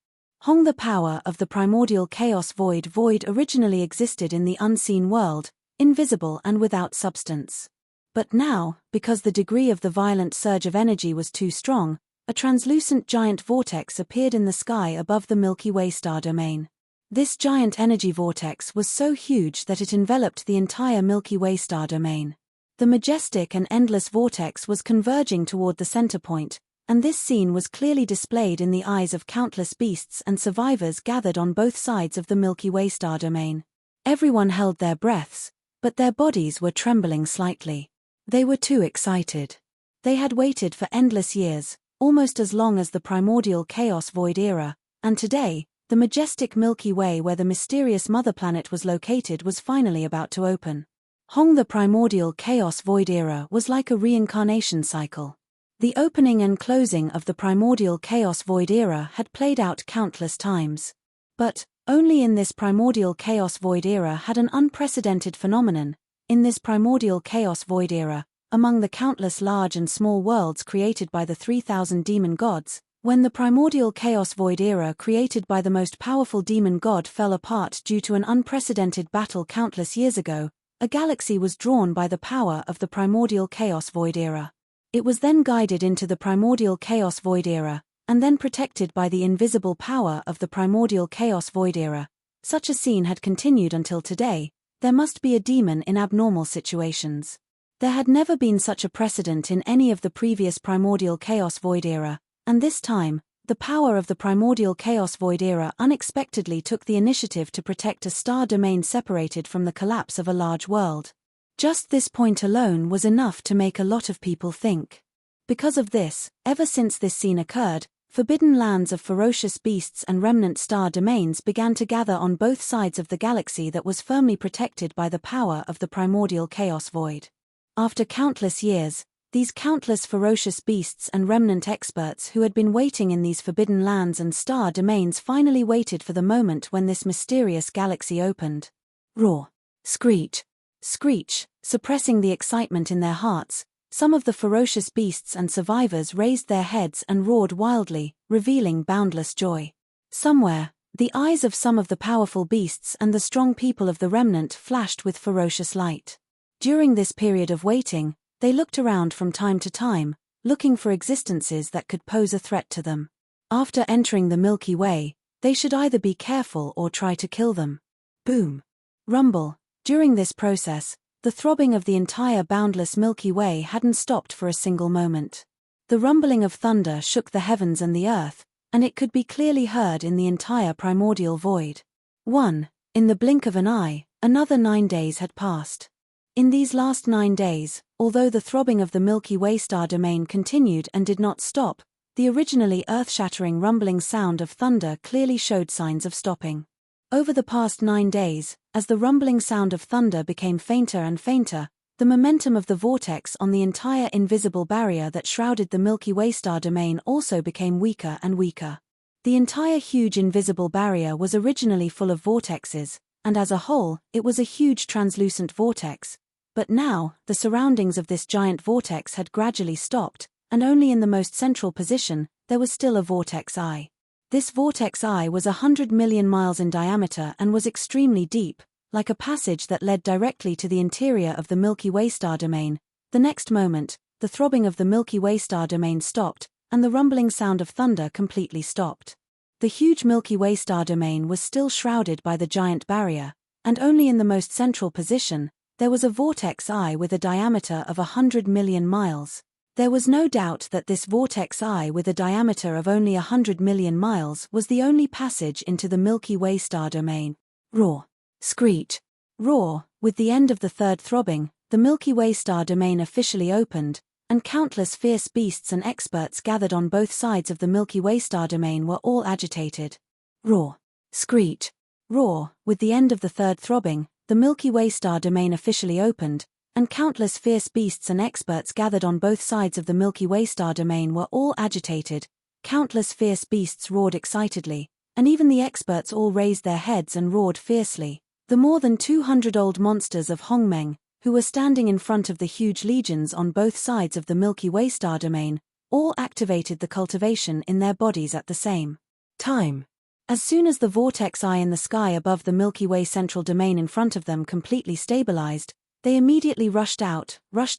Hong. The power of the primordial chaos void. Void originally existed in the unseen world, invisible and without substance. But now, because the degree of the violent surge of energy was too strong, a translucent giant vortex appeared in the sky above the Milky Way star domain. This giant energy vortex was so huge that it enveloped the entire Milky Way star domain. The majestic and endless vortex was converging toward the center point, and this scene was clearly displayed in the eyes of countless beasts and survivors gathered on both sides of the Milky Way star domain. Everyone held their breaths, but their bodies were trembling slightly. They were too excited. They had waited for endless years, almost as long as the primordial chaos void era, and today, the majestic Milky Way where the mysterious mother planet was located was finally about to open. Hong. The primordial chaos void era was like a reincarnation cycle. The opening and closing of the primordial chaos void era had played out countless times. But, only in this primordial chaos void era had an unprecedented phenomenon. In this primordial chaos void era, among the countless large and small worlds created by the 3,000 demon gods, when the primordial chaos void era created by the most powerful demon god fell apart due to an unprecedented battle countless years ago, a galaxy was drawn by the power of the primordial chaos void era. It was then guided into the primordial chaos void era, and then protected by the invisible power of the primordial chaos void era. Such a scene had continued until today. There must be a demon in abnormal situations. There had never been such a precedent in any of the previous primordial chaos void era, and this time, the power of the primordial chaos void era unexpectedly took the initiative to protect a star domain separated from the collapse of a large world. Just this point alone was enough to make a lot of people think. Because of this, ever since this scene occurred, forbidden lands of ferocious beasts and remnant star domains began to gather on both sides of the galaxy that was firmly protected by the power of the primordial chaos void. After countless years, these countless ferocious beasts and remnant experts who had been waiting in these forbidden lands and star domains finally waited for the moment when this mysterious galaxy opened. Roar. Screech. Screech, suppressing the excitement in their hearts, some of the ferocious beasts and survivors raised their heads and roared wildly, revealing boundless joy. Somewhere, the eyes of some of the powerful beasts and the strong people of the remnant flashed with ferocious light. During this period of waiting, they looked around from time to time, looking for existences that could pose a threat to them. After entering the Milky Way, they should either be careful or try to kill them. Boom. Rumble. During this process, the throbbing of the entire boundless Milky Way hadn't stopped for a single moment. The rumbling of thunder shook the heavens and the earth, and it could be clearly heard in the entire primordial void. In the blink of an eye, another 9 days had passed. In these last 9 days, although the throbbing of the Milky Way star domain continued and did not stop, the originally earth-shattering rumbling sound of thunder clearly showed signs of stopping. Over the past 9 days, as the rumbling sound of thunder became fainter and fainter, the momentum of the vortex on the entire invisible barrier that shrouded the Milky Way star domain also became weaker and weaker. The entire huge invisible barrier was originally full of vortexes, and as a whole, it was a huge translucent vortex. But now, the surroundings of this giant vortex had gradually stopped, and only in the most central position, there was still a vortex eye. This vortex eye was 100 million miles in diameter and was extremely deep, like a passage that led directly to the interior of the Milky Way star domain. The next moment, the throbbing of the Milky Way star domain stopped, and the rumbling sound of thunder completely stopped. The huge Milky Way star domain was still shrouded by the giant barrier, and only in the most central position, there was a vortex eye with a diameter of 100 million miles. There was no doubt that this vortex eye with a diameter of only 100 million miles was the only passage into the Milky Way star domain. Roar. Screech. Roar. With the end of the third throbbing, the Milky Way star domain officially opened, and countless fierce beasts and experts gathered on both sides of the Milky Way star domain were all agitated. Roar. Screech. Roar. With the end of the third throbbing, the Milky Way star domain officially opened, and countless fierce beasts and experts gathered on both sides of the Milky Way star domain were all agitated. Countless fierce beasts roared excitedly, and even the experts all raised their heads and roared fiercely. The more than 200 monsters of Hongmeng, who were standing in front of the huge legions on both sides of the Milky Way star domain, all activated the cultivation in their bodies at the same time. As soon as the vortex eye in the sky above the Milky Way central domain in front of them completely stabilized, they immediately rushed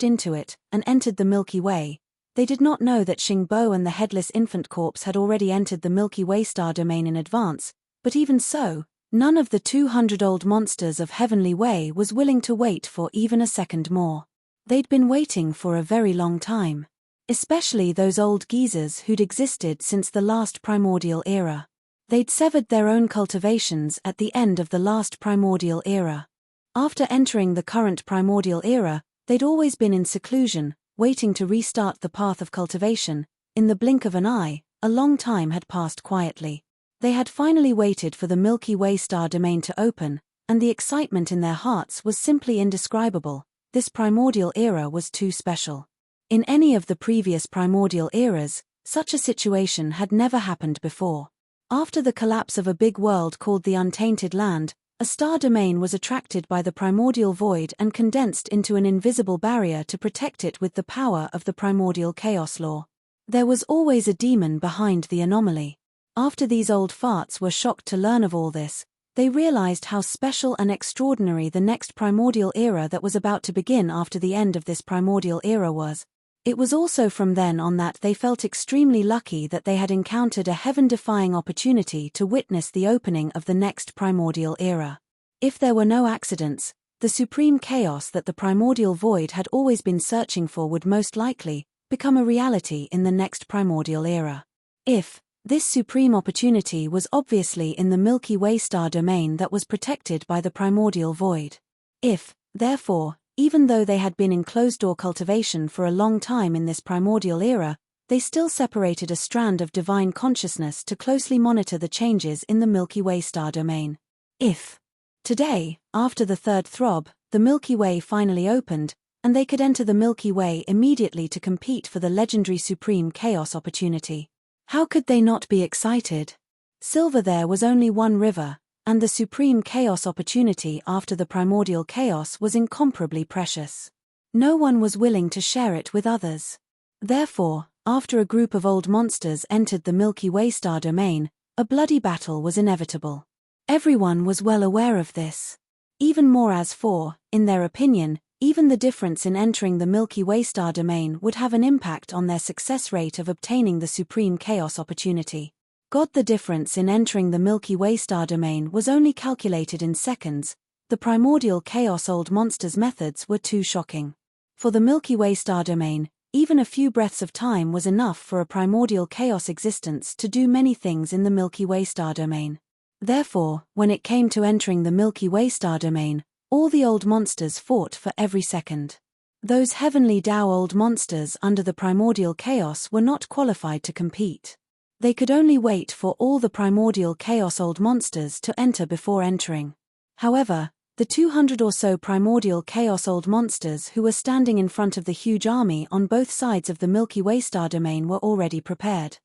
into it, and entered the Milky Way. They did not know that Xingbo and the headless infant corpse had already entered the Milky Way star domain in advance, but even so, none of the 200-old monsters of Heavenly Way was willing to wait for even a second more. They'd been waiting for a very long time. Especially those old geezers who'd existed since the last primordial era. They'd severed their own cultivations at the end of the last primordial era. After entering the current primordial era, they'd always been in seclusion, waiting to restart the path of cultivation. In the blink of an eye, a long time had passed quietly. They had finally waited for the Milky Way star domain to open, and the excitement in their hearts was simply indescribable. This primordial era was too special. In any of the previous primordial eras, such a situation had never happened before. After the collapse of a big world called the Untainted Land, a star domain was attracted by the primordial void and condensed into an invisible barrier to protect it with the power of the primordial chaos law. There was always a demon behind the anomaly. After these old farts were shocked to learn of all this, they realized how special and extraordinary the next primordial era that was about to begin after the end of this primordial era was. It was also from then on that they felt extremely lucky that they had encountered a heaven-defying opportunity to witness the opening of the next primordial era. If there were no accidents, the supreme chaos that the primordial void had always been searching for would most likely become a reality in the next primordial era. If this supreme opportunity was obviously in the Milky Way star domain that was protected by the primordial void. If, therefore, even though they had been in closed-door cultivation for a long time in this primordial era, they still separated a strand of divine consciousness to closely monitor the changes in the Milky Way star domain. If today, after the third throb, the Milky Way finally opened, and they could enter the Milky Way immediately to compete for the legendary supreme chaos opportunity, how could they not be excited? Silver, there was only one river, and the supreme chaos opportunity after the primordial chaos was incomparably precious. No one was willing to share it with others. Therefore, after a group of old monsters entered the Milky Way star domain, a bloody battle was inevitable. Everyone was well aware of this. Even more as for, in their opinion, even the difference in entering the Milky Way star domain would have an impact on their success rate of obtaining the supreme chaos opportunity. The difference in entering the Milky Way star domain was only calculated in seconds. The primordial chaos old monsters' methods were too shocking. For the Milky Way star domain, even a few breaths of time was enough for a primordial chaos existence to do many things in the Milky Way star domain. Therefore, when it came to entering the Milky Way star domain, all the old monsters fought for every second. Those heavenly Tao old monsters under the primordial chaos were not qualified to compete. They could only wait for all the primordial chaos old monsters to enter before entering. However, the 200 or so primordial chaos old monsters who were standing in front of the huge army on both sides of the Milky Way star domain were already prepared.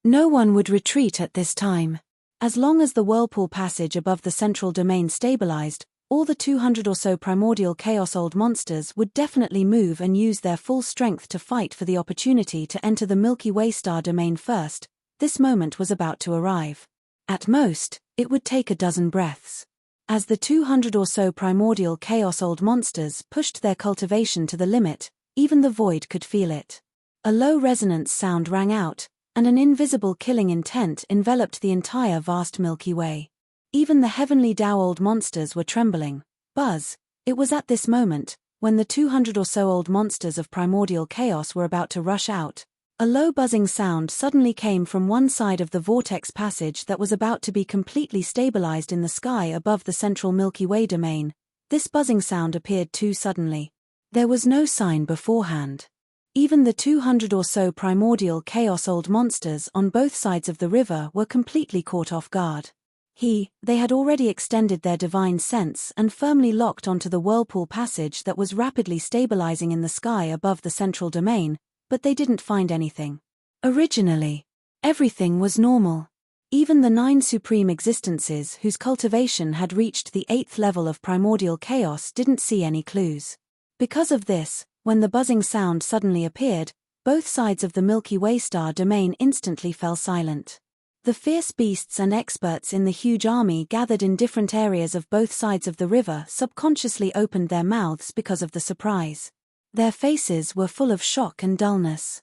No one would retreat at this time. As long as the whirlpool passage above the central domain stabilized, all the 200 or so primordial chaos old monsters would definitely move and use their full strength to fight for the opportunity to enter the Milky Way star domain first. This moment was about to arrive. At most, it would take a dozen breaths. As the 200 or so primordial chaos old monsters pushed their cultivation to the limit, even the void could feel it. A low resonance sound rang out, and an invisible killing intent enveloped the entire vast Milky Way. Even the heavenly Tao old monsters were trembling. Buzz! It was at this moment, when the 200 or so old monsters of primordial chaos were about to rush out. A low buzzing sound suddenly came from one side of the vortex passage that was about to be completely stabilized in the sky above the central Milky Way domain. This buzzing sound appeared too suddenly. There was no sign beforehand. Even the 200 or so primordial chaos old monsters on both sides of the river were completely caught off guard. They had already extended their divine sense and firmly locked onto the whirlpool passage that was rapidly stabilizing in the sky above the central domain, but they didn't find anything. Originally, everything was normal. Even the 9 supreme existences whose cultivation had reached the 8th level of primordial chaos didn't see any clues. Because of this, when the buzzing sound suddenly appeared, both sides of the Milky Way star domain instantly fell silent. The fierce beasts and experts in the huge army gathered in different areas of both sides of the river subconsciously opened their mouths because of the surprise. Their faces were full of shock and dullness.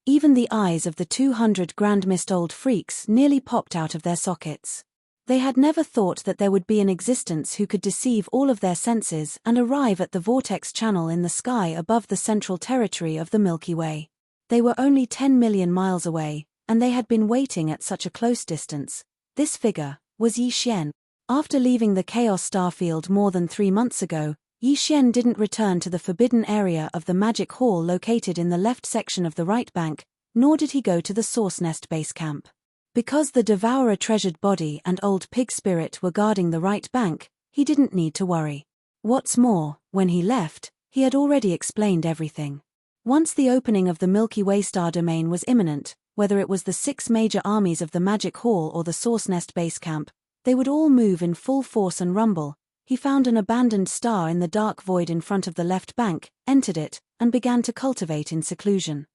Even the eyes of the 200 grandmist old freaks nearly popped out of their sockets. They had never thought that there would be an existence who could deceive all of their senses and arrive at the vortex channel in the sky above the central territory of the Milky Way. They were only 10 million miles away, and they had been waiting at such a close distance. This figure was Yi Xian. After leaving the Chaos Starfield more than 3 months ago, Yi Xian didn't return to the forbidden area of the Magic Hall located in the left section of the right bank, nor did he go to the Source Nest base camp. Because the Devourer treasured body and old pig spirit were guarding the right bank, he didn't need to worry. What's more, when he left, he had already explained everything. Once the opening of the Milky Way star domain was imminent, whether it was the 6 major armies of the Magic Hall or the Source Nest base camp, they would all move in full force and rumble. He found an abandoned star in the dark void in front of the left bank, entered it, and began to cultivate in seclusion.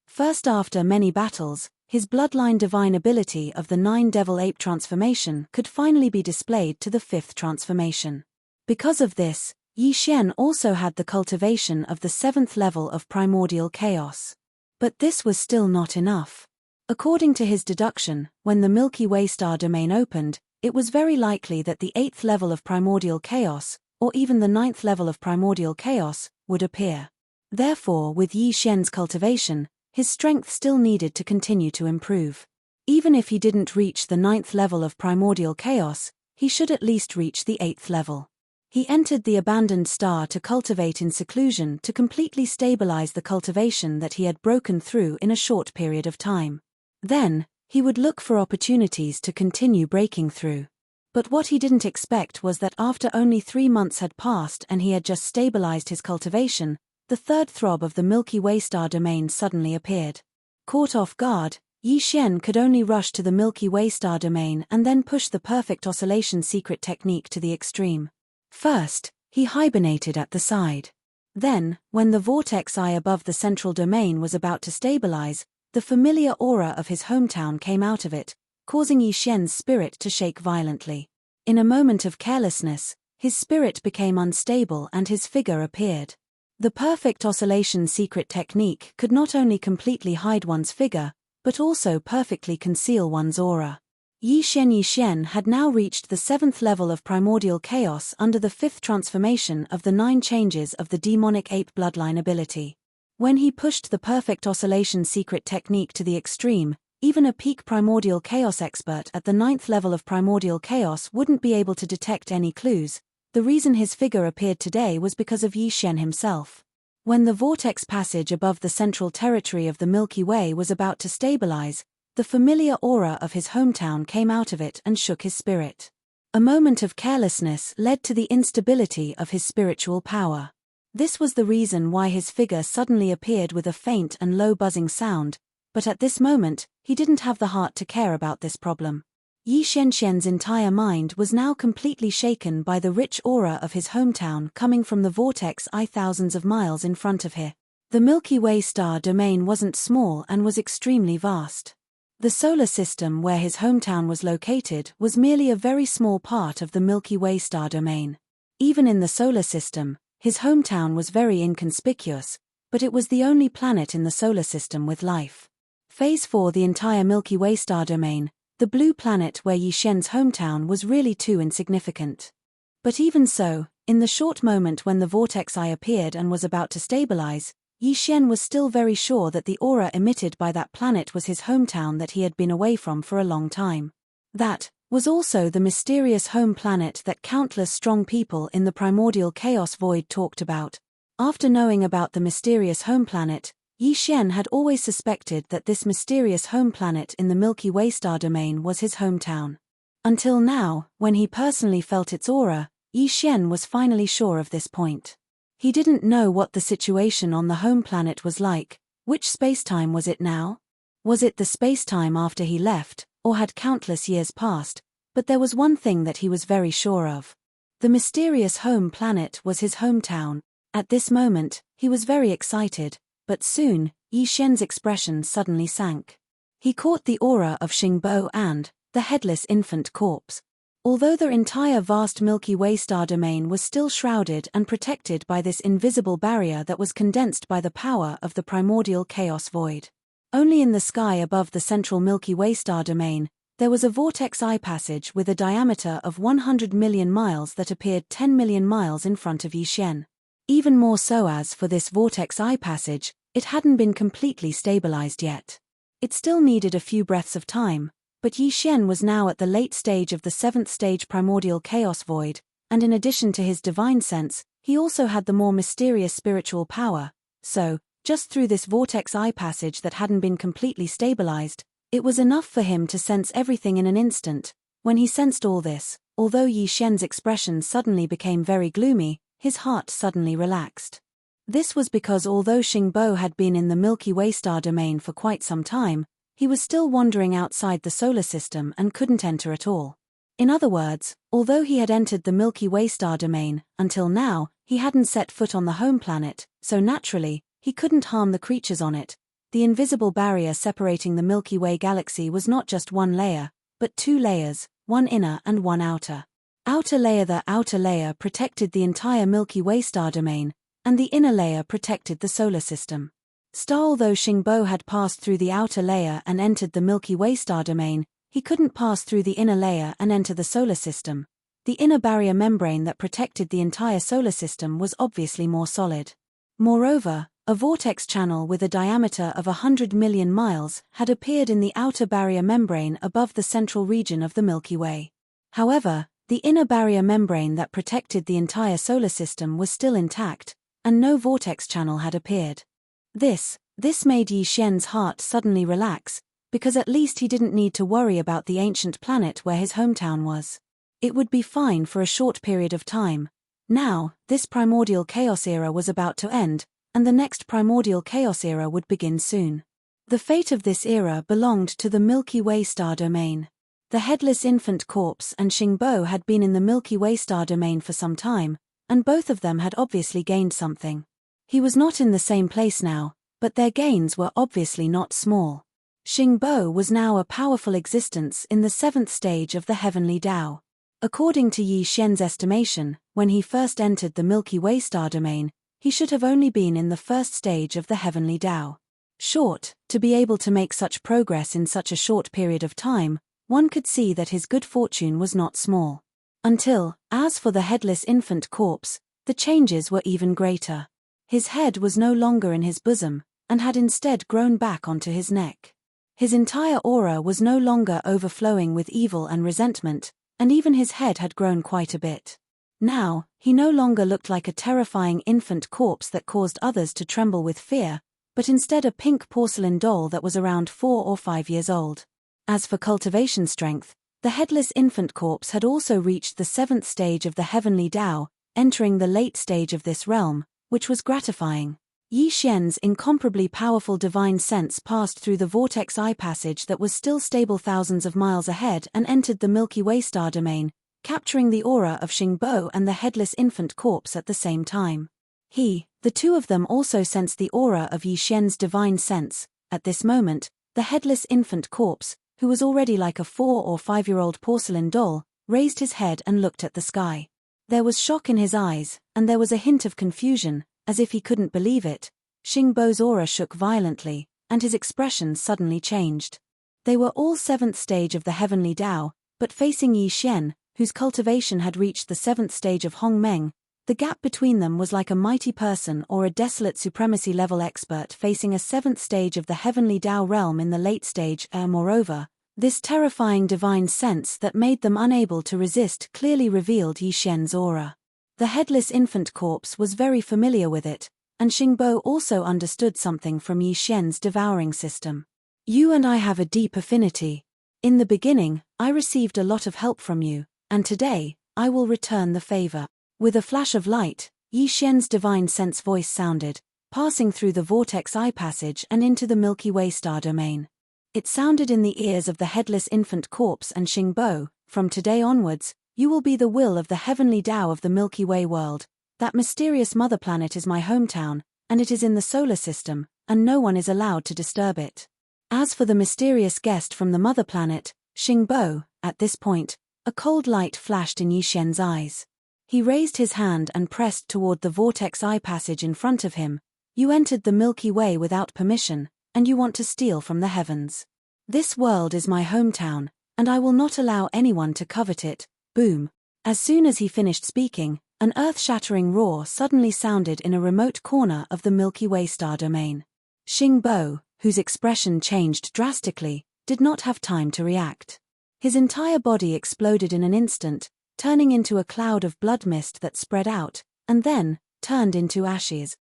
First, after many battles, his bloodline divine ability of the 9 Devil Ape transformation could finally be displayed to the 5th transformation. Because of this, Yi Xian also had the cultivation of the 7th level of primordial chaos. But this was still not enough. According to his deduction, when the Milky Way star domain opened, it was very likely that the 8th level of primordial chaos, or even the 9th level of primordial chaos, would appear. Therefore, with Yi Xian's cultivation, his strength still needed to continue to improve. Even if he didn't reach the 9th level of primordial chaos, he should at least reach the 8th level. He entered the abandoned star to cultivate in seclusion to completely stabilize the cultivation that he had broken through in a short period of time. Then, he would look for opportunities to continue breaking through. But what he didn't expect was that after only 3 months had passed and he had just stabilized his cultivation, the 3rd throb of the Milky Way star domain suddenly appeared. Caught off guard, Yi Xian could only rush to the Milky Way star domain and then push the perfect oscillation secret technique to the extreme. First, he hibernated at the side. Then, when the vortex eye above the central domain was about to stabilize, the familiar aura of his hometown came out of it, causing Yi Xian's spirit to shake violently. In a moment of carelessness, his spirit became unstable and his figure appeared. The perfect oscillation secret technique could not only completely hide one's figure, but also perfectly conceal one's aura. Yi Xian had now reached the 7th level of primordial chaos under the 5th transformation of the 9 changes of the demonic ape bloodline ability. When he pushed the perfect oscillation secret technique to the extreme, even a peak primordial chaos expert at the 9th level of primordial chaos wouldn't be able to detect any clues. The reason his figure appeared today was because of Yi Xian himself. When the vortex passage above the central territory of the Milky Way was about to stabilize, the familiar aura of his hometown came out of it and shook his spirit. A moment of carelessness led to the instability of his spiritual power. This was the reason why his figure suddenly appeared with a faint and low buzzing sound, but at this moment, he didn't have the heart to care about this problem. Yi Xian's entire mind was now completely shaken by the rich aura of his hometown coming from the vortex eye thousands of miles in front of him. The Milky Way star domain wasn't small and was extremely vast. The solar system where his hometown was located was merely a very small part of the Milky Way star domain. Even in the solar system, his hometown was very inconspicuous, but it was the only planet in the solar system with life. Phase 4, the entire Milky Way star domain, the blue planet where Yi Xian's hometown was really too insignificant. But even so, in the short moment when the vortex eye appeared and was about to stabilize, Yi Xian was still very sure that the aura emitted by that planet was his hometown that he had been away from for a long time. That was also the mysterious home planet that countless strong people in the primordial chaos void talked about. After knowing about the mysterious home planet, Yi Xian had always suspected that this mysterious home planet in the Milky Way star domain was his hometown. Until now, when he personally felt its aura, Yi Xian was finally sure of this point. He didn't know what the situation on the home planet was like. Which spacetime was it now? Was it the spacetime after he left, or had countless years passed? But there was one thing that he was very sure of. The mysterious home planet was his hometown. At this moment, he was very excited, but soon, Yi Xian's expression suddenly sank. He caught the aura of Xingbo and the headless infant corpse. Although the entire vast Milky Way star domain was still shrouded and protected by this invisible barrier that was condensed by the power of the primordial chaos void. Only in the sky above the central Milky Way star domain, there was a vortex eye passage with a diameter of 100 million miles that appeared 10 million miles in front of Yixian. Even more so, as for this vortex eye passage, it hadn't been completely stabilized yet. It still needed a few breaths of time, but Yixian was now at the late stage of the 7th stage primordial chaos void, and in addition to his divine sense, he also had the more mysterious spiritual power, so, just through this vortex eye passage that hadn't been completely stabilized, it was enough for him to sense everything in an instant. When he sensed all this, although Yixian's expression suddenly became very gloomy, his heart suddenly relaxed. This was because although Xingbo had been in the Milky Way star domain for quite some time, he was still wandering outside the solar system and couldn't enter at all. In other words, although he had entered the Milky Way star domain, until now, he hadn't set foot on the home planet, so naturally, he couldn't harm the creatures on it. The invisible barrier separating the Milky Way galaxy was not just one layer, but 2 layers, one inner and one outer. The outer layer protected the entire Milky Way star domain, and the inner layer protected the solar system. Although Xingbo had passed through the outer layer and entered the Milky Way star domain, he couldn't pass through the inner layer and enter the solar system. The inner barrier membrane that protected the entire solar system was obviously more solid. Moreover, a vortex channel with a diameter of 100 million miles had appeared in the outer barrier membrane above the central region of the Milky Way. However, the inner barrier membrane that protected the entire solar system was still intact, and no vortex channel had appeared. This made Yixian's heart suddenly relax, because at least he didn't need to worry about the ancient planet where his hometown was. It would be fine for a short period of time. Now, this primordial chaos era was about to end, and the next primordial chaos era would begin soon. The fate of this era belonged to the Milky Way star domain. The headless infant corpse and Xingbo had been in the Milky Way star domain for some time, and both of them had obviously gained something. He was not in the same place now, but their gains were obviously not small. Xingbo was now a powerful existence in the 7th stage of the heavenly Tao. According to Yixian's estimation, when he first entered the Milky Way star domain, he should have only been in the 1st stage of the heavenly Tao. To be able to make such progress in such a short period of time, one could see that his good fortune was not small. As for the headless infant corpse, the changes were even greater. His head was no longer in his bosom, and had instead grown back onto his neck. His entire aura was no longer overflowing with evil and resentment, and even his head had grown quite a bit. Now, he no longer looked like a terrifying infant corpse that caused others to tremble with fear, but instead a pink porcelain doll that was around 4 or 5 years old. As for cultivation strength, the headless infant corpse had also reached the 7th stage of the heavenly Tao, entering the late stage of this realm, which was gratifying. Yixian's incomparably powerful divine sense passed through the vortex eye passage that was still stable thousands of miles ahead and entered the Milky Way star domain, capturing the aura of Xingbo and the headless infant corpse at the same time. The two of them also sensed the aura of Yixian's divine sense. At this moment, the headless infant corpse, who was already like a 4 or 5-year-old porcelain doll, raised his head and looked at the sky. There was shock in his eyes, and there was a hint of confusion, as if he couldn't believe it. Xingbo's aura shook violently, and his expression suddenly changed. They were all 7th stage of the heavenly Tao, but facing Yixian, whose cultivation had reached the 7th stage of Hongmeng, the gap between them was like a mighty person or a desolate supremacy-level expert facing a 7th stage of the heavenly Tao realm in the late stage. Moreover, this terrifying divine sense that made them unable to resist clearly revealed Yixian's aura. The headless infant corpse was very familiar with it, and Xingbo also understood something from Yixian's devouring system. You and I have a deep affinity. In the beginning, I received a lot of help from you, and today, I will return the favor. With a flash of light, Yixian's divine sense voice sounded, passing through the vortex eye passage and into the Milky Way star domain. It sounded in the ears of the headless infant corpse and Xingbo. From today onwards, you will be the will of the heavenly Tao of the Milky Way world. That mysterious mother planet is my hometown, and it is in the solar system, and no one is allowed to disturb it. As for the mysterious guest from the mother planet, Xingbo, at this point, a cold light flashed in Yixian's eyes. He raised his hand and pressed toward the vortex eye passage in front of him. You entered the Milky Way without permission, and you want to steal from the heavens. This world is my hometown, and I will not allow anyone to covet it. Boom. As soon as he finished speaking, an earth-shattering roar suddenly sounded in a remote corner of the Milky Way star domain. Xingbo, whose expression changed drastically, did not have time to react. His entire body exploded in an instant, turning into a cloud of blood mist that spread out, and then turned into ashes.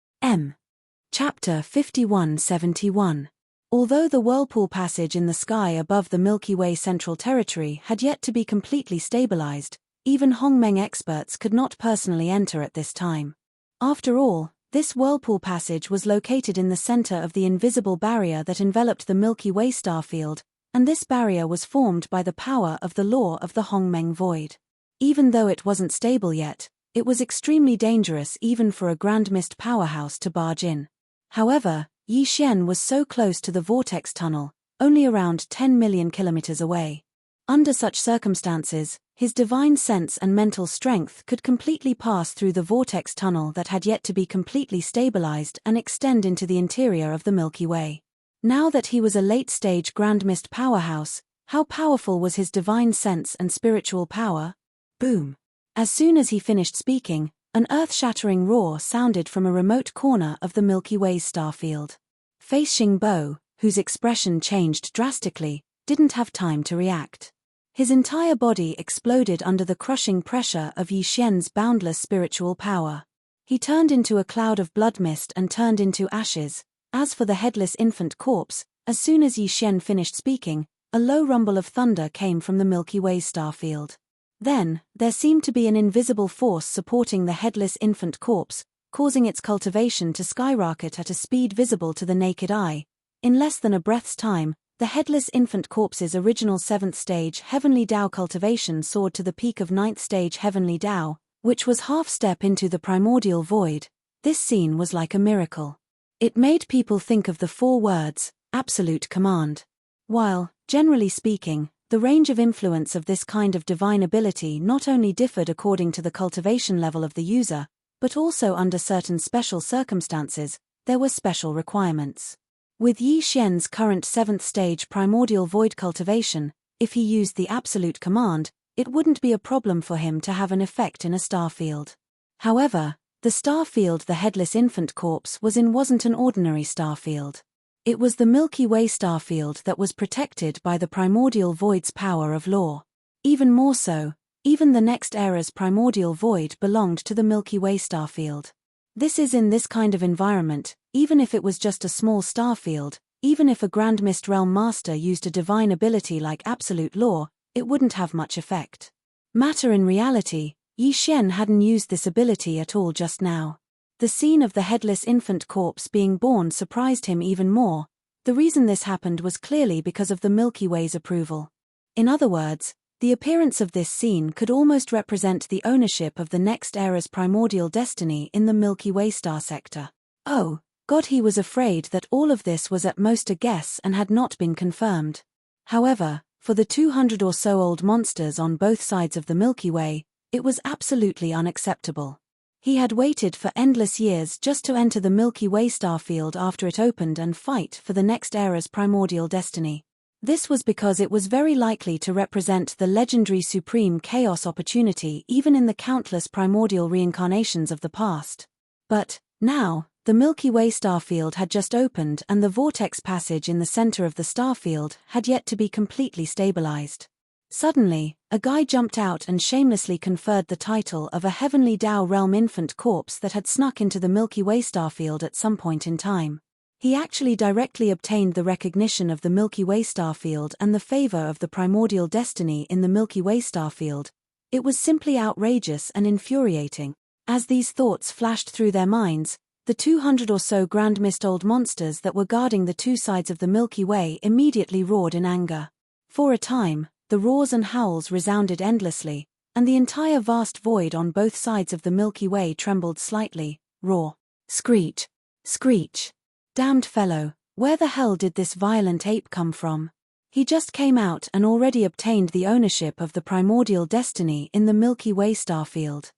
Chapter 5171. Although the whirlpool passage in the sky above the Milky Way Central Territory had yet to be completely stabilized, even Hongmeng experts could not personally enter at this time. After all, this whirlpool passage was located in the center of the invisible barrier that enveloped the Milky Way star field, and this barrier was formed by the power of the law of the Hongmeng void. Even though it wasn't stable yet, it was extremely dangerous even for a grand mist powerhouse to barge in. However, Yixian was so close to the vortex tunnel, only around 10 million kilometers away. Under such circumstances, his divine sense and mental strength could completely pass through the vortex tunnel that had yet to be completely stabilized and extend into the interior of the Milky Way. Now that he was a late-stage grand mist powerhouse, how powerful was his divine sense and spiritual power? Boom. As soon as he finished speaking, an earth-shattering roar sounded from a remote corner of the Milky Way's star field. Face Xingbo, whose expression changed drastically, didn't have time to react. His entire body exploded under the crushing pressure of Yixian's boundless spiritual power. He turned into a cloud of blood mist and turned into ashes. As for the headless infant corpse, as soon as Yixian finished speaking, a low rumble of thunder came from the Milky Way star field. Then, there seemed to be an invisible force supporting the headless infant corpse, causing its cultivation to skyrocket at a speed visible to the naked eye. In less than a breath's time, the headless infant corpse's original 7th stage Heavenly Tao cultivation soared to the peak of 9th stage Heavenly Tao, which was half-step into the primordial void. This scene was like a miracle. It made people think of the 4 words, absolute command. While, generally speaking, the range of influence of this kind of divine ability not only differed according to the cultivation level of the user, but also under certain special circumstances, there were special requirements. With Yixian's current 7th stage primordial void cultivation, if he used the absolute command, it wouldn't be a problem for him to have an effect in a star field. However, the star field the headless infant corpse was in wasn't an ordinary star field. It was the Milky Way star field that was protected by the primordial void's power of law. Even more so, even the next era's primordial void belonged to the Milky Way star field. This is in this kind of environment, even if it was just a small star field, even if a Grand Mist Realm Master used a divine ability like absolute law, it wouldn't have much effect. Matter in reality, Yixian hadn't used this ability at all just now. The scene of the headless infant corpse being born surprised him even more. The reason this happened was clearly because of the Milky Way's approval. In other words, the appearance of this scene could almost represent the ownership of the next era's primordial destiny in the Milky Way star sector. Oh, God, he was afraid that all of this was at most a guess and had not been confirmed. However, for the 200 or so old monsters on both sides of the Milky Way, it was absolutely unacceptable. He had waited for endless years just to enter the Milky Way star field after it opened and fight for the next era's primordial destiny. This was because it was very likely to represent the legendary supreme chaos opportunity even in the countless primordial reincarnations of the past. But, now, the Milky Way star field had just opened and the vortex passage in the center of the star field had yet to be completely stabilized. Suddenly, a guy jumped out and shamelessly conferred the title of a Heavenly Tao realm infant corpse that had snuck into the Milky Way starfield at some point in time. He actually directly obtained the recognition of the Milky Way starfield and the favor of the primordial destiny in the Milky Way starfield. It was simply outrageous and infuriating. As these thoughts flashed through their minds, the 200 or so Grand Mist old monsters that were guarding the 2 sides of the Milky Way immediately roared in anger. For a time, the roars and howls resounded endlessly, and the entire vast void on both sides of the Milky Way trembled slightly. Roar. Screech. Screech. Damned fellow, Where the hell did this violent ape come from? He just came out and already obtained the ownership of the primordial destiny in the Milky Way starfield.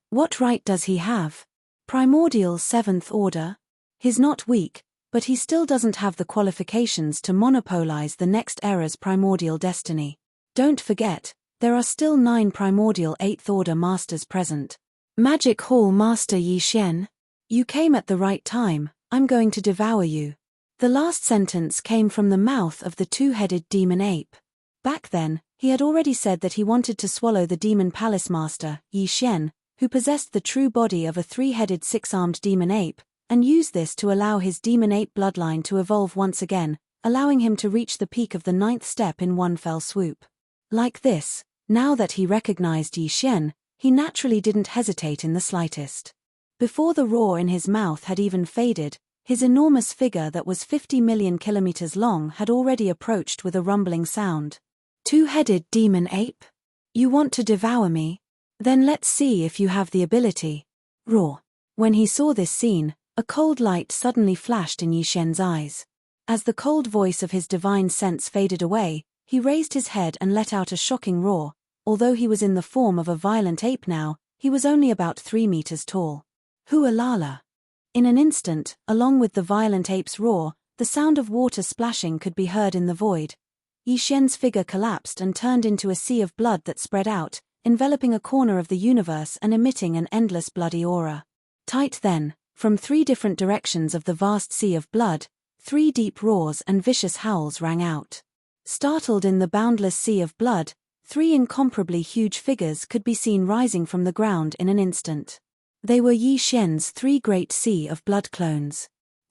What right does he have? Primordial seventh order? He's not weak, but he still doesn't have the qualifications to monopolize the next era's primordial destiny. Don't forget, there are still 9 primordial 8th order masters present. Magic Hall Master Yi Xian. You came at the right time, I'm going to devour you. The last sentence came from the mouth of the two-headed demon ape. Back then, he had already said that he wanted to swallow the demon palace master, Yi Xian, who possessed the true body of a 3-headed 6-armed demon ape, and use this to allow his demon ape bloodline to evolve once again, allowing him to reach the peak of the 9th step in one fell swoop. Like this, now that he recognized Yi Xian, he naturally didn't hesitate in the slightest. Before the roar in his mouth had even faded, his enormous figure that was 50 million kilometers long had already approached with a rumbling sound. Two-headed demon ape? You want to devour me? Then let's see if you have the ability. Roar. When he saw this scene, a cold light suddenly flashed in Yi Xian's eyes. As the cold voice of his divine sense faded away, he raised his head and let out a shocking roar. Although he was in the form of a violent ape now, he was only about 3 meters tall. Hualala. In an instant, along with the violent ape's roar, the sound of water splashing could be heard in the void. Yi Xian's figure collapsed and turned into a sea of blood that spread out, enveloping a corner of the universe and emitting an endless bloody aura. Tight then, from 3 different directions of the vast sea of blood, 3 deep roars and vicious howls rang out. Startled in the boundless sea of blood, 3 incomparably huge figures could be seen rising from the ground in an instant. They were Yi Xian's 3 great sea of blood clones.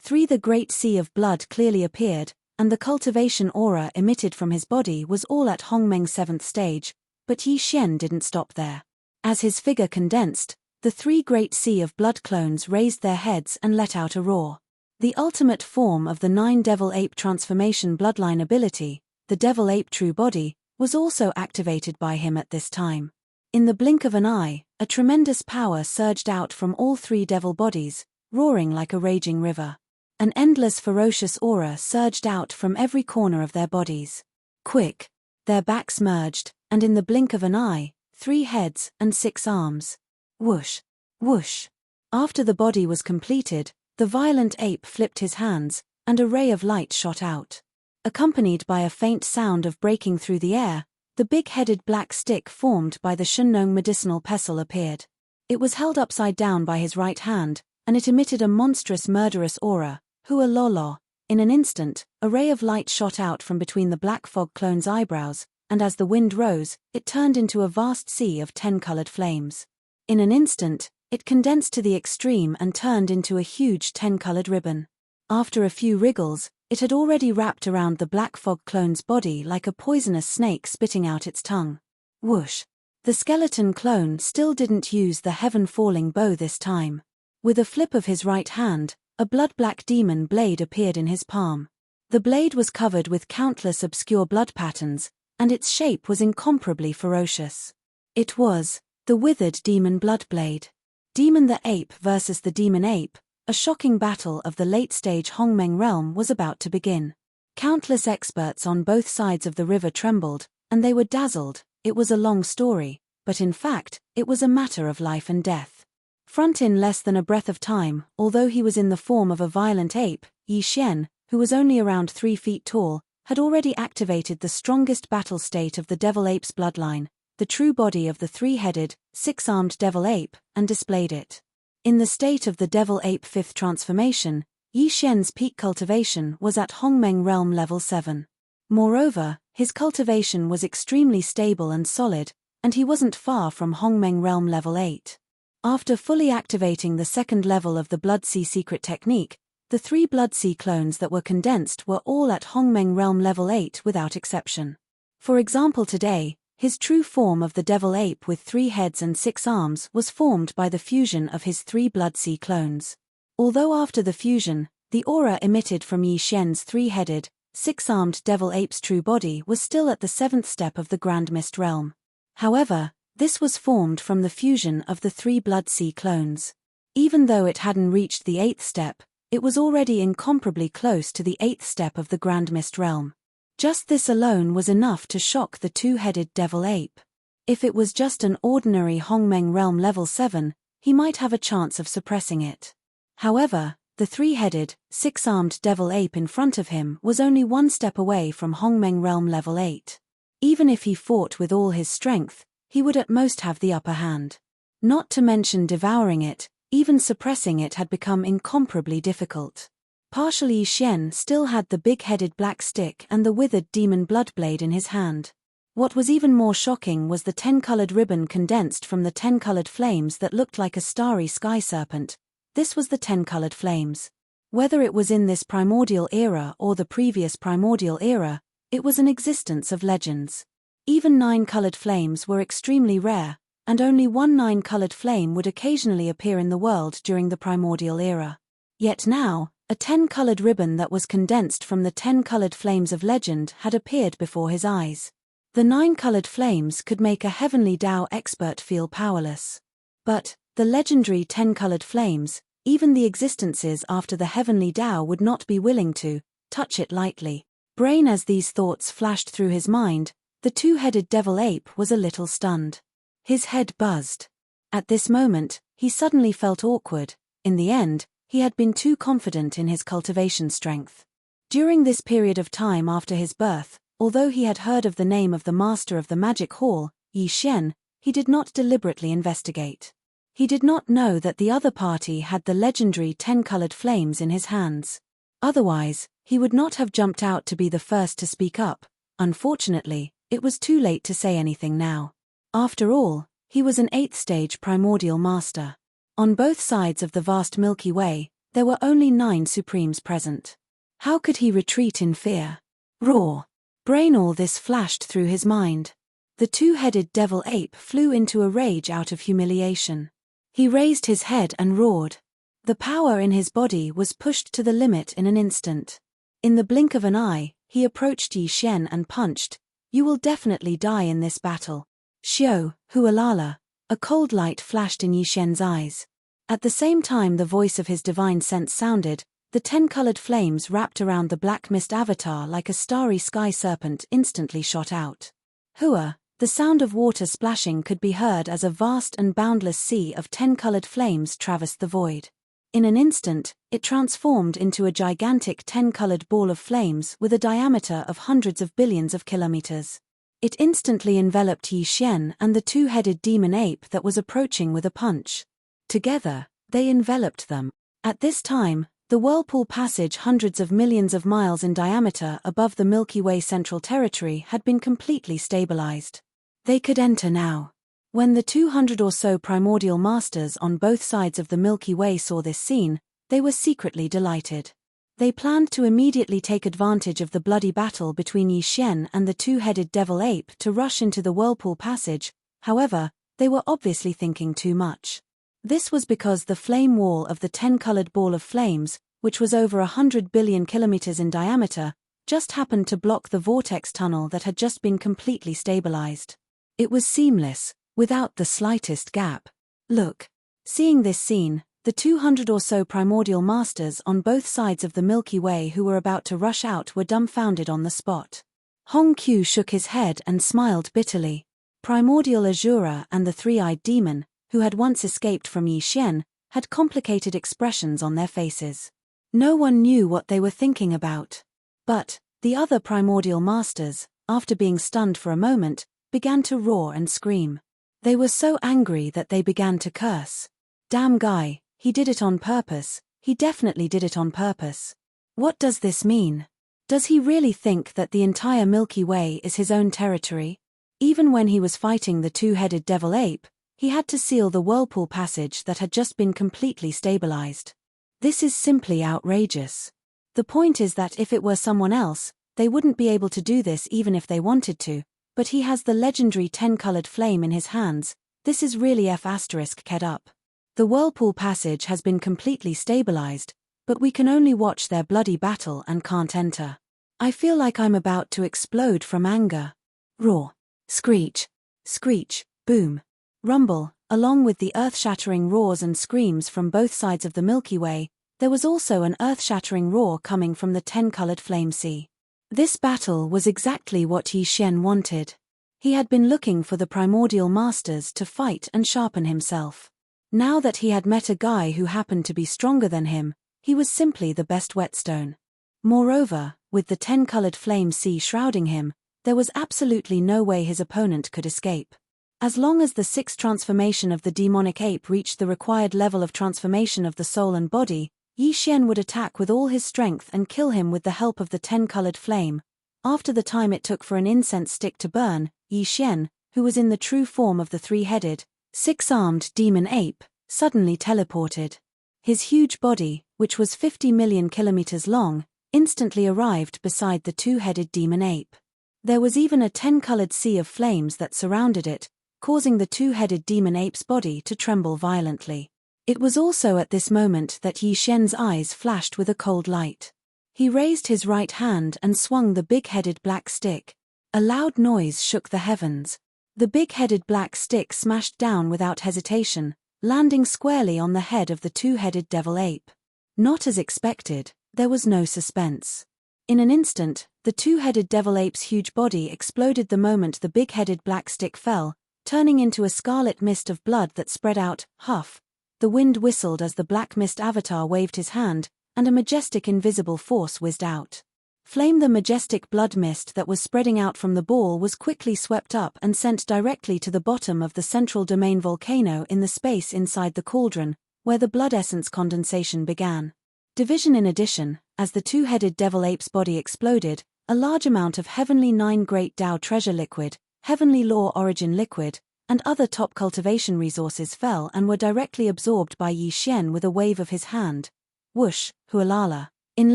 The great sea of blood clearly appeared, and the cultivation aura emitted from his body was all at Hongmeng's 7th stage, but Yi Xian didn't stop there. As his figure condensed, the 3 great sea of blood clones raised their heads and let out a roar. The ultimate form of the 9 devil ape transformation bloodline ability, the devil ape true body, was also activated by him at this time. In the blink of an eye, a tremendous power surged out from all 3 devil bodies, roaring like a raging river. An endless ferocious aura surged out from every corner of their bodies. Quick! Their backs merged, and in the blink of an eye, 3 heads and 6 arms. Whoosh! Whoosh! After the body was completed, the violent ape flipped his hands, and a ray of light shot out. Accompanied by a faint sound of breaking through the air, the big-headed black stick formed by the Shunnong medicinal pestle appeared. It was held upside down by his right hand, and it emitted a monstrous murderous aura, Hualala. In an instant, a ray of light shot out from between the black fog clone's eyebrows, and as the wind rose, it turned into a vast sea of 10-colored flames. In an instant, it condensed to the extreme and turned into a huge 10-colored ribbon. After a few wriggles, it had already wrapped around the black fog clone's body like a poisonous snake spitting out its tongue. Whoosh! The skeleton clone still didn't use the heaven-falling bow this time. With a flip of his right hand, a blood-black demon blade appeared in his palm. The blade was covered with countless obscure blood patterns, and its shape was incomparably ferocious. It was the withered demon bloodblade. Demon the Ape versus the Demon Ape, a shocking battle of the late-stage Hongmeng realm was about to begin. Countless experts on both sides of the river trembled, and they were dazzled. It was a long story, but in fact, it was a matter of life and death. Front in less than a breath of time, although he was in the form of a violent ape, Yi Xian, who was only around 3 feet tall, had already activated the strongest battle state of the devil ape's bloodline, the true body of the 3-headed, 6-armed devil ape, and displayed it. In the state of the devil ape 5th transformation, Yi Xian's peak cultivation was at Hongmeng realm level 7. Moreover, his cultivation was extremely stable and solid, and he wasn't far from Hongmeng realm level 8. After fully activating the 2nd level of the Blood-Sea secret technique, the 3 Blood-Sea clones that were condensed were all at Hongmeng realm level 8 without exception. For example, today, his true form of the devil ape with 3 heads and 6 arms was formed by the fusion of his 3 Blood-Sea clones. Although after the fusion, the aura emitted from Yi Xian's 3-headed, 6-armed devil ape's true body was still at the 7th step of the Grand Mist realm. However, this was formed from the fusion of the 3 Blood-Sea clones. Even though it hadn't reached the 8th step, It was already incomparably close to the 8th step of the Grand Mist Realm. Just this alone was enough to shock the two-headed devil ape. If it was just an ordinary Hongmeng Realm level 7, he might have a chance of suppressing it. However, the three-headed, six-armed devil ape in front of him was only one step away from Hongmeng Realm level 8. Even if he fought with all his strength, he would at most have the upper hand. Not to mention devouring it, even suppressing it had become incomparably difficult. Partial Yi Xian still had the big-headed black stick and the withered demon bloodblade in his hand. What was even more shocking was the 10-colored ribbon condensed from the 10-colored flames that looked like a starry sky serpent. This was the 10-colored flames. Whether it was in this primordial era or the previous primordial era, it was an existence of legends. Even 9-colored flames were extremely rare, and only one 9-colored flame would occasionally appear in the world during the primordial era. Yet now, a 10-colored ribbon that was condensed from the 10-colored flames of legend had appeared before his eyes. The 9-colored flames could make a heavenly Dao expert feel powerless. But the legendary 10-colored flames, even the existences after the heavenly Dao would not be willing to touch it lightly. Brain as these thoughts flashed through his mind, the two-headed devil ape was a little stunned. His head buzzed. At this moment, he suddenly felt awkward. In the end, he had been too confident in his cultivation strength. During this period of time after his birth, although he had heard of the name of the master of the magic hall, Yi Xian, he did not deliberately investigate. He did not know that the other party had the legendary 10-colored flames in his hands. Otherwise, he would not have jumped out to be the first to speak up. Unfortunately, it was too late to say anything now. After all, he was an 8th-stage primordial master. On both sides of the vast Milky Way, there were only 9 supremes present. How could he retreat in fear? Roar! Brain all this flashed through his mind. The two-headed devil ape flew into a rage out of humiliation. He raised his head and roared. The power in his body was pushed to the limit in an instant. In the blink of an eye, he approached Yi Xian and punched. "You will definitely die in this battle. Xiao, Hualala." A cold light flashed in Yi Xian's eyes. At the same time the voice of his divine sense sounded, the 10-colored flames wrapped around the black mist avatar like a starry sky serpent instantly shot out. Hua, the sound of water splashing could be heard as a vast and boundless sea of 10-colored flames traversed the void. In an instant, it transformed into a gigantic 10-colored ball of flames with a diameter of hundreds of billions of kilometers. It instantly enveloped Yi Xian and the two-headed demon ape that was approaching with a punch. Together, they enveloped them. At this time, the whirlpool passage hundreds of millions of miles in diameter above the Milky Way Central Territory had been completely stabilized. They could enter now. When the 200 or so primordial masters on both sides of the Milky Way saw this scene, they were secretly delighted. They planned to immediately take advantage of the bloody battle between Yi Xian and the two-headed devil ape to rush into the whirlpool passage. However, they were obviously thinking too much. This was because the flame wall of the 10-colored ball of flames, which was over 100 billion kilometers in diameter, just happened to block the vortex tunnel that had just been completely stabilized. It was seamless, without the slightest gap. Look. Seeing this scene, the 200 or so primordial masters on both sides of the Milky Way who were about to rush out were dumbfounded on the spot. Hong Qiu shook his head and smiled bitterly. Primordial Azura and the three-eyed demon, who had once escaped from Yi Xian, had complicated expressions on their faces. No one knew what they were thinking about. But the other primordial masters, after being stunned for a moment, began to roar and scream. They were so angry that they began to curse. Damn guy, he did it on purpose, he definitely did it on purpose. What does this mean? Does he really think that the entire Milky Way is his own territory? Even when he was fighting the two-headed devil ape, he had to seal the whirlpool passage that had just been completely stabilized. This is simply outrageous. The point is that if it were someone else, they wouldn't be able to do this even if they wanted to, but he has the legendary 10-colored flame in his hands. This is really F***ed up. The whirlpool passage has been completely stabilized, but we can only watch their bloody battle and can't enter. I feel like I'm about to explode from anger. Roar. Screech. Screech. Boom. Rumble. Along with the earth-shattering roars and screams from both sides of the Milky Way, There was also an earth-shattering roar coming from the 10-colored flame sea. This battle was exactly what Yi Xian wanted. He had been looking for the primordial masters to fight and sharpen himself. Now that he had met a guy who happened to be stronger than him, he was simply the best whetstone. Moreover, with the 10-colored flame sea shrouding him, there was absolutely no way his opponent could escape. As long as the sixth transformation of the demonic ape reached the required level of transformation of the soul and body, Yi Xian would attack with all his strength and kill him with the help of the 10-colored flame. After the time it took for an incense stick to burn, Yi Xian, who was in the true form of the three-headed, six-armed demon ape, suddenly teleported. His huge body, which was 50 million kilometers long, instantly arrived beside the two-headed demon ape. There was even a 10-colored sea of flames that surrounded it, causing the two-headed demon ape's body to tremble violently. It was also at this moment that Yi Xian's eyes flashed with a cold light. He raised his right hand and swung the big-headed black stick. A loud noise shook the heavens. The big-headed black stick smashed down without hesitation, landing squarely on the head of the two-headed devil ape. Not as expected, there was no suspense. In an instant, the two-headed devil ape's huge body exploded the moment the big-headed black stick fell, turning into a scarlet mist of blood that spread out. Huff! The wind whistled as the black mist avatar waved his hand, and a majestic invisible force whizzed out. Flame. The majestic blood mist that was spreading out from the ball was quickly swept up and sent directly to the bottom of the central domain volcano in the space inside the cauldron, where the blood essence condensation began. Division. In addition, as the two-headed devil ape's body exploded, a large amount of heavenly 9 great Tao treasure liquid, heavenly law origin liquid, and other top cultivation resources fell and were directly absorbed by Yi Xian with a wave of his hand. Whoosh, hualala. In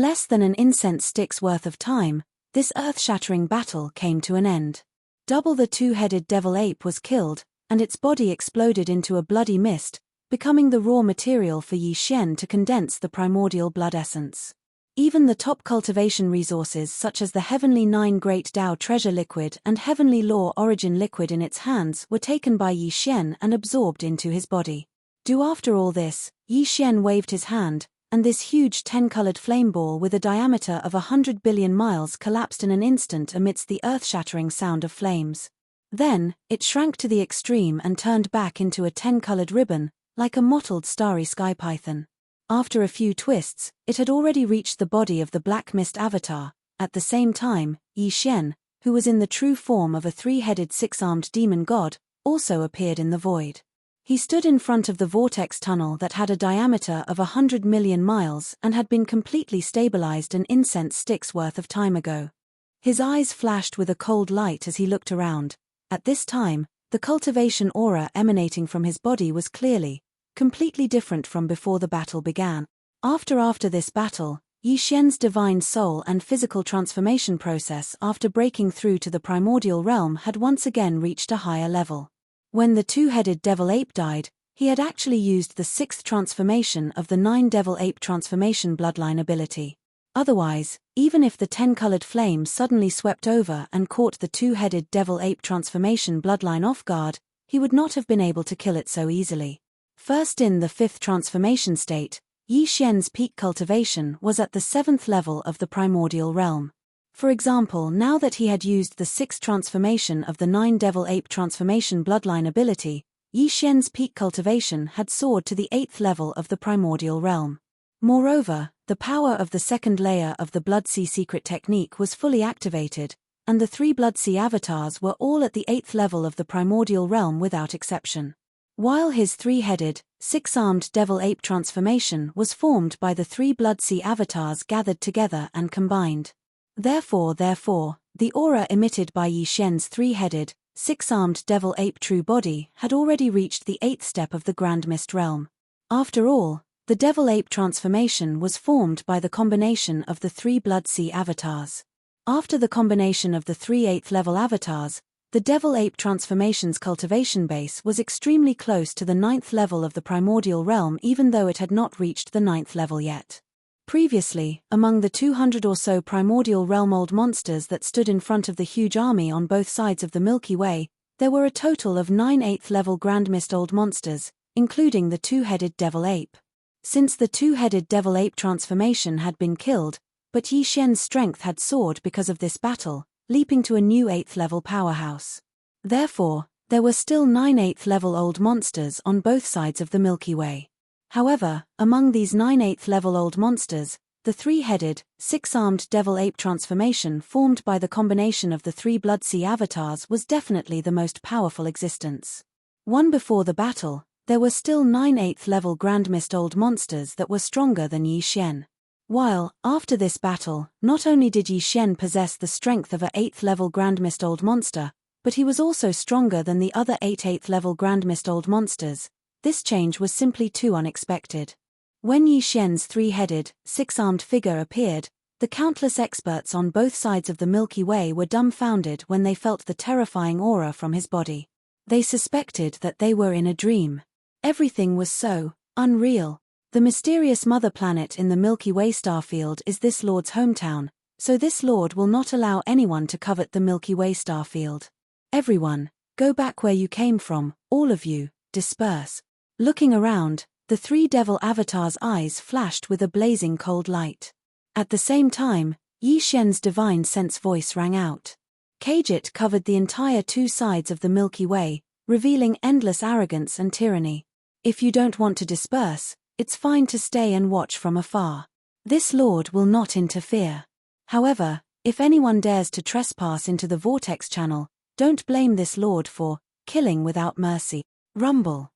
less than an incense stick's worth of time, this earth-shattering battle came to an end. Double the two-headed devil ape was killed, and its body exploded into a bloody mist, becoming the raw material for Yi Xian to condense the primordial blood essence. Even the top cultivation resources such as the heavenly 9 great Tao treasure liquid and heavenly law origin liquid in its hands were taken by Yi Xian and absorbed into his body. After all this, Yi Xian waved his hand, and this huge 10-colored flame ball with a diameter of 100 billion miles collapsed in an instant amidst the earth-shattering sound of flames. Then, it shrank to the extreme and turned back into a 10-colored ribbon, like a mottled starry sky python. After a few twists, it had already reached the body of the black mist avatar. At the same time, Yi Xian, who was in the true form of a three-headed six-armed demon god, also appeared in the void. He stood in front of the vortex tunnel that had a diameter of 100 million miles and had been completely stabilized an incense stick's worth of time ago. His eyes flashed with a cold light as he looked around. At this time, the cultivation aura emanating from his body was clearly, completely different from before the battle began. After this battle, Yi Xian's divine soul and physical transformation process after breaking through to the primordial realm had once again reached a higher level. When the two-headed devil ape died, he had actually used the sixth transformation of the 9 devil ape transformation bloodline ability. Otherwise, even if the 10-colored flame suddenly swept over and caught the two-headed devil ape transformation bloodline off guard, he would not have been able to kill it so easily. First in the 5th transformation state, Yi Xian's peak cultivation was at the 7th level of the primordial realm. For example, now that he had used the 6th transformation of the 9 devil ape transformation bloodline ability, Yi Xian's peak cultivation had soared to the 8th level of the primordial realm. Moreover, the power of the second layer of the Blood Sea secret technique was fully activated, and the 3 Blood Sea avatars were all at the 8th level of the primordial realm without exception. While his 3-headed, 6-armed devil ape transformation was formed by the 3 Blood Sea avatars gathered together and combined. Therefore, the aura emitted by Yi Xian's 3-headed, 6-armed devil ape true body had already reached the 8th step of the Grand Mist realm. After all, the devil ape transformation was formed by the combination of the 3 Blood Sea avatars. After the combination of the 3 8th-level avatars, the devil ape transformation's cultivation base was extremely close to the 9th level of the primordial realm even though it had not reached the 9th level yet. Previously, among the 200 or so primordial realm old monsters that stood in front of the huge army on both sides of the Milky Way, there were a total of 9 8th-level Grand Mist old monsters, including the 2-headed devil ape. Since the two-headed devil-ape transformation had been killed, but Yi Xian's strength had soared because of this battle, leaping to a new 8th level powerhouse. Therefore, there were still 9 8th level old monsters on both sides of the Milky Way. However, among these 9 8th level old monsters, the 3-headed, 6-armed devil-ape transformation formed by the combination of the 3 Blood Sea avatars was definitely the most powerful existence. One before the battle, there were still 9 8th level Grand Mist old monsters that were stronger than Yi Xian. While, after this battle, not only did Yi Xian possess the strength of a 8th level Grand Mist old monster, but he was also stronger than the other 8 8th level Grand Mist old monsters. This change was simply too unexpected. When Yi Xian's 3-headed, 6-armed figure appeared, the countless experts on both sides of the Milky Way were dumbfounded when they felt the terrifying aura from his body. They suspected that they were in a dream. Everything was so unreal. The mysterious mother planet in the Milky Way starfield is this lord's hometown, so this lord will not allow anyone to covet the Milky Way starfield. Everyone, go back where you came from, all of you, disperse. Looking around, the 3 devil avatars' eyes flashed with a blazing cold light. At the same time, Yi Xian's divine sense voice rang out. Khajiit covered the entire 2 sides of the Milky Way, revealing endless arrogance and tyranny. If you don't want to disperse, it's fine to stay and watch from afar. This lord will not interfere. However, if anyone dares to trespass into the vortex channel, don't blame this lord for killing without mercy. Rumble.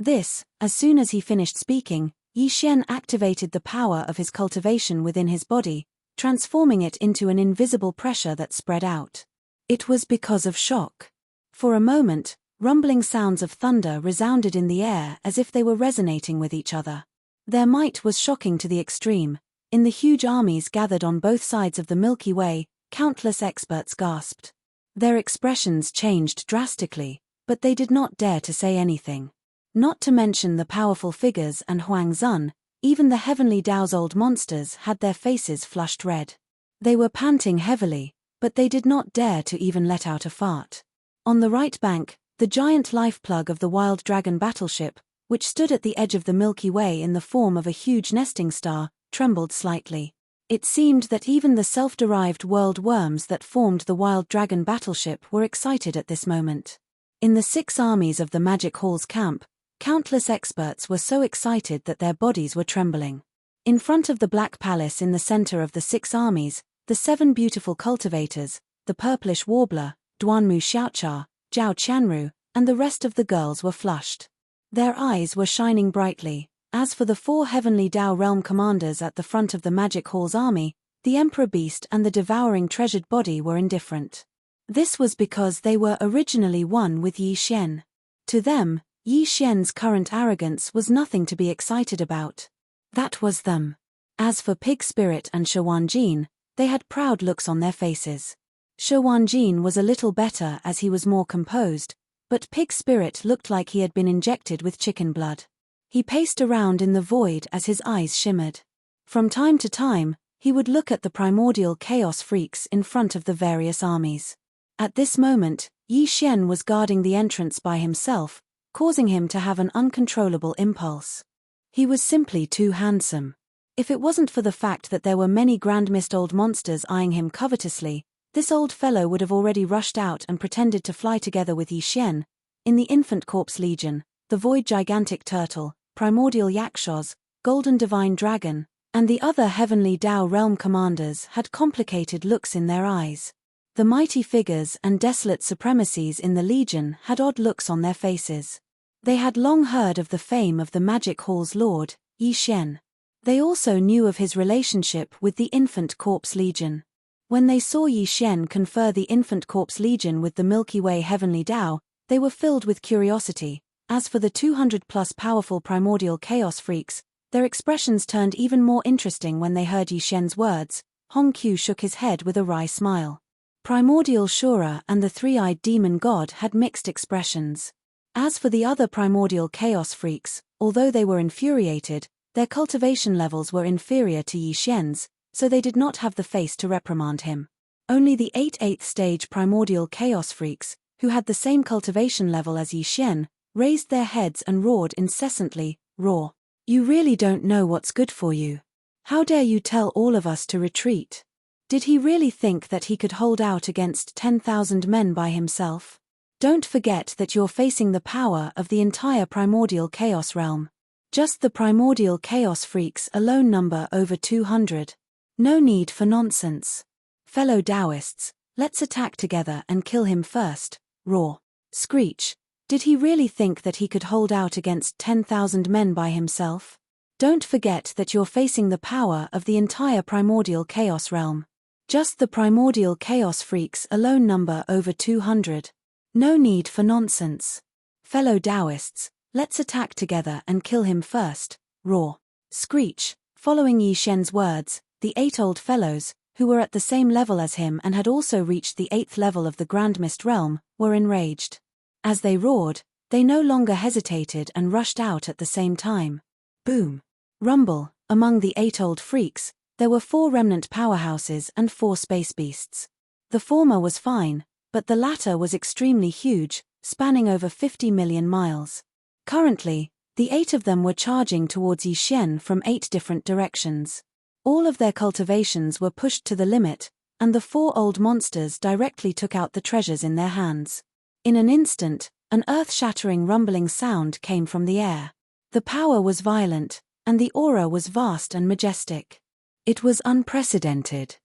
As soon as he finished speaking, Yi Xian activated the power of his cultivation within his body, transforming it into an invisible pressure that spread out. It was because of shock. For a moment, rumbling sounds of thunder resounded in the air as if they were resonating with each other. Their might was shocking to the extreme. In the huge armies gathered on both sides of the Milky Way, countless experts gasped. Their expressions changed drastically, but they did not dare to say anything. Not to mention the powerful figures and Huang Zun, even the heavenly Dao's old monsters had their faces flushed red. They were panting heavily, but they did not dare to even let out a fart. On the right bank, the giant life plug of the Wild Dragon battleship, which stood at the edge of the Milky Way in the form of a huge nesting star, trembled slightly. It seemed that even the self-derived world worms that formed the Wild Dragon battleship were excited at this moment. In the 6 armies of the Magic Hall's camp, countless experts were so excited that their bodies were trembling. In front of the Black Palace in the center of the 6 armies, the 7 beautiful cultivators, the purplish warbler, Duanmu Xiaocha, Zhao Qianru, and the rest of the girls were flushed. Their eyes were shining brightly. As for the 4 heavenly Dao realm commanders at the front of the Magic Hall's army, the Emperor Beast and the devouring treasured body were indifferent. This was because they were originally one with Yi Xian. To them, Yi Xian's current arrogance was nothing to be excited about. That was them. As for Pig Spirit and Shawanjin, they had proud looks on their faces. Shawanjin was a little better as he was more composed, but Pig Spirit looked like he had been injected with chicken blood. He paced around in the void as his eyes shimmered. From time to time, he would look at the primordial chaos freaks in front of the various armies. At this moment, Yi Xian was guarding the entrance by himself, causing him to have an uncontrollable impulse. He was simply too handsome. If it wasn't for the fact that there were many Grand Mist old monsters eyeing him covetously, this old fellow would have already rushed out and pretended to fly together with Yi Xian. In the Infant Corpse Legion, the Void Gigantic Turtle, Primordial Yakshos, Golden Divine Dragon, and the other Heavenly Dao Realm commanders had complicated looks in their eyes. The mighty figures and desolate supremacies in the Legion had odd looks on their faces. They had long heard of the fame of the Magic Hall's lord, Yi Xian. They also knew of his relationship with the Infant Corpse Legion. When they saw Yi Xian confer the Infant Corpse Legion with the Milky Way Heavenly Dao, they were filled with curiosity. As for the 200-plus powerful primordial chaos freaks, their expressions turned even more interesting when they heard Yi Xian's words. Hong Qiu shook his head with a wry smile. Primordial Shura and the 3-eyed demon god had mixed expressions. As for the other primordial chaos freaks, although they were infuriated, their cultivation levels were inferior to Yi Xian's, so they did not have the face to reprimand him. Only the 8th stage primordial chaos freaks, who had the same cultivation level as Yi Xian, raised their heads and roared incessantly. Roar. You really don't know what's good for you. How dare you tell all of us to retreat? Did he really think that he could hold out against 10,000 men by himself? Don't forget that you're facing the power of the entire primordial chaos realm. Just the primordial chaos freaks alone number over 200. No need for nonsense. Fellow Taoists, let's attack together and kill him first. Roar. Screech. Did he really think that he could hold out against 10,000 men by himself? Don't forget that you're facing the power of the entire primordial chaos realm. Just the primordial chaos freaks alone number over 200. No need for nonsense. Fellow Taoists, let's attack together and kill him first. Roar. Screech. Following Yi Xian's words, the 8 old fellows, who were at the same level as him and had also reached the 8th level of the Grand Mist realm, were enraged. As they roared, they no longer hesitated and rushed out at the same time. Boom. Rumble. Among the 8 old freaks, there were 4 remnant powerhouses and 4 space beasts. The former was fine, but the latter was extremely huge, spanning over 50 million miles. Currently, the 8 of them were charging towards Yi Xian from 8 different directions. All of their cultivations were pushed to the limit, and the 4 old monsters directly took out the treasures in their hands. In an instant, an earth-shattering rumbling sound came from the air. The power was violent, and the aura was vast and majestic. It was unprecedented.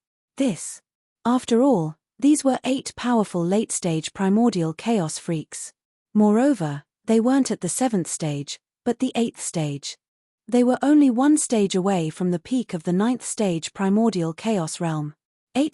After all, these were 8 powerful late-stage primordial chaos freaks. Moreover, they weren't at the 7th stage, but the 8th stage. They were only 1 stage away from the peak of the 9th stage primordial chaos realm.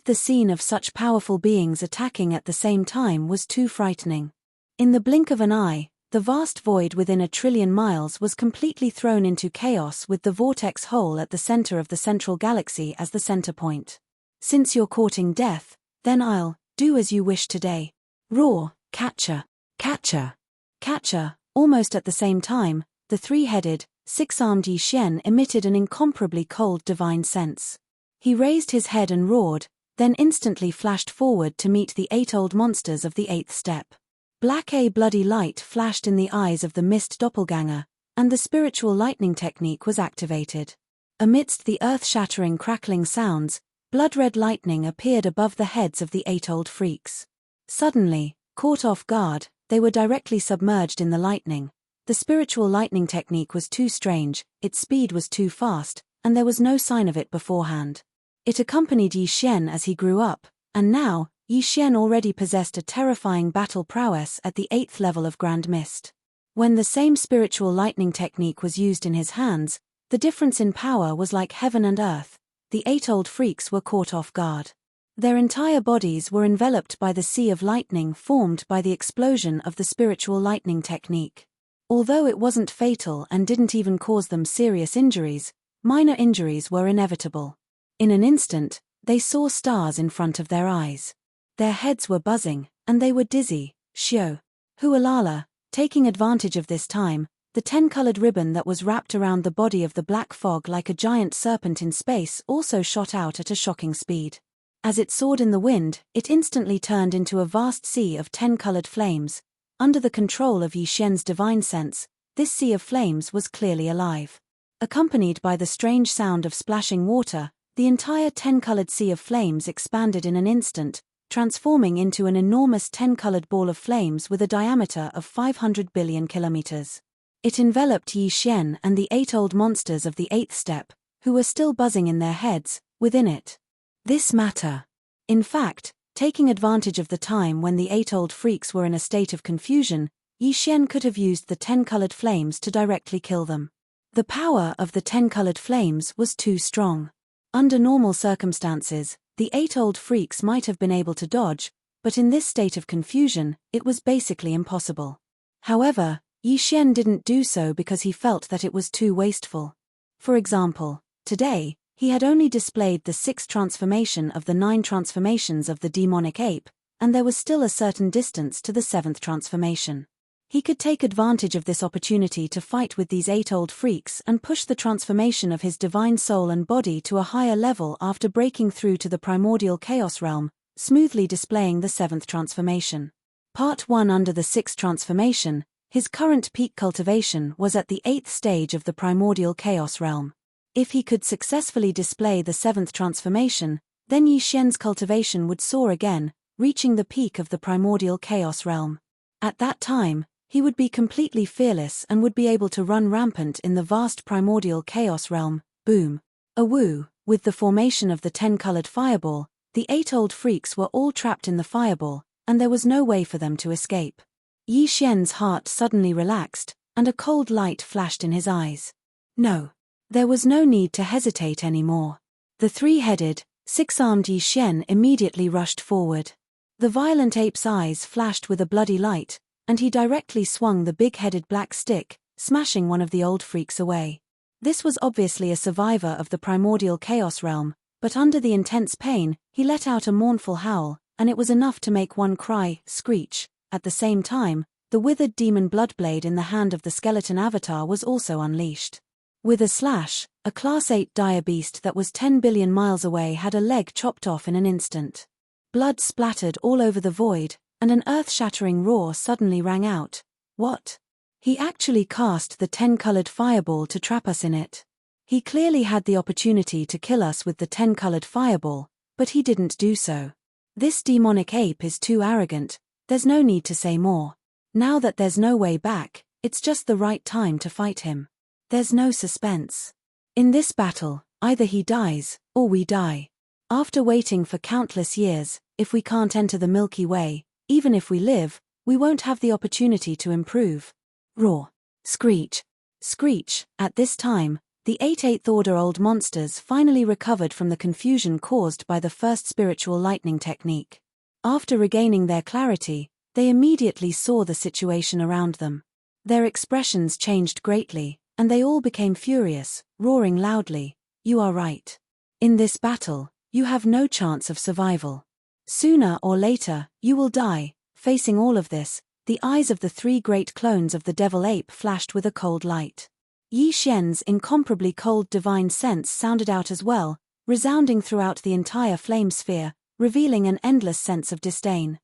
The scene of such powerful beings attacking at the same time was too frightening. In the blink of an eye, the vast void within 1 trillion miles was completely thrown into chaos with the vortex hole at the center of the central galaxy as the center point. Since you're courting death, then I'll do as you wish today. Roar. Catcher. Catcher. Catcher. Almost at the same time, the 3-headed, 6-armed Yi Xian emitted an incomparably cold divine sense. He raised his head and roared, then instantly flashed forward to meet the 8 old monsters of the 8th step. Black bloody light flashed in the eyes of the mist doppelganger, and the spiritual lightning technique was activated. Amidst the earth-shattering crackling sounds, blood-red lightning appeared above the heads of the 8 old freaks. Suddenly, caught off guard, they were directly submerged in the lightning. The spiritual lightning technique was too strange, its speed was too fast, and there was no sign of it beforehand. It accompanied Yi Xian as he grew up, and now, Yi Xian already possessed a terrifying battle prowess at the 8th level of Grand Mist. When the same spiritual lightning technique was used in his hands, the difference in power was like heaven and earth. The 8 old freaks were caught off guard. Their entire bodies were enveloped by the sea of lightning formed by the explosion of the spiritual lightning technique. Although it wasn't fatal and didn't even cause them serious injuries, minor injuries were inevitable. In an instant, they saw stars in front of their eyes. Their heads were buzzing, and they were dizzy. Xiao. Hualala, taking advantage of this time, the 10-colored ribbon that was wrapped around the body of the black fog like a giant serpent in space also shot out at a shocking speed. As it soared in the wind, it instantly turned into a vast sea of 10-colored flames. Under the control of Yi Xian's divine sense, this sea of flames was clearly alive. Accompanied by the strange sound of splashing water, the entire 10-colored sea of flames expanded in an instant, transforming into an enormous 10-colored ball of flames with a diameter of 500 billion kilometers. It enveloped Yi Xian and the 8 old monsters of the 8th step, who were still buzzing in their heads, within it. This matter. In fact, taking advantage of the time when the 8 old freaks were in a state of confusion, Yi Xian could have used the 10-colored flames to directly kill them. The power of the 10-colored flames was too strong. Under normal circumstances, the 8 old freaks might have been able to dodge, but in this state of confusion, it was basically impossible. However, Yi Xian didn't do so because he felt that it was too wasteful. For example, today, he had only displayed the 6th transformation of the 9 transformations of the demonic ape, and there was still a certain distance to the 7th transformation. He could take advantage of this opportunity to fight with these 8 old freaks and push the transformation of his divine soul and body to a higher level after breaking through to the primordial chaos realm, smoothly displaying the 7th transformation. Part 1. Under the 6th transformation, His current peak cultivation was at the 8th stage of the primordial chaos realm. If he could successfully display the 7th transformation, then Yi Xian's cultivation would soar again, reaching the peak of the primordial chaos realm. At that time, he would be completely fearless and would be able to run rampant in the vast primordial chaos realm. Boom. Awoo, with the formation of the 10-colored fireball, the 8 old freaks were all trapped in the fireball, and there was no way for them to escape. Yi Xian's heart suddenly relaxed, and a cold light flashed in his eyes. No. There was no need to hesitate anymore. The 3-headed, 6-armed Yi Xian immediately rushed forward. The violent ape's eyes flashed with a bloody light, and he directly swung the big-headed black stick, smashing one of the old freaks away. This was obviously a survivor of the primordial chaos realm, but under the intense pain, he let out a mournful howl, and it was enough to make one cry, screech. At the same time, the withered demon bloodblade in the hand of the skeleton avatar was also unleashed. With a slash, a Class 8 dire beast that was 10 billion miles away had a leg chopped off in an instant. Blood splattered all over the void, and an earth-shattering roar suddenly rang out. What? He actually cast the 10-colored fireball to trap us in it. He clearly had the opportunity to kill us with the 10-colored fireball, but he didn't do so. This demonic ape is too arrogant, there's no need to say more. Now that there's no way back, it's just the right time to fight him. There's no suspense. In this battle, either he dies, or we die. After waiting for countless years, if we can't enter the Milky Way, even if we live, we won't have the opportunity to improve. Roar. Screech. Screech. At this time, the 8 8th-order old monsters finally recovered from the confusion caused by the first spiritual lightning technique. After regaining their clarity, they immediately saw the situation around them. Their expressions changed greatly, and they all became furious, roaring loudly, "You are right. In this battle, you have no chance of survival. Sooner or later, you will die." Facing all of this, the eyes of the 3 great clones of the devil ape flashed with a cold light. Yi Xian's incomparably cold divine sense sounded out as well, resounding throughout the entire flame sphere, revealing an endless sense of disdain.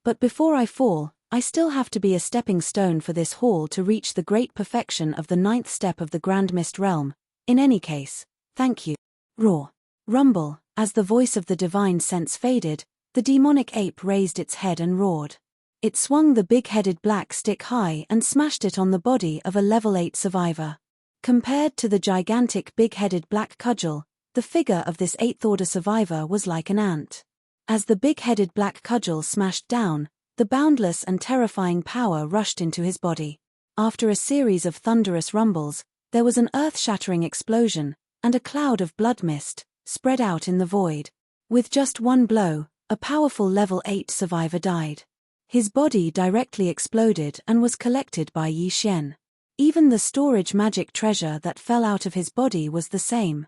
But before I fall, I still have to be a stepping stone for this hall to reach the great perfection of the 9th step of the Grand Mist realm. In any case, thank you. Roar. Rumble. As the voice of the divine sense faded, the demonic ape raised its head and roared. It swung the big-headed black stick high and smashed it on the body of a level 8 survivor. Compared to the gigantic big-headed black cudgel, the figure of this 8th-order survivor was like an ant. As the big-headed black cudgel smashed down, the boundless and terrifying power rushed into his body. After a series of thunderous rumbles, there was an earth-shattering explosion, and a cloud of blood mist spread out in the void. With just one blow, a powerful level 8 survivor died. His body directly exploded and was collected by Yi Xian. Even the storage magic treasure that fell out of his body was the same.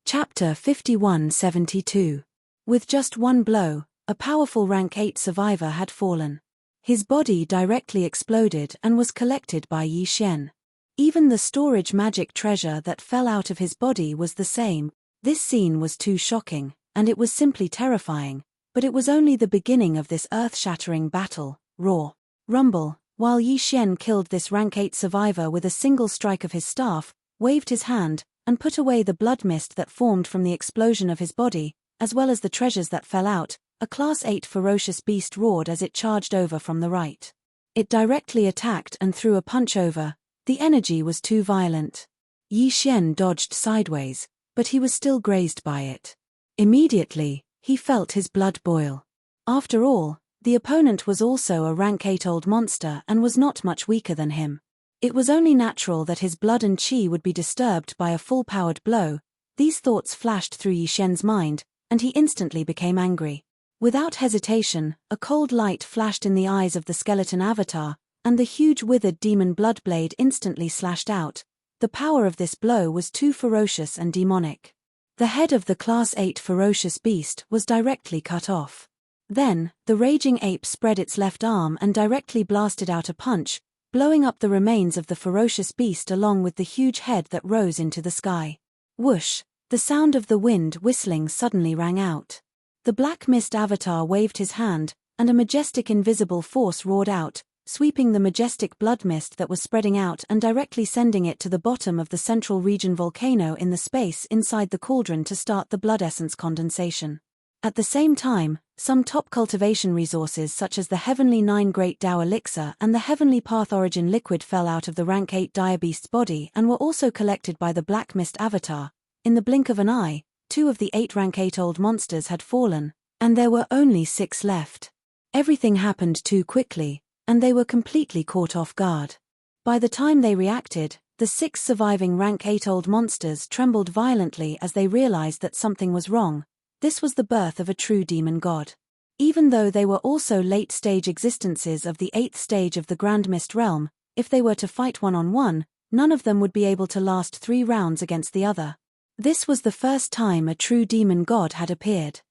Chapter 5172. With just one blow, a powerful rank 8 survivor had fallen. His body directly exploded and was collected by Yi Xian. Even the storage magic treasure that fell out of his body was the same. This scene was too shocking, and it was simply terrifying, but it was only the beginning of this earth-shattering battle. Roar. Rumble. While Yi Xian killed this rank 8 survivor with a single strike of his staff, waved his hand, and put away the blood mist that formed from the explosion of his body, as well as the treasures that fell out, a Class 8 ferocious beast roared as it charged over from the right. It directly attacked and threw a punch over. The energy was too violent. Yi Xian dodged sideways, but he was still grazed by it. Immediately, he felt his blood boil. After all, the opponent was also a rank 8 old monster and was not much weaker than him. It was only natural that his blood and chi would be disturbed by a full-powered blow. These thoughts flashed through Yi Xian's mind, and he instantly became angry. Without hesitation, a cold light flashed in the eyes of the skeleton avatar, and the huge withered demon bloodblade instantly slashed out. The power of this blow was too ferocious and demonic. The head of the Class 8 ferocious beast was directly cut off. Then, the raging ape spread its left arm and directly blasted out a punch, blowing up the remains of the ferocious beast along with the huge head that rose into the sky. Whoosh! The sound of the wind whistling suddenly rang out. The black mist avatar waved his hand, and a majestic invisible force roared out, sweeping the majestic blood mist that was spreading out and directly sending it to the bottom of the central region volcano in the space inside the cauldron to start the blood essence condensation. At the same time, some top cultivation resources such as the Heavenly 9 Great Tao Elixir and the Heavenly Path Origin Liquid fell out of the Rank 8 Dire Beast's body and were also collected by the Black Mist Avatar. In the blink of an eye, 2 of the 8 Rank 8 old monsters had fallen, and there were only 6 left. Everything happened too quickly, and they were completely caught off guard. By the time they reacted, the 6 surviving Rank 8 old monsters trembled violently as they realized that something was wrong. This was the birth of a true demon god. Even though they were also late-stage existences of the 8th stage of the Grand Mist realm, if they were to fight one-on-one, none of them would be able to last 3 rounds against the other. This was the first time a true demon god had appeared.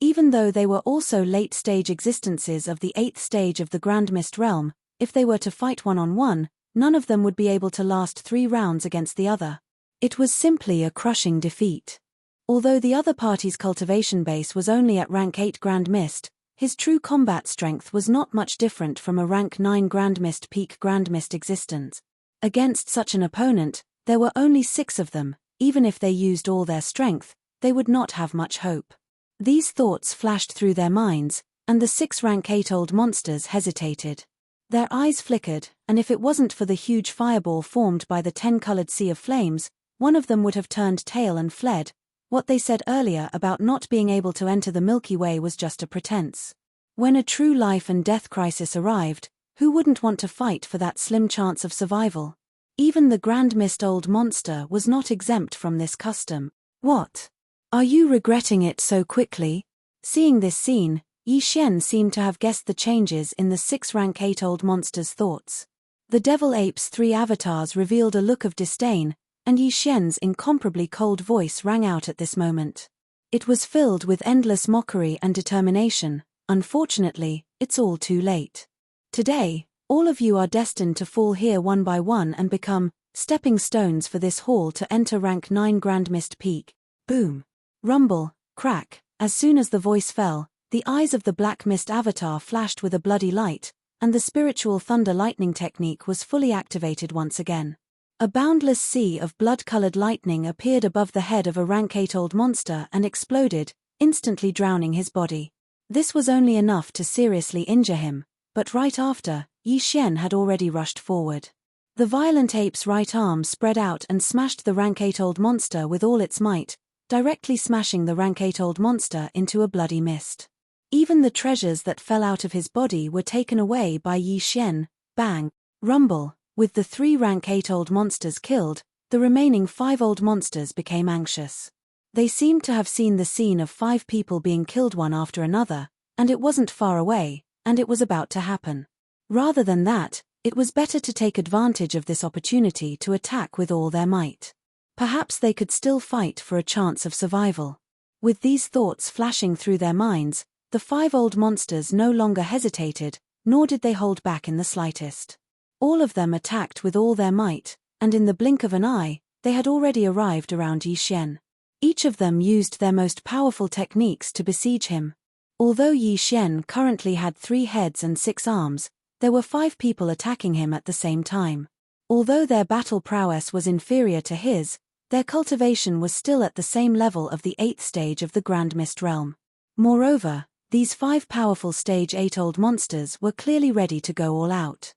Even though they were also late-stage existences of the 8th stage of the Grand Mist realm, if they were to fight one-on-one, none of them would be able to last 3 rounds against the other. It was simply a crushing defeat. Although the other party's cultivation base was only at Rank 8 Grand Mist, his true combat strength was not much different from a Rank 9 Grand Mist peak Grand Mist existence. Against such an opponent, there were only 6 of them. Even if they used all their strength, they would not have much hope. These thoughts flashed through their minds, and the 6 Rank 8 old monsters hesitated. Their eyes flickered, and if it wasn't for the huge fireball formed by the 10-colored sea of flames, one of them would have turned tail and fled. What they said earlier about not being able to enter the Milky Way was just a pretense. When a true life and death crisis arrived, who wouldn't want to fight for that slim chance of survival? Even the Grand Mist old monster was not exempt from this custom. What? Are you regretting it so quickly? Seeing this scene, Yi Xian seemed to have guessed the changes in the 6 Rank 8 old monster's thoughts. The Devil Ape's 3 avatars revealed a look of disdain, and Yi Xian's incomparably cold voice rang out at this moment. It was filled with endless mockery and determination. Unfortunately, it's all too late. Today, all of you are destined to fall here one by one and become stepping stones for this hall to enter Rank 9 Grand Mist Peak. Boom. Rumble, crack. As soon as the voice fell, the eyes of the Black Mist Avatar flashed with a bloody light, and the spiritual thunder lightning technique was fully activated once again. A boundless sea of blood-colored lightning appeared above the head of a Rank 8 old monster and exploded, instantly drowning his body. This was only enough to seriously injure him, but right after, Yi Xian had already rushed forward. The violent ape's right arm spread out and smashed the Rank 8 old monster with all its might, directly smashing the Rank 8 old monster into a bloody mist. Even the treasures that fell out of his body were taken away by Yi Xian. Bang! Rumble! With the 3 Rank 8 old monsters killed, the remaining 5 old monsters became anxious. They seemed to have seen the scene of 5 people being killed one after another, and it wasn't far away, and it was about to happen. Rather than that, it was better to take advantage of this opportunity to attack with all their might. Perhaps they could still fight for a chance of survival. With these thoughts flashing through their minds, the 5 old monsters no longer hesitated, nor did they hold back in the slightest. All of them attacked with all their might, and in the blink of an eye, they had already arrived around Yi Xian. Each of them used their most powerful techniques to besiege him. Although Yi Xian currently had 3 heads and 6 arms, there were 5 people attacking him at the same time. Although their battle prowess was inferior to his, their cultivation was still at the same level of the 8th stage of the Grand Mist realm. Moreover, these 5 powerful Stage 8 old monsters were clearly ready to go all out.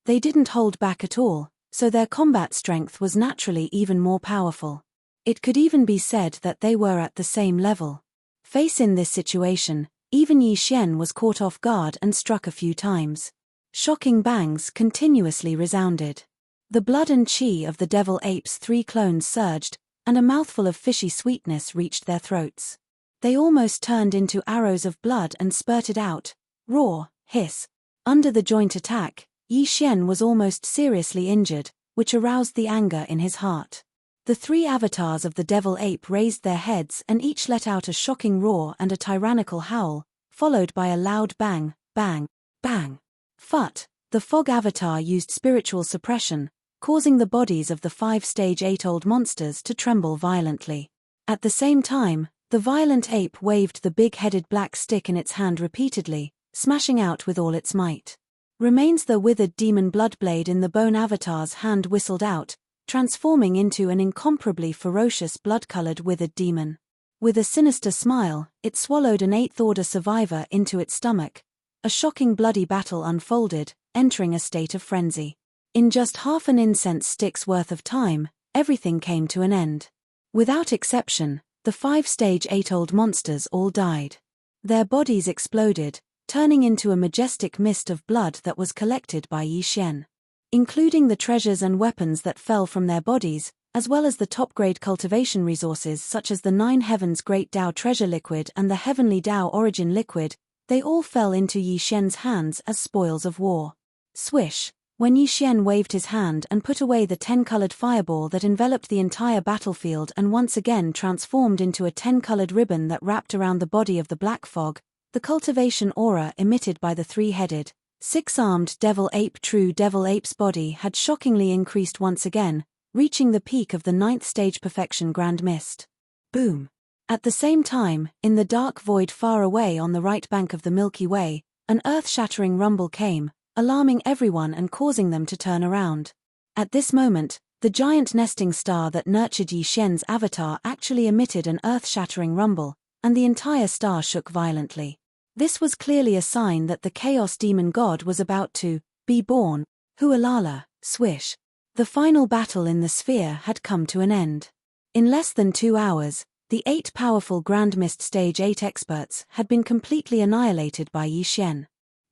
They didn't hold back at all, so their combat strength was naturally even more powerful. It could even be said that they were at the same level. Facing this situation, even Yi Xian was caught off guard and struck a few times. Shocking bangs continuously resounded. The blood and chi of the Devil Ape's 3 clones surged, and a mouthful of fishy sweetness reached their throats. They almost turned into arrows of blood and spurted out. Roar, hiss. Under the joint attack, Yi Xian was almost seriously injured, which aroused the anger in his heart. The 3 avatars of the Devil Ape raised their heads and each let out a shocking roar and a tyrannical howl, followed by a loud bang, bang, bang. Phut! The Fog Avatar used spiritual suppression, causing the bodies of the 5 Stage 8 old monsters to tremble violently. At the same time, the violent ape waved the big-headed black stick in its hand repeatedly, smashing out with all its might. Remains the withered demon bloodblade in the bone avatar's hand whistled out, transforming into an incomparably ferocious blood-colored withered demon. With a sinister smile, it swallowed an 8th Order survivor into its stomach. A shocking bloody battle unfolded, entering a state of frenzy. In just half an incense stick's worth of time, everything came to an end. Without exception, the 5-stage 8-old monsters all died. Their bodies exploded, turning into a majestic mist of blood that was collected by Yi Xian. Including the treasures and weapons that fell from their bodies, as well as the top-grade cultivation resources such as the 9 Heavens Great Dao Treasure Liquid and the Heavenly Dao Origin Liquid, they all fell into Yi Xian's hands as spoils of war. Swish! When Yi Xian waved his hand and put away the 10-colored fireball that enveloped the entire battlefield and once again transformed into a 10-colored ribbon that wrapped around the body of the black fog, the cultivation aura emitted by the 3-headed, 6-armed devil ape true devil ape's body had shockingly increased once again, reaching the peak of the 9th stage perfection grand mist. Boom! At the same time, in the dark void far away on the right bank of the Milky Way, an earth-shattering rumble came, alarming everyone and causing them to turn around. At this moment, the giant nesting star that nurtured Yi Xian's avatar actually emitted an earth-shattering rumble, and the entire star shook violently. This was clearly a sign that the Chaos Demon God was about to be born. Hualala, swish. The final battle in the sphere had come to an end. In less than 2 hours, the 8 powerful Grand Mist Stage 8 experts had been completely annihilated by Yi Xian.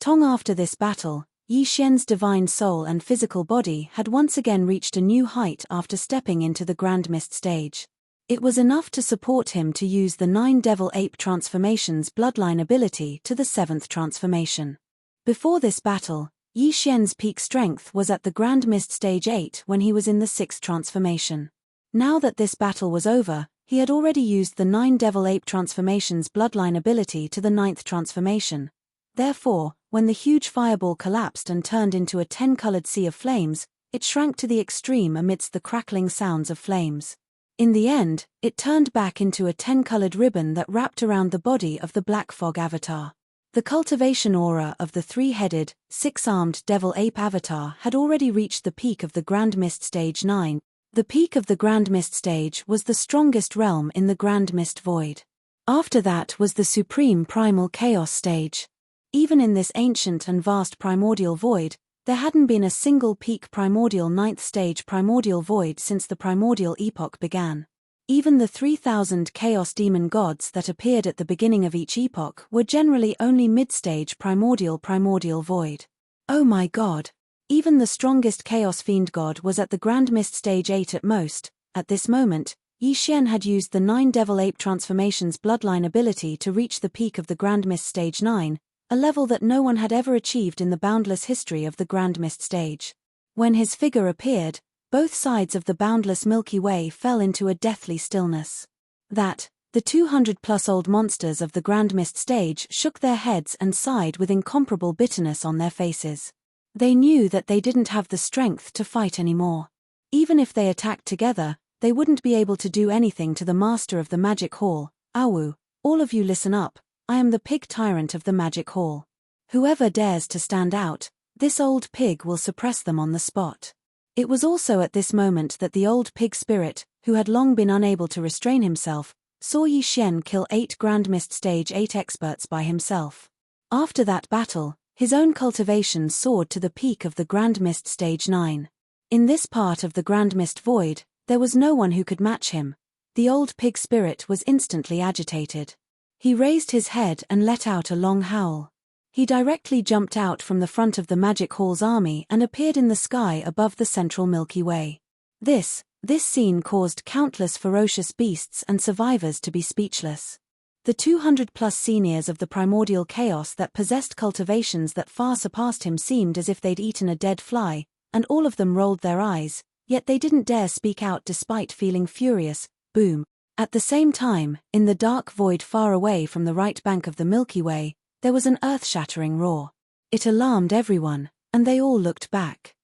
Long after this battle, Yi Xian's divine soul and physical body had once again reached a new height after stepping into the Grand Mist stage. It was enough to support him to use the 9 Devil Ape transformations bloodline ability to the 7th transformation. Before this battle, Yi Xian's peak strength was at the Grand Mist Stage 8 when he was in the 6th transformation. Now that this battle was over, he had already used the 9 Devil Ape transformations bloodline ability to the 9th transformation. Therefore, when the huge fireball collapsed and turned into a 10-colored sea of flames, it shrank to the extreme amidst the crackling sounds of flames. In the end, it turned back into a 10-colored ribbon that wrapped around the body of the Black Fog avatar. The cultivation aura of the 3-headed, 6-armed Devil Ape avatar had already reached the peak of the Grand Mist Stage 9. The peak of the Grand Mist Stage was the strongest realm in the Grand Mist Void. After that was the Supreme Primal Chaos Stage. Even in this ancient and vast primordial void, there hadn't been a single peak primordial 9th stage primordial void since the primordial epoch began. Even the 3,000 chaos demon gods that appeared at the beginning of each epoch were generally only mid-stage primordial void. Oh my god! Even the strongest chaos fiend god was at the Grand Mist Stage 8 at most. At this moment, Yi Xian had used the 9 Devil Ape transformations bloodline ability to reach the peak of the Grand Mist Stage 9, a level that no one had ever achieved in the boundless history of the Grand Mist stage. When his figure appeared, both sides of the boundless Milky Way fell into a deathly stillness. The 200-plus-old monsters of the Grand Mist stage shook their heads and sighed with incomparable bitterness on their faces. They knew that they didn't have the strength to fight anymore. Even if they attacked together, they wouldn't be able to do anything to the master of the Magic Hall. Awu, all of you listen up. I am the pig tyrant of the Magic Hall. Whoever dares to stand out, this old pig will suppress them on the spot. It was also at this moment that the old pig spirit, who had long been unable to restrain himself, saw Yi Xian kill 8 Grand Mist Stage 8 experts by himself. After that battle, his own cultivation soared to the peak of the Grand Mist Stage 9. In this part of the Grand Mist Void, there was no one who could match him. The old pig spirit was instantly agitated. He raised his head and let out a long howl. He directly jumped out from the front of the Magic Hall's army and appeared in the sky above the central Milky Way. This scene caused countless ferocious beasts and survivors to be speechless. The 200-plus seniors of the primordial chaos that possessed cultivations that far surpassed him seemed as if they'd eaten a dead fly, and all of them rolled their eyes, yet they didn't dare speak out despite feeling furious. Boom. At the same time, in the dark void far away from the right bank of the Milky Way, there was an earth-shattering roar. It alarmed everyone, and they all looked back.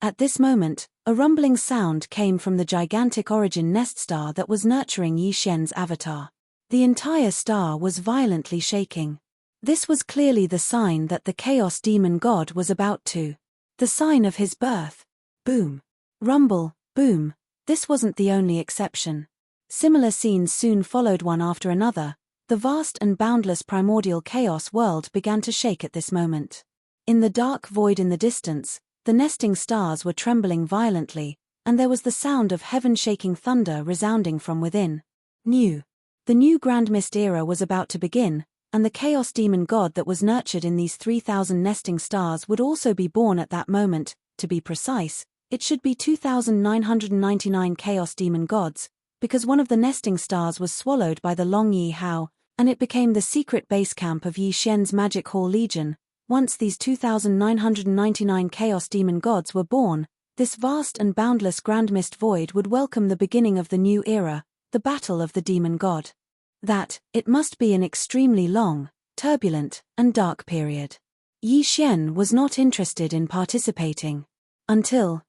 At this moment, a rumbling sound came from the gigantic origin nest star that was nurturing Yi Xian's avatar. The entire star was violently shaking. This was clearly the sign that the Chaos Demon God was about to. The sign of his birth. Boom. Rumble, boom. This wasn't the only exception. Similar scenes soon followed one after another. The vast and boundless primordial chaos world began to shake at this moment. In the dark void in the distance, the nesting stars were trembling violently, and there was the sound of heaven-shaking thunder resounding from within. The new Grand Mist era was about to begin, and the Chaos Demon God that was nurtured in these 3,000 nesting stars would also be born at that moment. To be precise, it should be 2,999 Chaos Demon Gods, because one of the nesting stars was swallowed by the Long Yi Hao, and it became the secret base camp of Yi Xian's Magic Hall Legion. Once these 2,999 Chaos Demon Gods were born, this vast and boundless Grand Mist void would welcome the beginning of the new era, the Battle of the Demon God. It must be an extremely long, turbulent, and dark period. Yi Xian was not interested in participating. Until,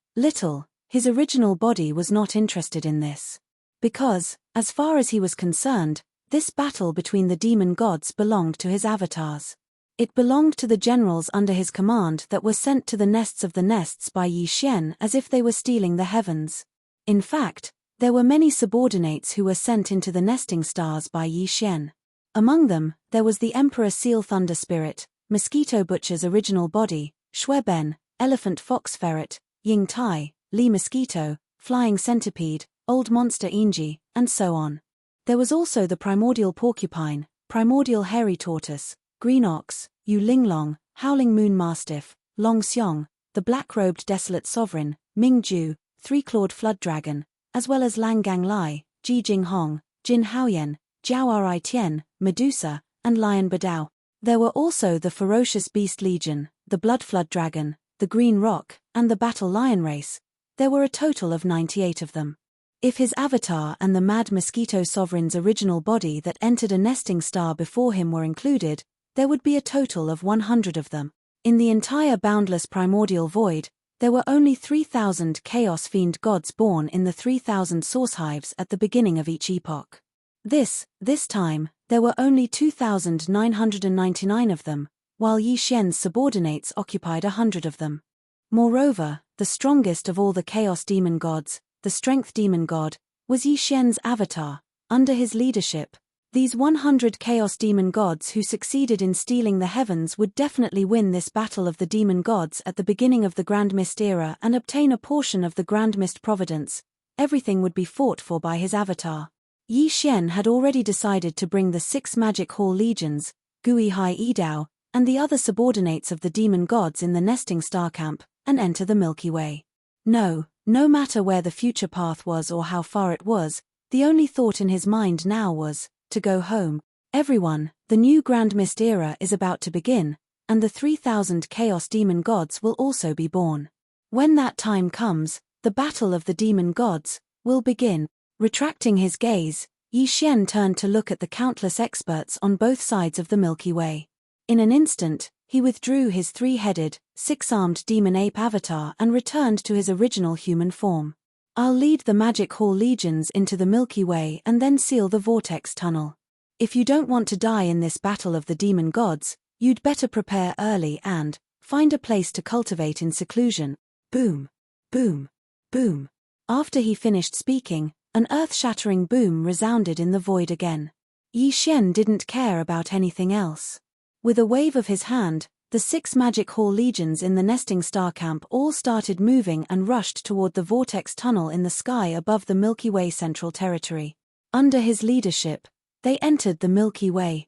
his original body was not interested in this. Because, as far as he was concerned, this battle between the demon gods belonged to his avatars. It belonged to the generals under his command that were sent to the nests of the nests by Yi Xian as if they were stealing the heavens. In fact, there were many subordinates who were sent into the nesting stars by Yi Xian. Among them, there was the Emperor Seal Thunder Spirit, Mosquito Butcher's original body, Shui Ben, Elephant Fox Ferret, Ying Tai, Li Mosquito, Flying Centipede, Old Monster Inji, and so on. There was also the Primordial Porcupine, Primordial Hairy Tortoise, Green Ox, Yu Linglong, Howling Moon Mastiff, Long Xiong, the Black-Robed Desolate Sovereign, Ming Ju, Three-Clawed Flood Dragon, as well as Lang Gang Lai, Ji Jing Hong, Jin Haoyan, Jiao Ri Tian, Medusa, and Lion Badao. There were also the Ferocious Beast Legion, the Blood Flood Dragon, the Green Rock, and the Battle Lion Race. There were a total of 98 of them. If his avatar and the Mad Mosquito Sovereign's original body that entered a nesting star before him were included, there would be a total of 100 of them. In the entire boundless primordial void, there were only 3,000 Chaos Fiend gods born in the 3,000 source hives at the beginning of each epoch. This time, there were only 2,999 of them, while Yi Xian's subordinates occupied 100 of them. Moreover, the strongest of all the Chaos Demon Gods, the Strength Demon God, was Yi Xian's avatar. Under his leadership, these 100 Chaos Demon Gods who succeeded in stealing the heavens would definitely win this battle of the Demon Gods at the beginning of the Grand Mist era and obtain a portion of the Grand Mist Providence. Everything would be fought for by his avatar. Yi Xian had already decided to bring the 6 Magic Hall Legions, Gui Hai Yidao, and the other subordinates of the Demon Gods in the nesting star camp, and enter the Milky Way. No matter where the future path was or how far it was, the only thought in his mind now was, to go home. Everyone, the new Grand Mist era is about to begin, and the 3,000 Chaos Demon Gods will also be born. When that time comes, the battle of the Demon Gods will begin. Retracting his gaze, Yi Xian turned to look at the countless experts on both sides of the Milky Way. In an instant, he withdrew his 3-headed, 6-armed demon ape avatar and returned to his original human form. I'll lead the Magic Hall Legions into the Milky Way and then seal the Vortex Tunnel. If you don't want to die in this battle of the Demon Gods, you'd better prepare early and find a place to cultivate in seclusion. Boom. Boom. Boom. After he finished speaking, an earth-shattering boom resounded in the void again. Yi Xian didn't care about anything else. With a wave of his hand, the 6 Magic Hall Legions in the nesting star camp all started moving and rushed toward the vortex tunnel in the sky above the Milky Way Central Territory. Under his leadership, they entered the Milky Way.